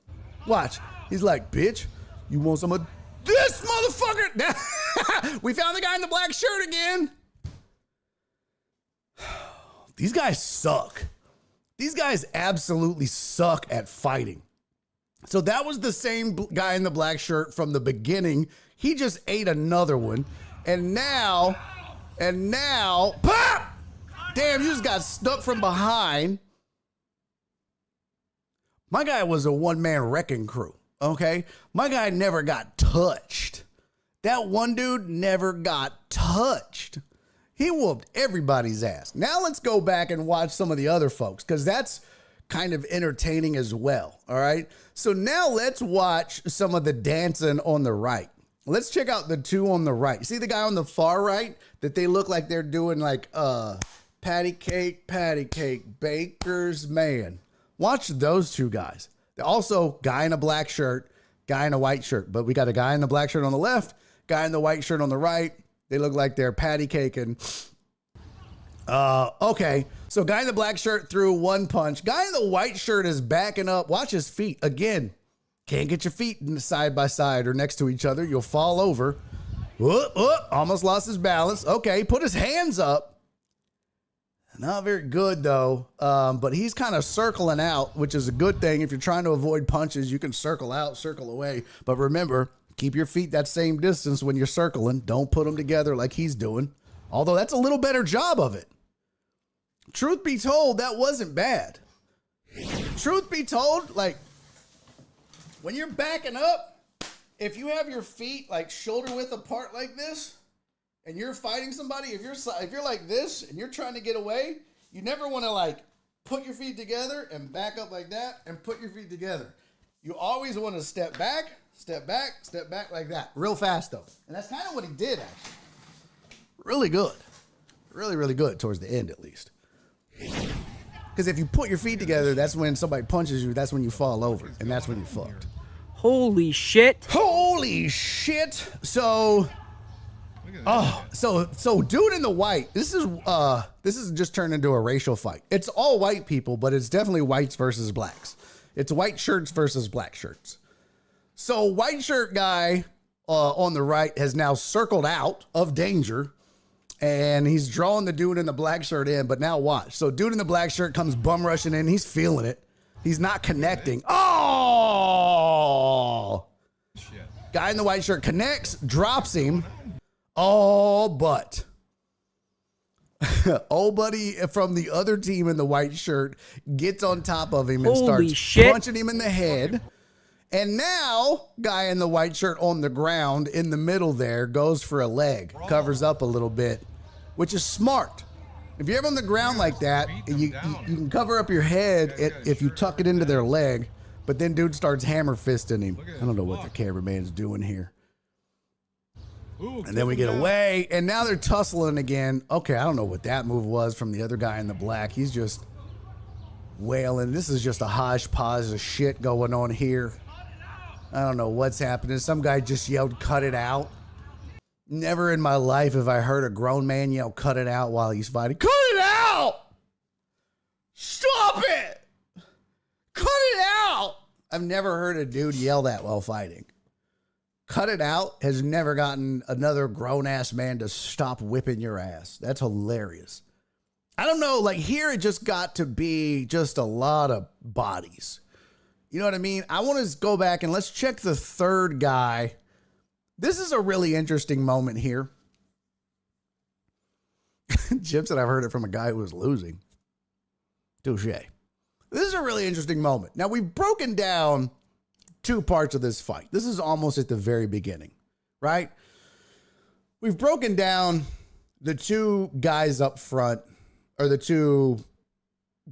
S2: Watch. He's like, bitch, you want some of this motherfucker? We found the guy in the black shirt again. These guys suck. These guys absolutely suck at fighting. So that was the same guy in the black shirt from the beginning. He just ate another one. And now, pop! Damn, you just got stuck from behind. My guy was a one-man wrecking crew, okay? My guy never got touched. That one dude never got touched. He whooped everybody's ass. Now let's go back and watch some of the other folks, because that's kind of entertaining as well, all right? So now let's watch some of the dancing on the right. Let's check out the 2 on the right. See the guy on the far right that they look like they're doing like patty cake, baker's man. Watch those 2 guys. Also, guy in a black shirt, guy in a white shirt. But we got a guy in the black shirt on the left, guy in the white shirt on the right. They look like they're patty caking. Okay, so guy in the black shirt threw 1 punch. Guy in the white shirt is backing up. Watch his feet. Again, can't get your feet side by side or next to each other. You'll fall over. Almost lost his balance. Okay, put his hands up. Not very good, though, but he's kind of circling out, which is a good thing. If you're trying to avoid punches, you can circle out, circle away. But remember, keep your feet that same distance when you're circling. Don't put them together like he's doing, although that's a little better job of it. Truth be told, that wasn't bad. Truth be told, like, when you're backing up, if you have your feet like shoulder width apart like this, and you're fighting somebody, if you're like this and you're trying to get away, you never want to like put your feet together and back up like that and put your feet together. You always want to step back like that. Real fast though. And that's kind of what he did actually. Really good. Really, really good towards the end at least. Because if you put your feet together, that's when somebody punches you, that's when you fall over, and that's when you're fucked.
S8: Holy shit.
S2: Holy shit. So dude in the white, this is just turned into a racial fight. It's all white people, but it's definitely whites versus blacks. It's white shirts versus black shirts. So white shirt guy on the right has now circled out of danger, and he's drawing the dude in the black shirt in, but now watch. So dude in the black shirt comes bum rushing in. He's feeling it. He's not connecting. Oh! Shit. Guy in the white shirt connects, drops him. Oh, but old buddy from the other team in the white shirt gets on top of him and starts punching him in the head. And now, guy in the white shirt on the ground in the middle there goes for a leg, covers up a little bit, which is smart. If you're ever on the ground like that, you can cover up your head if you tuck it into their leg, but then dude starts hammer fisting him. I don't know what the cameraman's doing here. And then we get away, and now they're tussling again. Okay, I don't know what that move was from the other guy in the black. He's just wailing. This is just a hodgepodge of shit going on here. I don't know what's happening. Some guy just yelled, "Cut it out." Never in my life have I heard a grown man yell, "Cut it out," while he's fighting. Cut it out! Stop it! Cut it out! I've never heard a dude yell that while fighting. cut it out has never gotten another grown-ass man to stop whipping your ass. That's hilarious. I don't know, like here it just got to be just a lot of bodies. You know what I mean? I want to go back and let's check the third guy. This is a really interesting moment here. Jim said I've heard it from a guy who was losing. Touche. This is a really interesting moment. Now, we've broken down two parts of this fight. This is almost at the very beginning, right? We've broken down the two guys up front, or the two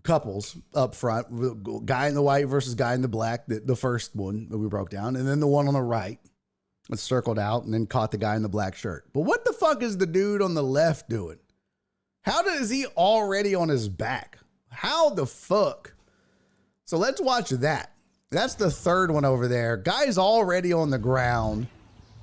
S2: couples up front, guy in the white versus guy in the black, the first one that we broke down, and then the one on the right that's circled out and then caught the guy in the black shirt. But what the fuck is the dude on the left doing? How is he already on his back? How the fuck? So let's watch that. That's the third one over there. Guy's already on the ground.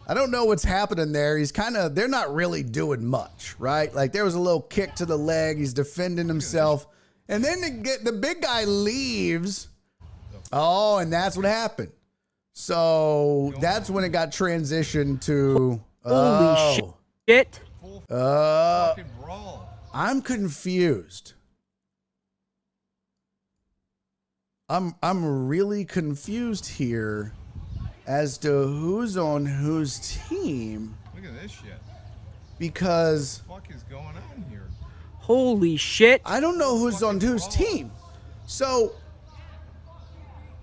S2: I don't know what's happening there. He's they're not really doing much, right? Like there was a little kick to the leg. He's defending himself. And then the big guy leaves. Oh, and that's what happened. So that's when it got transitioned to.
S8: Holy shit.
S7: Fucking brawl.
S2: I'm confused. I'm really confused here as to who's on whose team.
S7: Look at this shit.
S2: Because
S7: What the fuck is going on here?
S8: Holy shit.
S2: I don't know who's on whose team. So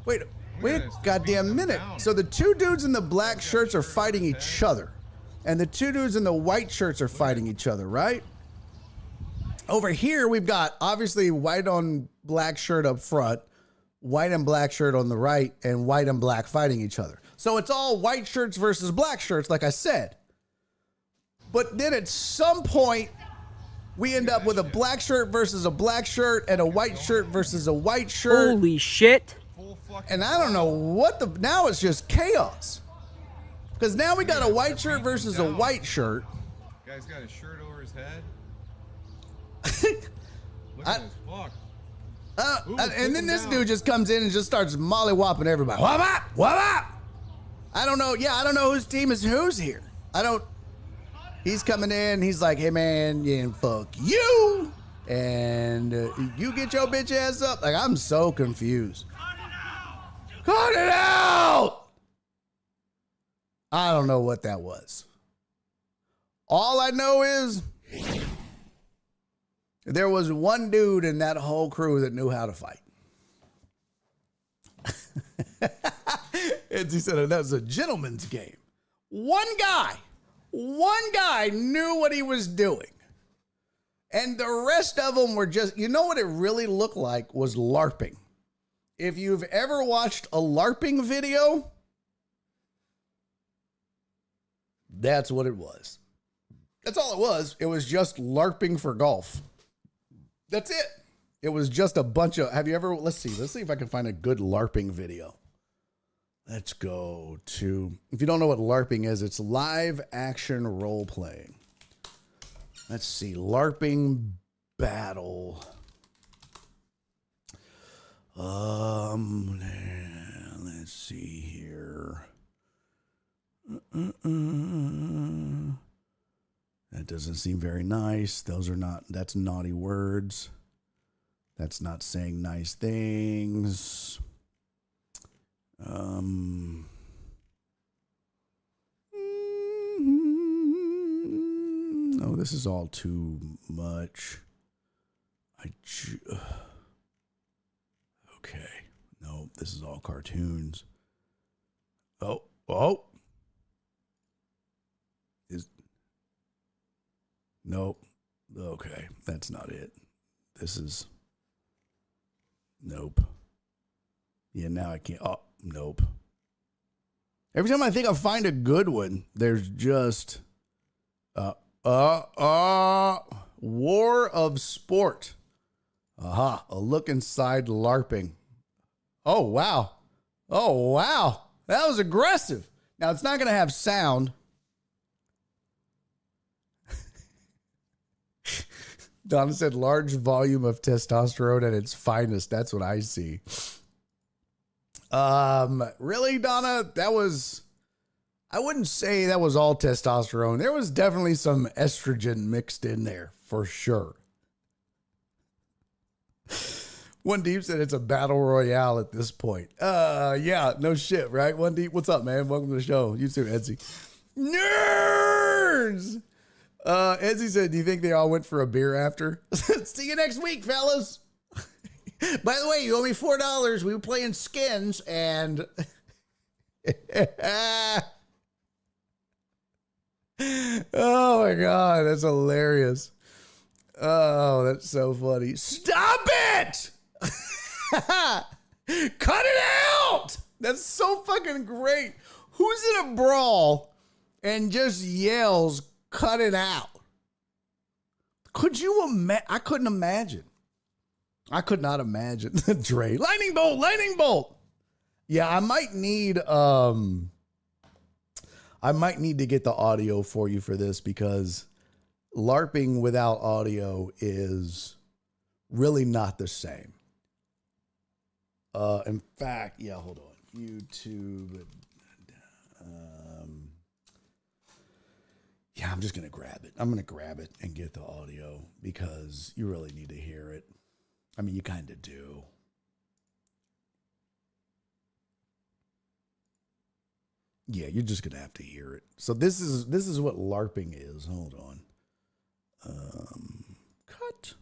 S2: wait a goddamn minute. So the two dudes in the black shirts are fighting each other. And the two dudes in the white shirts are fighting each other, right? Over here, we've got obviously white on black shirt up front, white and black shirt on the right, and white and black fighting each other. So it's all white shirts versus black shirts, like I said. But then at some point, we end up with a black shirt versus a black shirt and a white shirt versus a white shirt.
S8: Holy shit.
S2: And I don't know what now it's just chaos. Because now we got a white shirt versus a white shirt.
S7: Guy's got his shirt over his head. Look at this fuck.
S2: And then this dude just comes in and just starts mollywopping everybody. What up? What up? I don't know. Yeah, I don't know whose team is whose here. He's coming in. He's like, hey, man, yeah, fuck you. And you get your bitch ass up. Like, I'm so confused. Cut it out. I don't know what that was. All I know is there was one dude in that whole crew that knew how to fight. As he said, that was a gentleman's game. One guy knew what he was doing. And the rest of them were just, you know what it really looked like was Larping. If you've ever watched a Larping video, that's what it was. That's all it was. It was just Larping for golf. That's it. It was just a bunch of, let's see if I can find a good Larping video. Let's go to, if you don't know what Larping is, it's live action role playing. Let's see, Larping battle. Let's see here. That doesn't seem very nice. That's naughty words. That's not saying nice things. No, this is all too much. Okay. No, this is all cartoons. Oh. Nope. Okay, that's not it. This is. Nope. Yeah, now I can't. Oh, nope. Every time I think I find a good one, there's just. War of Sport. Aha, a look inside Larping. Oh, wow. That was aggressive. Now, it's not going to have sound. Donna said large volume of testosterone at its finest. That's what I see. Really, Donna? That was... I wouldn't say that was all testosterone. There was definitely some estrogen mixed in there for sure. One Deep said it's a battle royale at this point. Yeah, no shit, right? One Deep, what's up, man? Welcome to the show. You too, Edsy. Nerds! Edsy said, do you think they all went for a beer after? See you next week, fellas. By the way, you owe me $4. We were playing skins and... Oh my God, that's hilarious. Oh, that's so funny. Stop it! Cut it out! That's so fucking great. Who's in a brawl and just yells, cut it out? Could you imagine? I couldn't imagine. I could not imagine. Dre, lightning bolt, lightning bolt. Yeah, I might need to get the audio for you for this because LARPing without audio is really not the same. In fact, yeah, hold on. YouTube. Yeah, I'm just going to grab it. I'm going to grab it and get the audio because you really need to hear it. I mean, you kind of do. Yeah, you're just going to have to hear it. So this is what LARPing is. Hold on. Cut.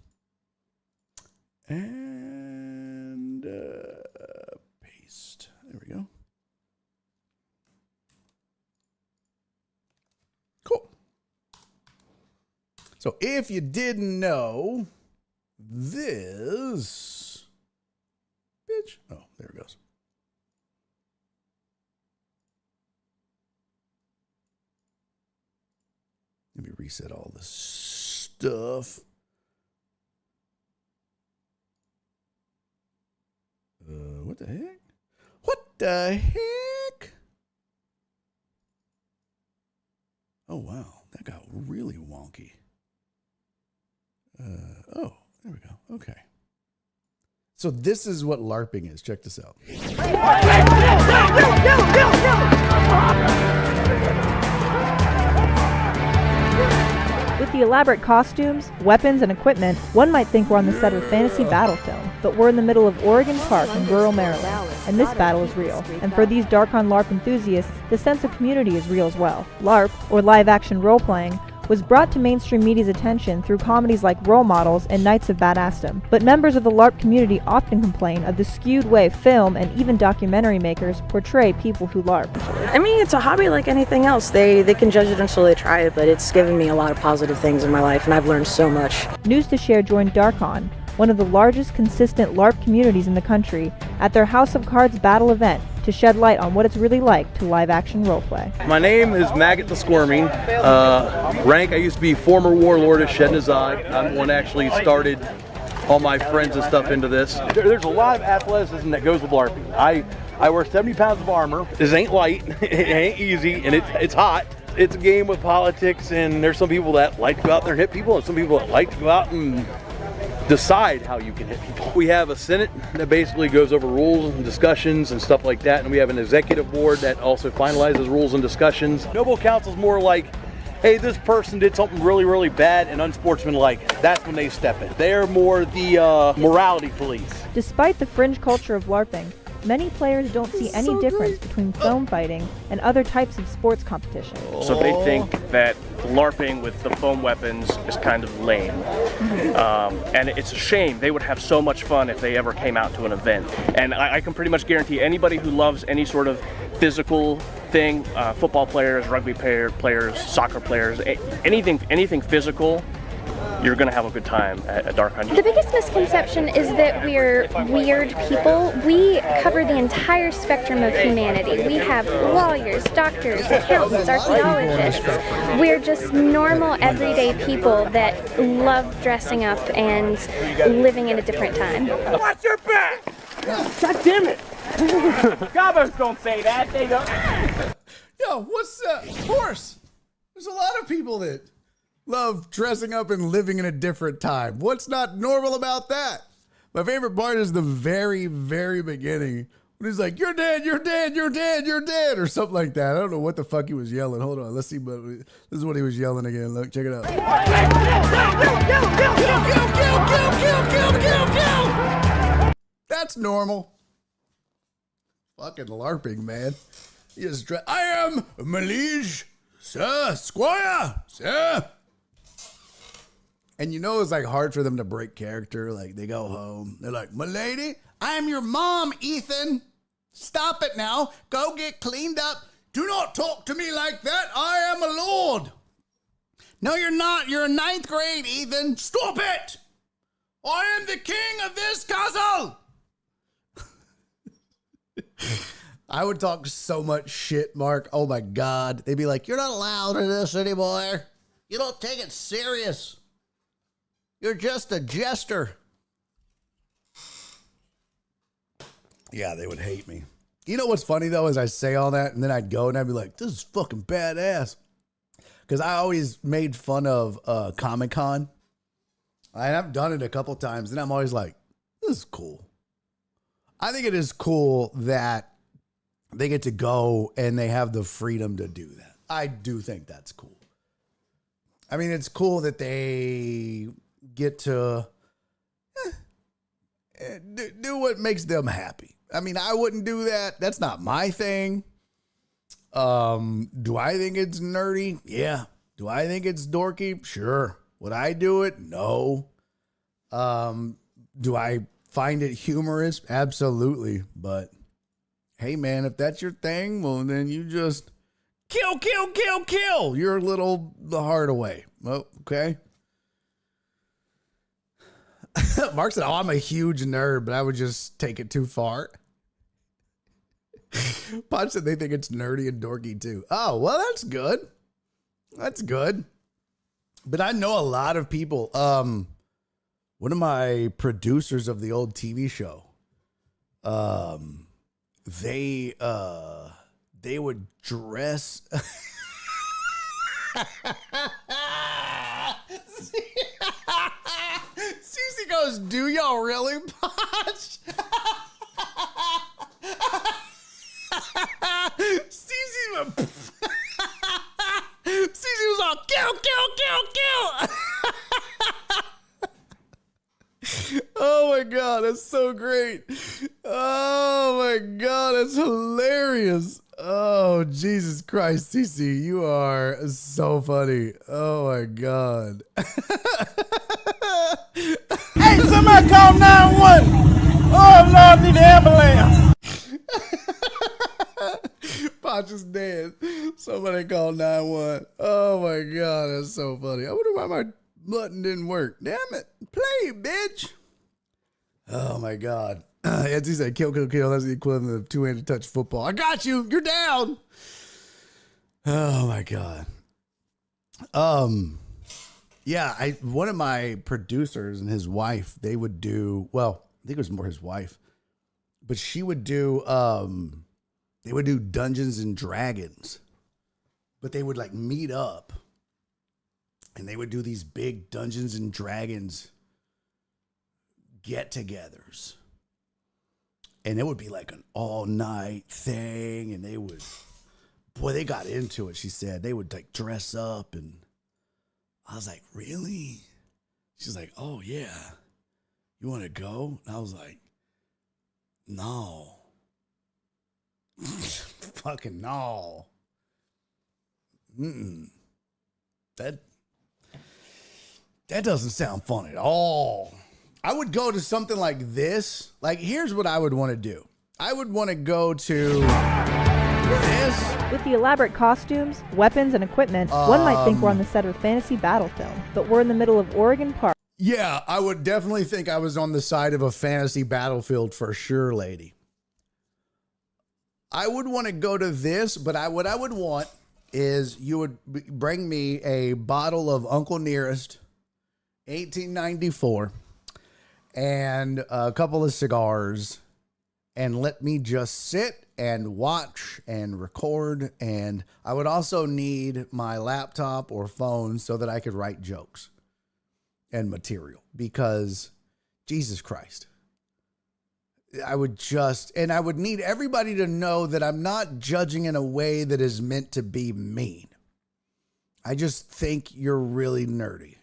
S2: And paste. There we go. Cool. So if you didn't know, this bitch. Oh, there it goes. Let me reset all this stuff. What the heck? What the heck? Oh, wow. That got really wonky. Oh, there we go. Okay. So this is what LARPing is. Check this out.
S9: With the elaborate costumes, weapons, and equipment, one might think we're on the set of a fantasy battle film, but we're in the middle of Oregon Park in rural Maryland, and this battle is real. And for these Dark-on LARP enthusiasts, the sense of community is real as well. LARP, or live-action role-playing, was brought to mainstream media's attention through comedies like Role Models and Knights of Badassdom. But members of the LARP community often complain of the skewed way film and even documentary makers portray people who LARP.
S10: I mean, it's a hobby like anything else. They can judge it until they try it, but it's given me a lot of positive things in my life, and I've learned so much.
S9: News to Share joined Dark-on, one of the largest consistent LARP communities in the country, at their House of Cards battle event to shed light on what it's really like to live-action roleplay.
S11: My name is Maggot the Squirming. Rank, I used to be former warlord of Shednazai. I'm the one that actually started all my friends and stuff into this. There's a lot of athleticism that goes with LARPing. I wear 70 pounds of armor. This ain't light, it ain't easy, and it's hot. It's a game with politics, and there's some people that like to go out there and hit people, and some people that like to go out and decide how you can hit people. We have a Senate that basically goes over rules and discussions and stuff like that, and we have an executive board that also finalizes rules and discussions. Noble Council is more like, hey, this person did something really, really bad and unsportsmanlike. That's when they step in. They're more the morality police.
S9: Despite the fringe culture of LARPing, many players don't see any difference between foam fighting and other types of sports competition.
S12: So they think that LARPing with the foam weapons is kind of lame. And it's a shame. They would have so much fun if they ever came out to an event. And I can pretty much guarantee anybody who loves any sort of physical thing, football players, rugby players, soccer players, anything physical, you're going to have a good time at Dark-on.
S13: The biggest misconception is that we're weird people. We cover the entire spectrum of humanity. We have lawyers, doctors, accountants, archaeologists. We're just normal, everyday people that love dressing up and living in a different time.
S14: Watch your back! God damn it! Gobos don't say that, they don't.
S2: Yo, what's of course, there's a lot of people that love dressing up and living in a different time. What's not normal about that? My favorite part is the very, very beginning When he's like, you're dead, you're dead, you're dead, you're dead, or something like that. I don't know what the fuck he was yelling. Hold on, let's see. But this is what he was yelling again. Look, check it out. Kill. That's normal. Fucking LARPing, man. He is I am Malige, sir, Squire, sir. And you know it's like hard for them to break character. Like they go home. They're like, "Milady, I am your mom, Ethan. Stop it now. Go get cleaned up. Do not talk to me like that. I am a lord." "No, you're not. You're in 9th grade, Ethan. Stop it. I am the king of this castle." I would talk so much shit, Mark. Oh my God. They'd be like, "You're not allowed in this anymore. You don't take it serious. You're just a jester." Yeah, they would hate me. You know what's funny, though, is I say all that, and then I'd go, and I'd be like, this is fucking badass. Because I always made fun of Comic-Con. I've done it a couple times, and I'm always like, this is cool. I think it is cool that they get to go, and they have the freedom to do that. I do think that's cool. I mean, it's cool that they get to do what makes them happy. I mean, I wouldn't do that. That's not my thing. Do I think it's nerdy? Yeah. Do I think it's dorky? Sure. Would I do it? No. Do I find it humorous? Absolutely. But hey, man, if that's your thing, well, then you just kill your little the heart away. Well, okay. Mark said, "Oh, I'm a huge nerd, but I would just take it too far." Pod said they think it's nerdy and dorky too. Oh, well, that's good. That's good. But I know a lot of people. One of my producers of the old TV show, they would dress. Cece goes, "Do y'all really, Potch?" Cece was all, kill. Oh my God, that's so great. Oh my God, that's hilarious. Oh, Jesus Christ, Cece, you are so funny. Oh my God.
S14: Hey, somebody call 911. Oh, Lord, need the ambulance.
S2: Potch is dead. Somebody call 911. Oh my God, that's so funny. I wonder why my button didn't work. Damn it. Play, bitch. Oh my God. As he said, kill. That's the equivalent of two-handed touch football. I got you. You're down. Oh my God. Yeah, one of my producers and his wife, they would do, well, I think it was more his wife, but she would do, they would do Dungeons and Dragons, but they would like meet up and they would do these big Dungeons and Dragons get-togethers. And it would be like an all-night thing, and they would, boy, they got into it, she said. They would like dress up, and I was like, really? She's like, oh, yeah. You want to go? And I was like, no. Fucking no. That doesn't sound fun at all. I would go to something like this. Like, here's what I would want to do. I would want to go to this.
S9: With the elaborate costumes, weapons, and equipment, one might think we're on the set of a fantasy battle film, but we're in the middle of Oregon Park.
S2: Yeah, I would definitely think I was on the side of a fantasy battlefield for sure, lady. I would want to go to this, but what I would want is you would bring me a bottle of Uncle Nearest, 1894, and a couple of cigars, and let me just sit and watch and record. And I would also need my laptop or phone so that I could write jokes and material, because Jesus Christ, I would need everybody to know that I'm not judging in a way that is meant to be mean. I just think you're really nerdy.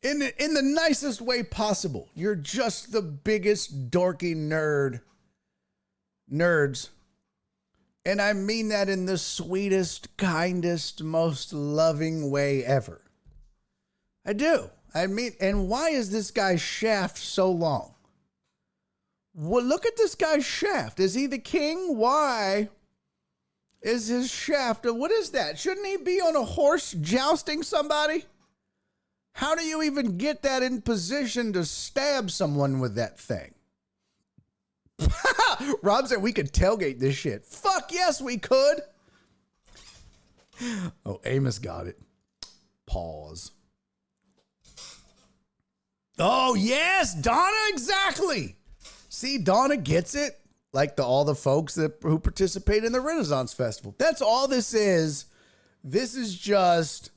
S2: In the nicest way possible. You're just the biggest dorky nerds. And I mean that in the sweetest, kindest, most loving way ever. I do. I mean, and why is this guy's shaft so long? Well, look at this guy's shaft. Is he the king? Why is his shaft? What is that? Shouldn't he be on a horse jousting somebody? How do you even get that in position to stab someone with that thing? Rob said we could tailgate this shit. Fuck yes, we could. Oh, Amos got it. Pause. Oh, yes, Donna, exactly. See, Donna gets it. Like all the folks who participate in the Renaissance Festival. That's all this is. This is just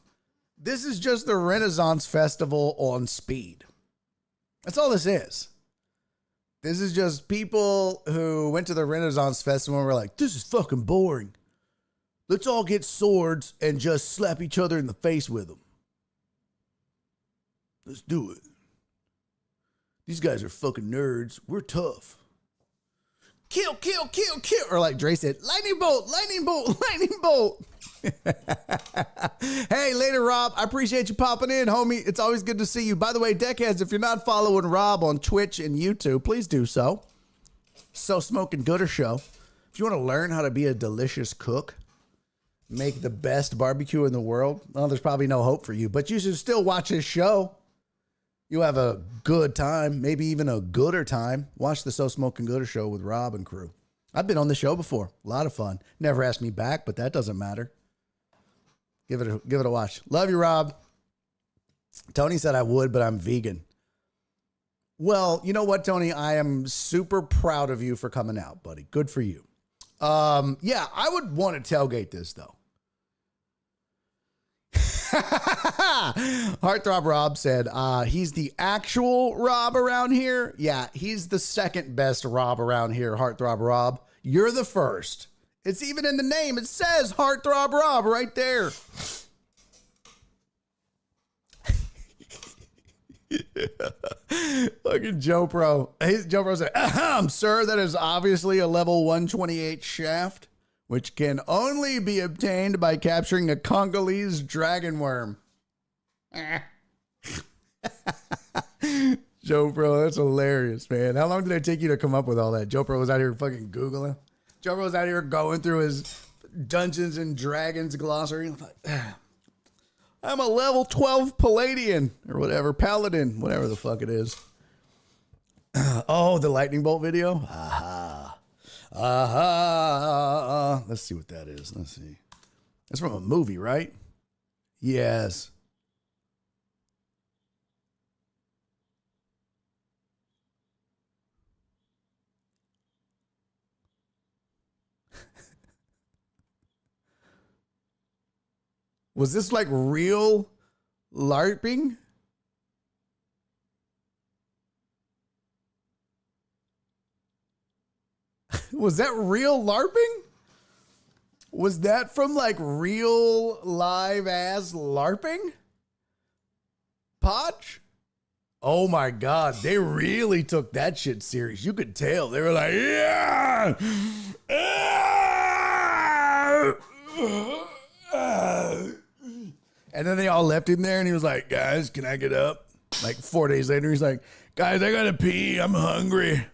S2: the Renaissance Festival on speed. That's all this is. This is just people who went to the Renaissance Festival and were like, this is fucking boring. Let's all get swords and just slap each other in the face with them. Let's do it. These guys are fucking nerds. We're tough. Kill, kill, kill, kill. Or like Dre said, lightning bolt, lightning bolt, lightning bolt. Hey, later, Rob. I appreciate you popping in, homie. It's always good to see you. By the way, deckheads, if you're not following Rob on Twitch and YouTube, please do so. So Smoking Gooder Show. If you want to learn how to be a delicious cook, make the best barbecue in the world, well, there's probably no hope for you, but you should still watch his show. You'll have a good time, maybe even a gooder time. Watch the So Smoking Gooder Show with Rob and crew. I've been on the show before. A lot of fun. Never asked me back, but that doesn't matter. Give it a watch. Love you, Rob. Tony said I would, but I'm vegan. Well, you know what, Tony? I am super proud of you for coming out, buddy. Good for you. Yeah, I would want to tailgate this, though. Heartthrob Rob said he's the actual Rob around here. Yeah, he's the second best Rob around here, Heartthrob Rob. You're the first. It's even in the name. It says Heartthrob Rob right there. Fucking Joe Pro. Joe Pro said, sir, that is obviously a level 128 shaft, which can only be obtained by capturing a Congolese dragon worm. Joe Pro, that's hilarious, man. How long did it take you to come up with all that? Joe Pro was out here fucking Googling. Joe Pro was out here going through his Dungeons and Dragons glossary. I'm a level 12 Palladian or whatever, Paladin, whatever the fuck it is. Oh, the lightning bolt video? Aha. Aha. Let's see what that is. Let's see. That's from a movie, right? Yes. Was this like real LARPing? Was that real LARPing? Was that from like real live ass LARPing? Potch? Oh my God, they really took that shit serious. You could tell. They were like, yeah! And then they all left him there and he was like, guys, can I get up? Like 4 days later, he's like, guys, I gotta pee. I'm hungry.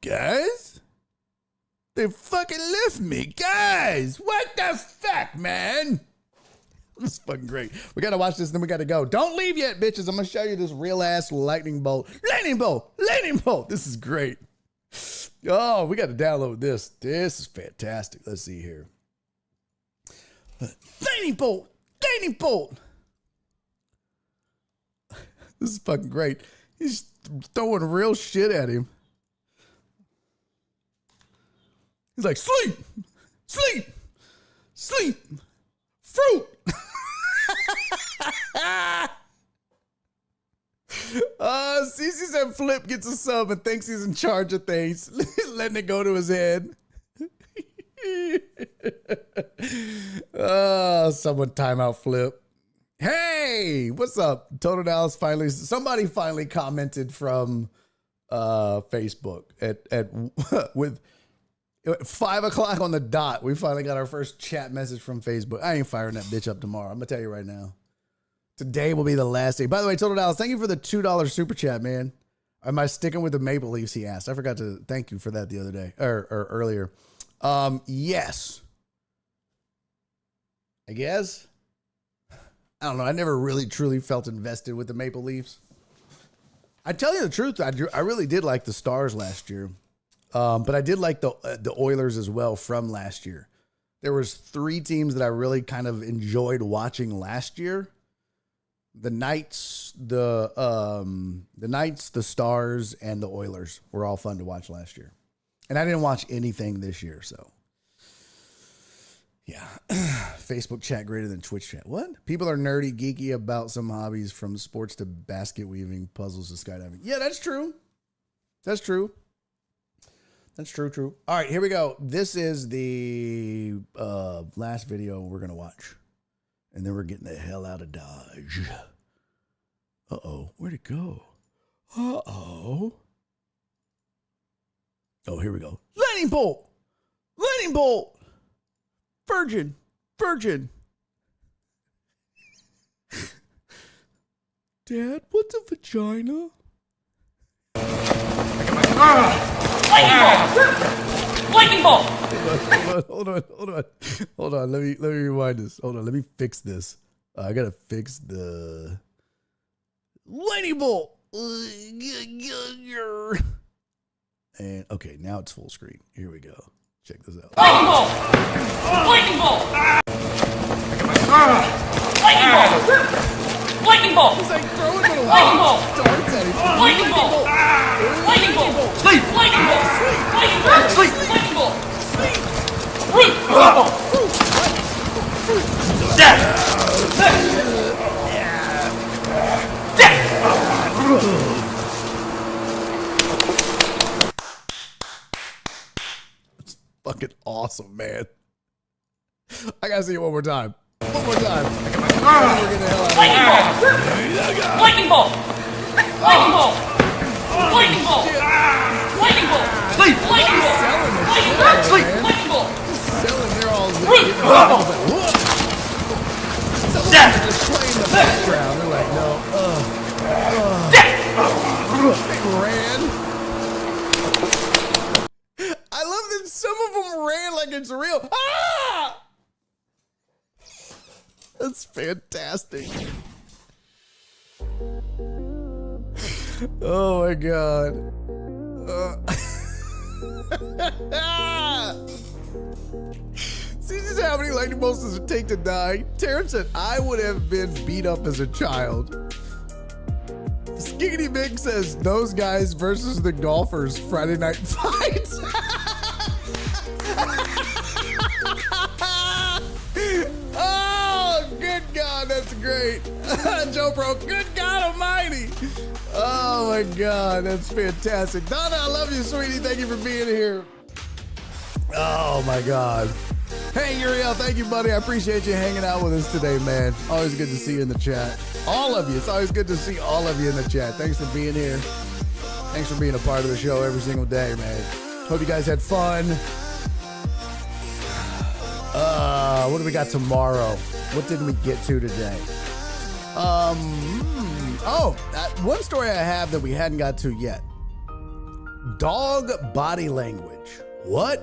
S2: Guys? They fucking left me. Guys, what the fuck, man? This is fucking great. We gotta watch this, then we gotta go. Don't leave yet, bitches. I'm gonna show you this real ass lightning bolt. Lightning bolt! Lightning bolt! This is great. Oh, we gotta download this. This is fantastic. Let's see here. Lightning bolt! Lightning bolt! This is fucking great. He's throwing real shit at him. He's like, sleep! Sleep! Sleep! Fruit! Cece said Flip gets a sub and thinks he's in charge of things, letting it go to his head. Someone timeout Flip. Hey, what's up? Total Dallas somebody finally commented from Facebook at with 5 o'clock on the dot. We finally got our first chat message from Facebook. I ain't firing that bitch up tomorrow. I'm gonna tell you right now. Today will be the last day. By the way, Total Dallas, thank you for the $2 super chat, man. Am I sticking with the Maple Leafs? He asked. I forgot to thank you for that the other day or earlier. Yes. I guess. I don't know. I never really truly felt invested with the Maple Leafs. I tell you the truth, I really did like the Stars last year. But I did like the Oilers as well from last year. There was 3 teams that I really kind of enjoyed watching last year. The Knights, the Stars, and the Oilers were all fun to watch last year. And I didn't watch anything this year, so. Yeah. Facebook chat greater than Twitch chat. What? People are nerdy, geeky about some hobbies from sports to basket weaving, puzzles to skydiving. Yeah, that's true. That's true. That's true. All right, here we go. This is the last video we're going to watch. And then we're getting the hell out of Dodge. Uh-oh. Where'd it go? Uh-oh. Oh, here we go. Lightning bolt. Lightning bolt. Virgin. Dad, what's a vagina?
S14: Lightning ball!
S2: Hold on. Let me rewind this. Hold on. Let me fix this. I gotta fix the lightning bolt. And okay, now it's full screen. Here we go. Check this out.
S14: Lightning ball! Lightning ball! Lightning ball! Lightning ball!
S2: It's like throwing little
S14: lightning ball!
S2: darts at him.
S14: Lightning ball! Lightning ball! Sleep! Lightning ball! Lightning ball! Sleep! Lightning ball! Sleep! Fruit! Death!
S2: It's fucking awesome, man. I gotta see it one more time. One more time. We're getting the hell out of here.
S14: Lightning ball! Lightning ball! Lightning ball! Lightning ball! Sleep! Lightning ball! Lightning ball! Sleep! Lightning ball!
S2: Selling, they're all someone's just playing the background. They're like, no. They ran. I love that some of them ran like it's real. Ah! That's fantastic. Oh my God. See just how many lightning bolts does it take to die? Terrence said, I would have been beat up as a child. Skiggity Big says, those guys versus the golfers Friday night fights. Oh, good God, that's great. Joe Pro, good God almighty. Oh my God, that's fantastic. Donna, I love you, sweetie. Thank you for being here. Oh my God. Hey, Uriel, thank you, buddy. I appreciate you hanging out with us today, man. Always good to see you in the chat. All of you. It's always good to see all of you in the chat. Thanks for being here. Thanks for being a part of the show every single day, man. Hope you guys had fun. What do we got tomorrow? What did we get to today? One story I have that we hadn't got to yet. Dog body language. What?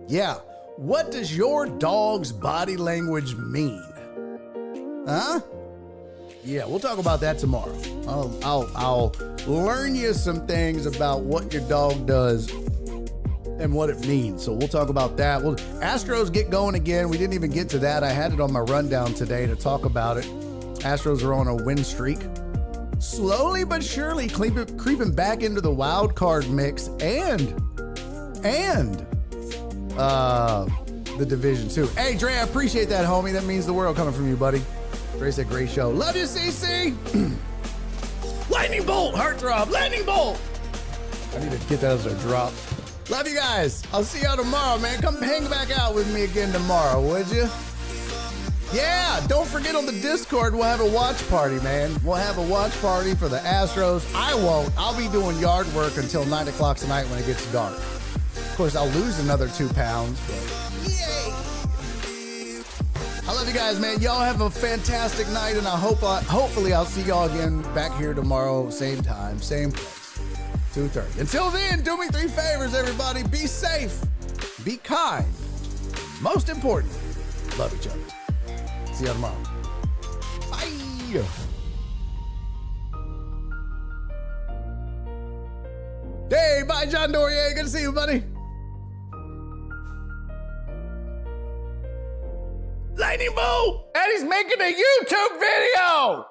S2: Yeah. What does your dog's body language mean? Huh? Yeah, we'll talk about that tomorrow. I'll learn you some things about what your dog does and what it means. So we'll talk about that. Astros get going again. We didn't even get to that. I had it on my rundown today to talk about it. Astros are on a win streak. Slowly but surely creeping back into the wild card mix and the division too. Hey, Dre, I appreciate that, homie. That means the world coming from you, buddy. Dre said, great show. Love you, CC. Lightning bolt, heartthrob, lightning bolt. I need to get that as a drop. Love you guys. I'll see y'all tomorrow, man. Come hang back out with me again tomorrow, would you? Yeah, don't forget on the Discord, we'll have a watch party, man. We'll have a watch party for the Astros. I won't. I'll be doing yard work until 9 o'clock tonight when it gets dark. Of course, I'll lose another 2 pounds, but yay! I love you guys, man. Y'all have a fantastic night, and hopefully I'll see y'all again back here tomorrow, same time, same place, 2:30. Until then, do me 3 favors, everybody. Be safe, be kind. Most important, love each other. See y'all tomorrow. Bye. Hey, bye, John Dorier. Good to see you, buddy. Lightning bolt! And he's making a YouTube video!